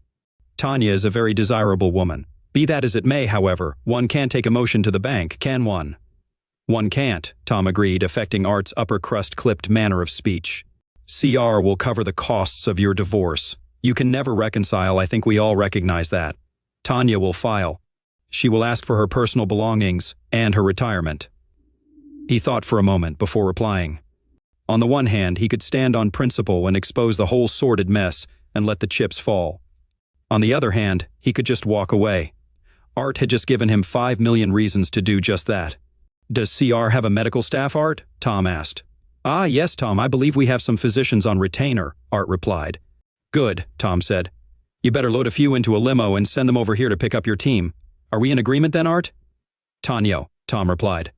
Tanya is a very desirable woman. Be that as it may, however, one can't take emotion to the bank, can one? One can't, Tom agreed, affecting Art's upper-crust clipped manner of speech. CR will cover the costs of your divorce. You can never reconcile, I think we all recognize that. Tanya will file. She will ask for her personal belongings and her retirement. He thought for a moment before replying. On the one hand, he could stand on principle and expose the whole sordid mess and let the chips fall. On the other hand, he could just walk away. Art had just given him 5 million reasons to do just that. Does CR have a medical staff, Art? Tom asked. Ah, yes, Tom, I believe we have some physicians on retainer, Art replied. Good, Tom said. You better load a few into a limo and send them over here to pick up your team. Are we in agreement then, Art? Tanya, Tom replied.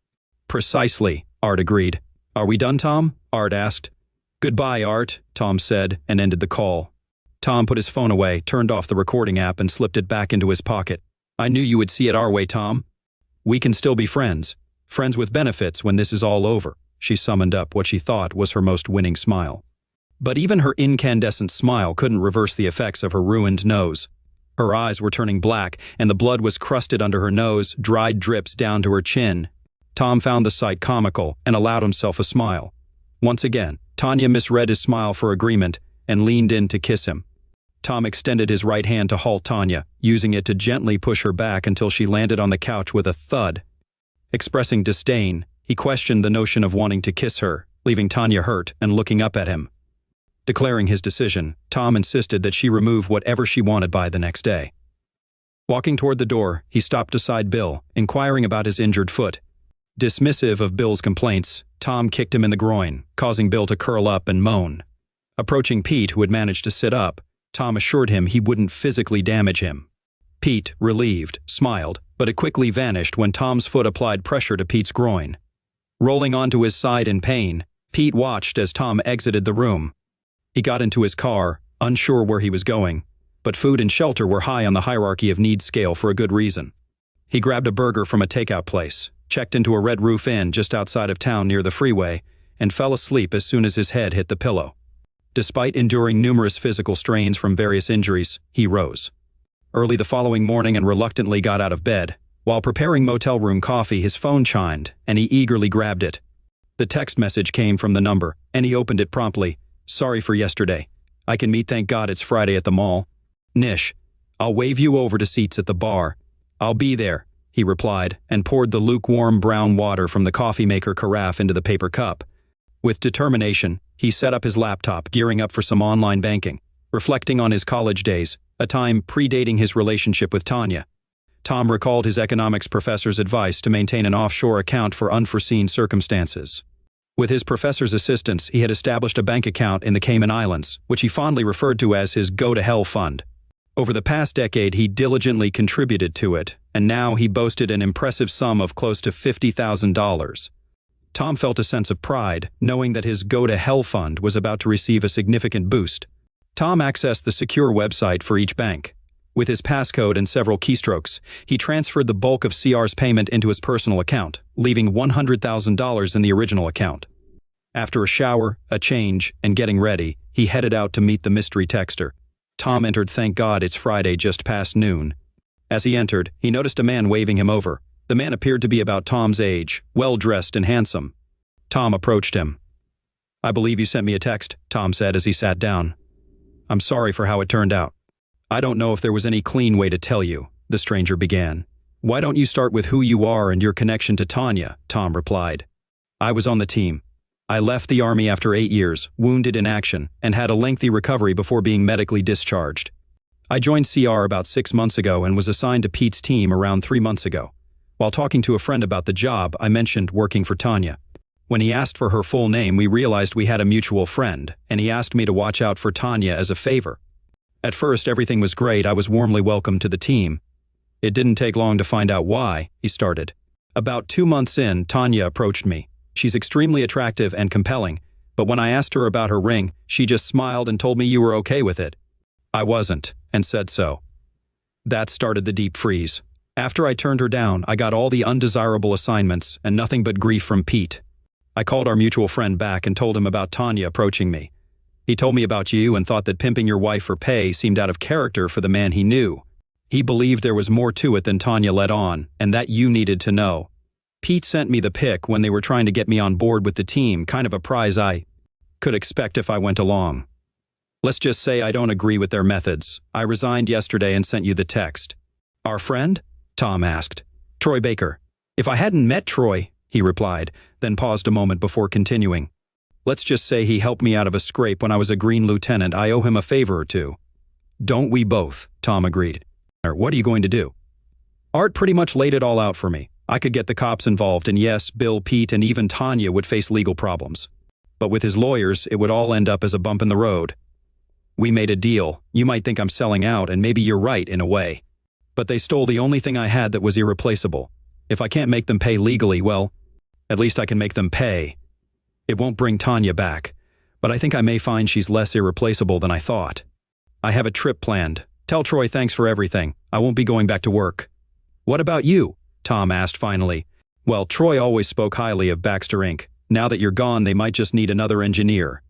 Precisely, Art agreed. Are we done, Tom? Art asked. Goodbye, Art, Tom said, and ended the call. Tom put his phone away, turned off the recording app, and slipped it back into his pocket. I knew you would see it our way, Tom. We can still be friends. Friends with benefits when this is all over. She summoned up what she thought was her most winning smile. But even her incandescent smile couldn't reverse the effects of her ruined nose. Her eyes were turning black, and the blood was crusted under her nose, dried drips down to her chin. Tom found the sight comical and allowed himself a smile. Once again, Tanya misread his smile for agreement and leaned in to kiss him. Tom extended his right hand to halt Tanya, using it to gently push her back until she landed on the couch with a thud. Expressing disdain, he questioned the notion of wanting to kiss her, leaving Tanya hurt and looking up at him. Declaring his decision, Tom insisted that she remove whatever she wanted by the next day. Walking toward the door, he stopped beside Bill, inquiring about his injured foot. Dismissive of Bill's complaints, Tom kicked him in the groin, causing Bill to curl up and moan. Approaching Pete, who had managed to sit up, Tom assured him he wouldn't physically damage him. Pete, relieved, smiled, but it quickly vanished when Tom's foot applied pressure to Pete's groin. Rolling onto his side in pain, Pete watched as Tom exited the room. He got into his car, unsure where he was going, but food and shelter were high on the hierarchy of needs scale for a good reason. He grabbed a burger from a takeout place, checked into a Red Roof Inn just outside of town near the freeway, and fell asleep as soon as his head hit the pillow. Despite enduring numerous physical strains from various injuries, he rose. early the following morning and reluctantly got out of bed. While preparing motel room coffee, his phone chimed, and he eagerly grabbed it. The text message came from the number, and he opened it promptly. "Sorry for yesterday. I can meet, thank God it's Friday at the mall. Nish, I'll wave you over to seats at the bar. I'll be there," he replied, and poured the lukewarm brown water from the coffee maker carafe into the paper cup. With determination, he set up his laptop, gearing up for some online banking, reflecting on his college days, a time predating his relationship with Tanya. Tom recalled his economics professor's advice to maintain an offshore account for unforeseen circumstances. With his professor's assistance, he had established a bank account in the Cayman Islands, which he fondly referred to as his go-to-hell fund. Over the past decade, he diligently contributed to it, and now he boasted an impressive sum of close to $50,000. Tom felt a sense of pride, knowing that his go-to-hell fund was about to receive a significant boost. Tom accessed the secure website for each bank. With his passcode and several keystrokes, he transferred the bulk of CR's payment into his personal account, leaving $100,000 in the original account. After a shower, a change, and getting ready, he headed out to meet the mystery texter. Tom entered "Thank God It's Friday" just past noon. As he entered, he noticed a man waving him over. The man appeared to be about Tom's age, well-dressed and handsome. Tom approached him. "I believe you sent me a text," Tom said as he sat down. "I'm sorry for how it turned out." "I don't know if there was any clean way to tell you," the stranger began. "Why don't you start with who you are and your connection to Tanya?" Tom replied. "I was on the team. I left the Army after 8 years, wounded in action, and had a lengthy recovery before being medically discharged. I joined CR about 6 months ago and was assigned to Pete's team around 3 months ago. While talking to a friend about the job, I mentioned working for Tanya. When he asked for her full name, we realized we had a mutual friend, and he asked me to watch out for Tanya as a favor. At first, everything was great. I was warmly welcomed to the team. It didn't take long to find out why," he started. "About 2 months in, Tanya approached me. She's extremely attractive and compelling, but when I asked her about her ring, she just smiled and told me you were okay with it. I wasn't, and said so. That started the deep freeze. After I turned her down, I got all the undesirable assignments and nothing but grief from Pete. I called our mutual friend back and told him about Tanya approaching me. He told me about you and thought that pimping your wife for pay seemed out of character for the man he knew. He believed there was more to it than Tanya let on, and that you needed to know. Pete sent me the pic when they were trying to get me on board with the team, kind of a prize I could expect if I went along. Let's just say I don't agree with their methods. I resigned yesterday and sent you the text." "Our friend?" Tom asked. "Troy Baker." "If I hadn't met Troy," he replied, then paused a moment before continuing. "Let's just say he helped me out of a scrape when I was a green lieutenant. I owe him a favor or two." "Don't we both?" Tom agreed. "What are you going to do?" "Art pretty much laid it all out for me. I could get the cops involved, and yes, Bill, Pete, and even Tanya would face legal problems. But with his lawyers, it would all end up as a bump in the road. We made a deal. You might think I'm selling out, and maybe you're right in a way. But they stole the only thing I had that was irreplaceable. If I can't make them pay legally, well, at least I can make them pay. It won't bring Tanya back, but I think I may find she's less irreplaceable than I thought. I have a trip planned. Tell Troy thanks for everything. I won't be going back to work." "What about you?" Tom asked finally. "Well, Troy always spoke highly of Baxter Inc. Now that you're gone, they might just need another engineer.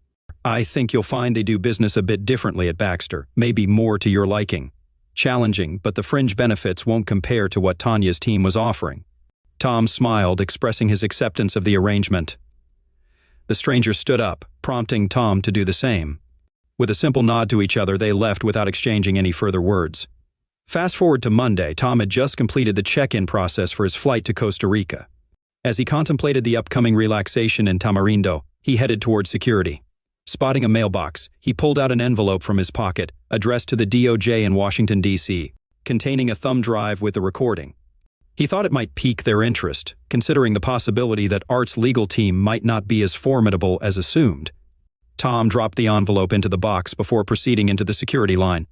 I think you'll find they do business a bit differently at Baxter, maybe more to your liking. Challenging, but the fringe benefits won't compare to what Tanya's team was offering." Tom smiled, expressing his acceptance of the arrangement. The stranger stood up, prompting Tom to do the same. With a simple nod to each other, they left without exchanging any further words. Fast forward to Monday, Tom had just completed the check-in process for his flight to Costa Rica. As he contemplated the upcoming relaxation in Tamarindo, he headed toward security. Spotting a mailbox, he pulled out an envelope from his pocket, addressed to the DOJ in Washington, D.C., containing a thumb drive with the recording. He thought it might pique their interest, considering the possibility that Art's legal team might not be as formidable as assumed. Tom dropped the envelope into the box before proceeding into the security line.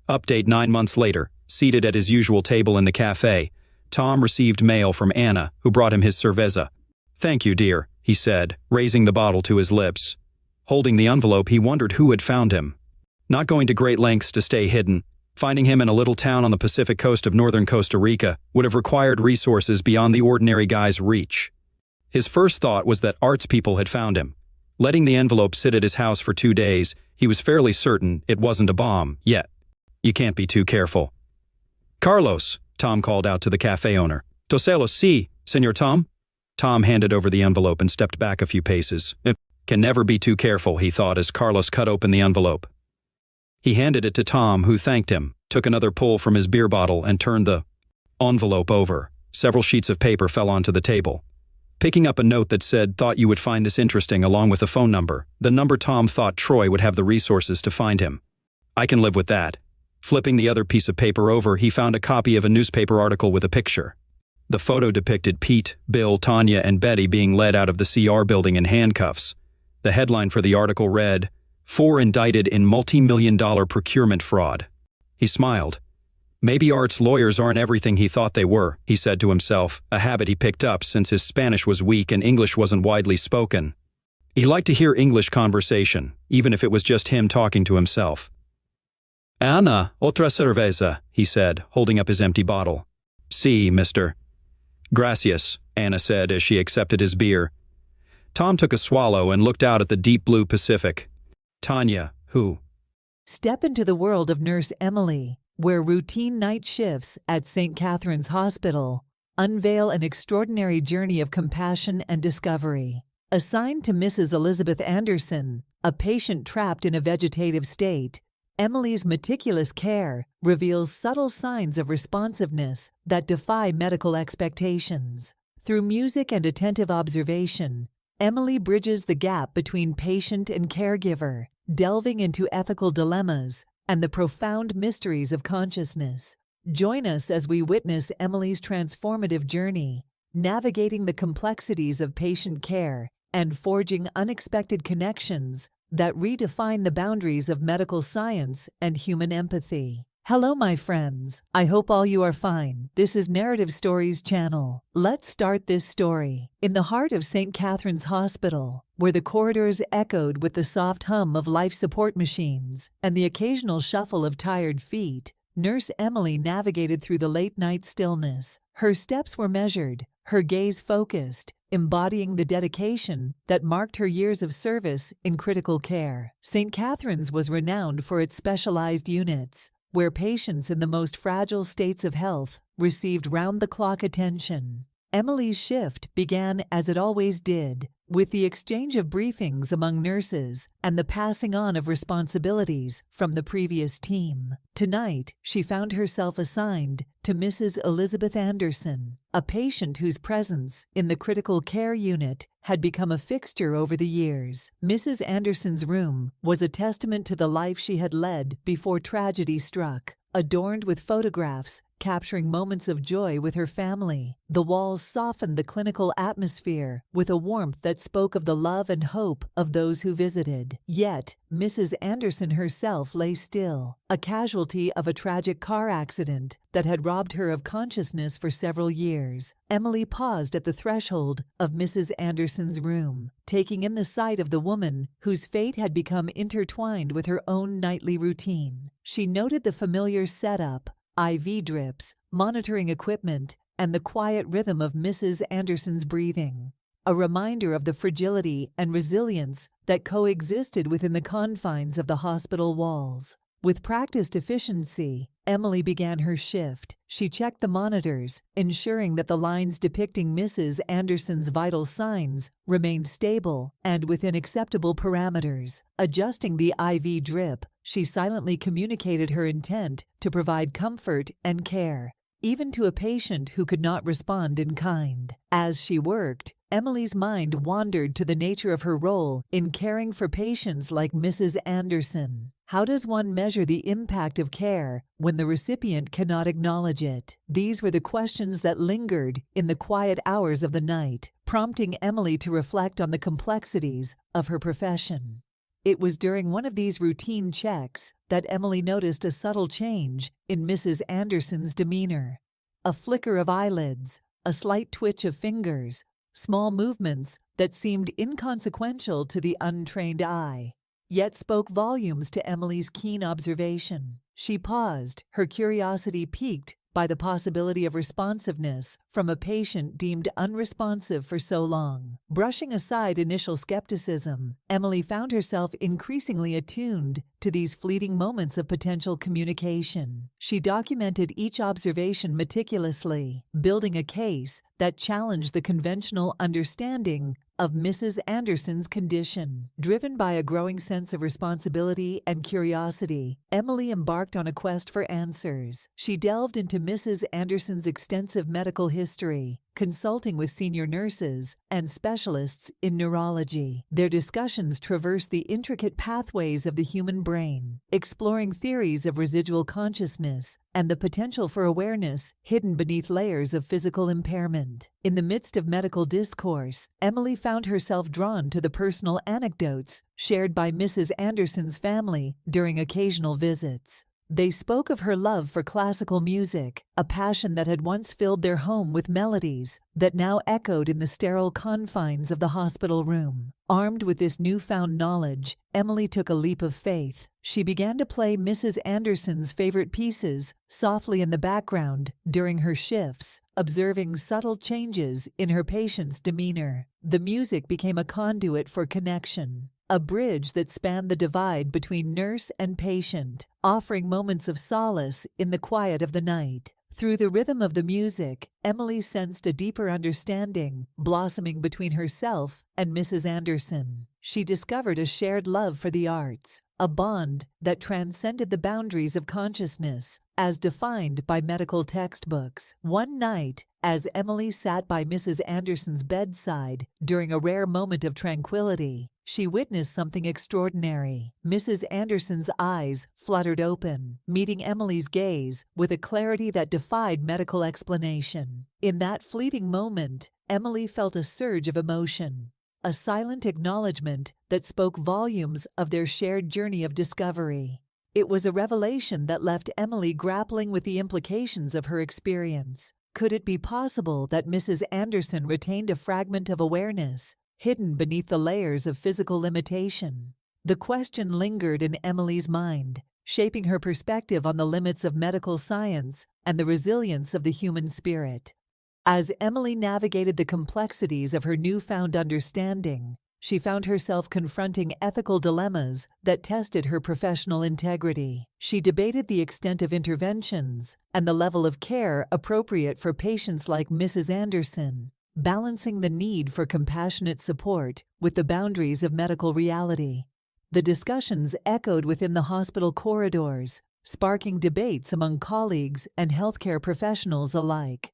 Update 9 months later, seated at his usual table in the cafe, Tom received mail from Anna, who brought him his cerveza. "Thank you, dear," he said, raising the bottle to his lips. Holding the envelope, he wondered who had found him. Not going to great lengths to stay hidden, finding him in a little town on the Pacific coast of northern Costa Rica would have required resources beyond the ordinary guy's reach. His first thought was that Art's people had found him. Letting the envelope sit at his house for 2 days, he was fairly certain it wasn't a bomb, yet. You can't be too careful. Carlos, Tom called out to the cafe owner. Toselo si, Senor Tom? Tom handed over the envelope and stepped back a few paces. Can never be too careful, he thought as Carlos cut open the envelope. He handed it to Tom, who thanked him, took another pull from his beer bottle, and turned the envelope over. Several sheets of paper fell onto the table. Picking up a note that said, "Thought you would find this interesting," along with a phone number, the number Tom thought Troy would have the resources to find him. I can live with that. Flipping the other piece of paper over, he found a copy of a newspaper article with a picture. The photo depicted Pete, Bill, Tanya, and Betty being led out of the CR building in handcuffs. The headline for the article read, "4 indicted in multi-million-dollar procurement fraud." He smiled. Maybe Art's lawyers aren't everything he thought they were, he said to himself, a habit he picked up since his Spanish was weak and English wasn't widely spoken. He liked to hear English conversation, even if it was just him talking to himself. "Ana, otra cerveza," he said, holding up his empty bottle. "Sí, mister." "Gracias," Anna said as she accepted his beer. Tom took a swallow and looked out at the deep blue Pacific. Tanya, who? Step into the world of Nurse Emily, where routine night shifts at St. Catherine's Hospital unveil an extraordinary journey of compassion and discovery. Assigned to Mrs. Elizabeth Anderson, a patient trapped in a vegetative state, Emily's meticulous care reveals subtle signs of responsiveness that defy medical expectations. Through music and attentive observation, Emily bridges the gap between patient and caregiver, delving into ethical dilemmas and the profound mysteries of consciousness. Join us as we witness Emily's transformative journey, navigating the complexities of patient care and forging unexpected connections that redefine the boundaries of medical science and human empathy. Hello, my friends. I hope all you are fine. This is Narrative Stories channel. Let's start this story. In the heart of St. Catherine's Hospital, where the corridors echoed with the soft hum of life support machines and the occasional shuffle of tired feet, Nurse Emily navigated through the late-night stillness. Her steps were measured, her gaze focused, embodying the dedication that marked her years of service in critical care. St. Catherine's was renowned for its specialized units, where patients in the most fragile states of health received round-the-clock attention. Emily's shift began as it always did, with the exchange of briefings among nurses and the passing on of responsibilities from the previous team. Tonight, she found herself assigned to Mrs. Elizabeth Anderson, a patient whose presence in the critical care unit had become a fixture over the years. Mrs. Anderson's room was a testament to the life she had led before tragedy struck. Adorned with photographs capturing moments of joy with her family, the walls softened the clinical atmosphere with a warmth that spoke of the love and hope of those who visited. Yet, Mrs. Anderson herself lay still, a casualty of a tragic car accident that had robbed her of consciousness for several years. Emily paused at the threshold of Mrs. Anderson's room, taking in the sight of the woman whose fate had become intertwined with her own nightly routine. She noted the familiar setup, IV drips, monitoring equipment, and the quiet rhythm of Mrs. Anderson's breathing, a reminder of the fragility and resilience that coexisted within the confines of the hospital walls. With practiced efficiency, Emily began her shift. She checked the monitors, ensuring that the lines depicting Mrs. Anderson's vital signs remained stable and within acceptable parameters. Adjusting the IV drip, she silently communicated her intent to provide comfort and care, even to a patient who could not respond in kind. As she worked, Emily's mind wandered to the nature of her role in caring for patients like Mrs. Anderson. How does one measure the impact of care when the recipient cannot acknowledge it? These were the questions that lingered in the quiet hours of the night, prompting Emily to reflect on the complexities of her profession. It was during one of these routine checks that Emily noticed a subtle change in Mrs. Anderson's demeanor. A flicker of eyelids, a slight twitch of fingers, small movements that seemed inconsequential to the untrained eye, yet spoke volumes to Emily's keen observation. She paused, her curiosity piqued by the possibility of responsiveness from a patient deemed unresponsive for so long. Brushing aside initial skepticism, Emily found herself increasingly attuned to these fleeting moments of potential communication. She documented each observation meticulously, building a case that challenged the conventional understanding of Mrs. Anderson's condition. Driven by a growing sense of responsibility and curiosity, Emily embarked on a quest for answers. She delved into Mrs. Anderson's extensive medical history, consulting with senior nurses and specialists in neurology. Their discussions traversed the intricate pathways of the human brain, exploring theories of residual consciousness and the potential for awareness hidden beneath layers of physical impairment. In the midst of medical discourse, Emily found herself drawn to the personal anecdotes shared by Mrs. Anderson's family during occasional visits. They spoke of her love for classical music, a passion that had once filled their home with melodies that now echoed in the sterile confines of the hospital room. Armed with this newfound knowledge, Emily took a leap of faith. She began to play Mrs. Anderson's favorite pieces softly in the background during her shifts, observing subtle changes in her patient's demeanor. The music became a conduit for connection, a bridge that spanned the divide between nurse and patient, offering moments of solace in the quiet of the night. Through the rhythm of the music, Emily sensed a deeper understanding blossoming between herself and Mrs. Anderson. She discovered a shared love for the arts, a bond that transcended the boundaries of consciousness as defined by medical textbooks. One night, as Emily sat by Mrs. Anderson's bedside during a rare moment of tranquility, she witnessed something extraordinary. Mrs. Anderson's eyes fluttered open, meeting Emily's gaze with a clarity that defied medical explanation. In that fleeting moment, Emily felt a surge of emotion, a silent acknowledgement that spoke volumes of their shared journey of discovery. It was a revelation that left Emily grappling with the implications of her experience. Could it be possible that Mrs. Anderson retained a fragment of awareness hidden beneath the layers of physical limitation? The question lingered in Emily's mind, shaping her perspective on the limits of medical science and the resilience of the human spirit. As Emily navigated the complexities of her newfound understanding, she found herself confronting ethical dilemmas that tested her professional integrity. She debated the extent of interventions and the level of care appropriate for patients like Mrs. Anderson, balancing the need for compassionate support with the boundaries of medical reality. The discussions echoed within the hospital corridors, sparking debates among colleagues and healthcare professionals alike.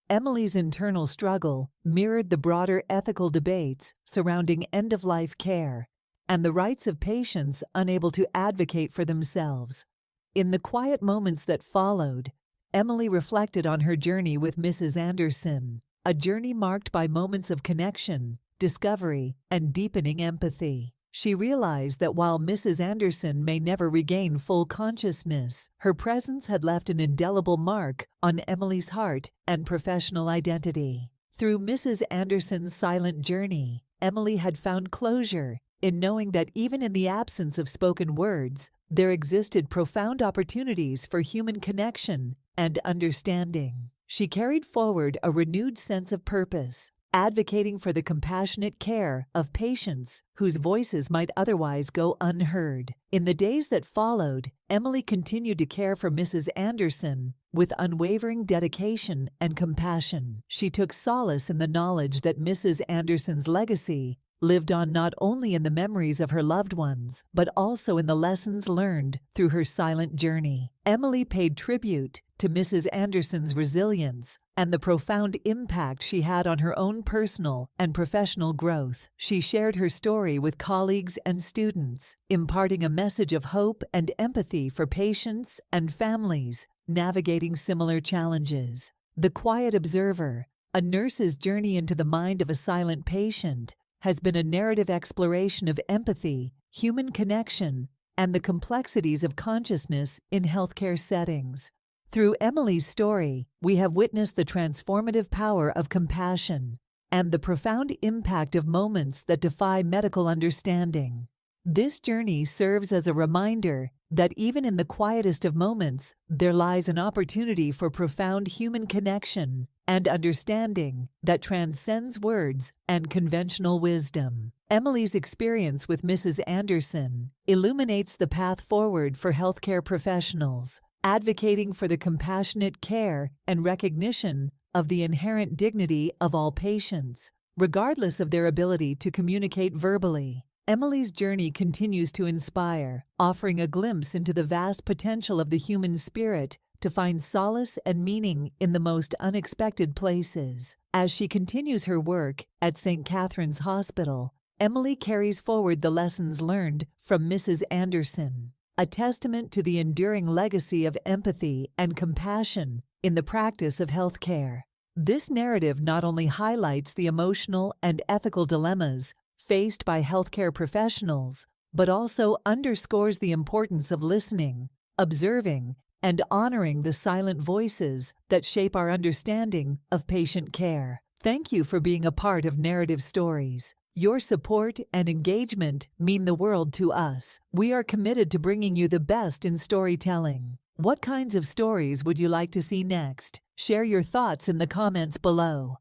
Emily's internal struggle mirrored the broader ethical debates surrounding end-of-life care and the rights of patients unable to advocate for themselves. In the quiet moments that followed, Emily reflected on her journey with Mrs. Anderson, a journey marked by moments of connection, discovery, and deepening empathy. She realized that while Mrs. Anderson may never regain full consciousness, her presence had left an indelible mark on Emily's heart and professional identity. Through Mrs. Anderson's silent journey, Emily had found closure in knowing that even in the absence of spoken words, there existed profound opportunities for human connection and understanding. She carried forward a renewed sense of purpose, advocating for the compassionate care of patients whose voices might otherwise go unheard. In the days that followed, Emily continued to care for Mrs. Anderson with unwavering dedication and compassion. She took solace in the knowledge that Mrs. Anderson's legacy lived on not only in the memories of her loved ones, but also in the lessons learned through her silent journey. Emily paid tribute to Mrs. Anderson's resilience and the profound impact she had on her own personal and professional growth. She shared her story with colleagues and students, imparting a message of hope and empathy for patients and families navigating similar challenges. The Quiet Observer, a nurse's journey into the mind of a silent patient, has been a narrative exploration of empathy, human connection, and the complexities of consciousness in healthcare settings. Through Emily's story, we have witnessed the transformative power of compassion and the profound impact of moments that defy medical understanding. This journey serves as a reminder that even in the quietest of moments, there lies an opportunity for profound human connection and understanding that transcends words and conventional wisdom. Emily's experience with Mrs. Anderson illuminates the path forward for healthcare professionals, advocating for the compassionate care and recognition of the inherent dignity of all patients, regardless of their ability to communicate verbally. Emily's journey continues to inspire, offering a glimpse into the vast potential of the human spirit to find solace and meaning in the most unexpected places. As she continues her work at St. Catherine's Hospital, Emily carries forward the lessons learned from Mrs. Anderson, a testament to the enduring legacy of empathy and compassion in the practice of healthcare. This narrative not only highlights the emotional and ethical dilemmas faced by healthcare professionals, but also underscores the importance of listening, observing, and honoring the silent voices that shape our understanding of patient care. Thank you for being a part of Narrative Stories. Your support and engagement mean the world to us. We are committed to bringing you the best in storytelling. What kinds of stories would you like to see next? Share your thoughts in the comments below.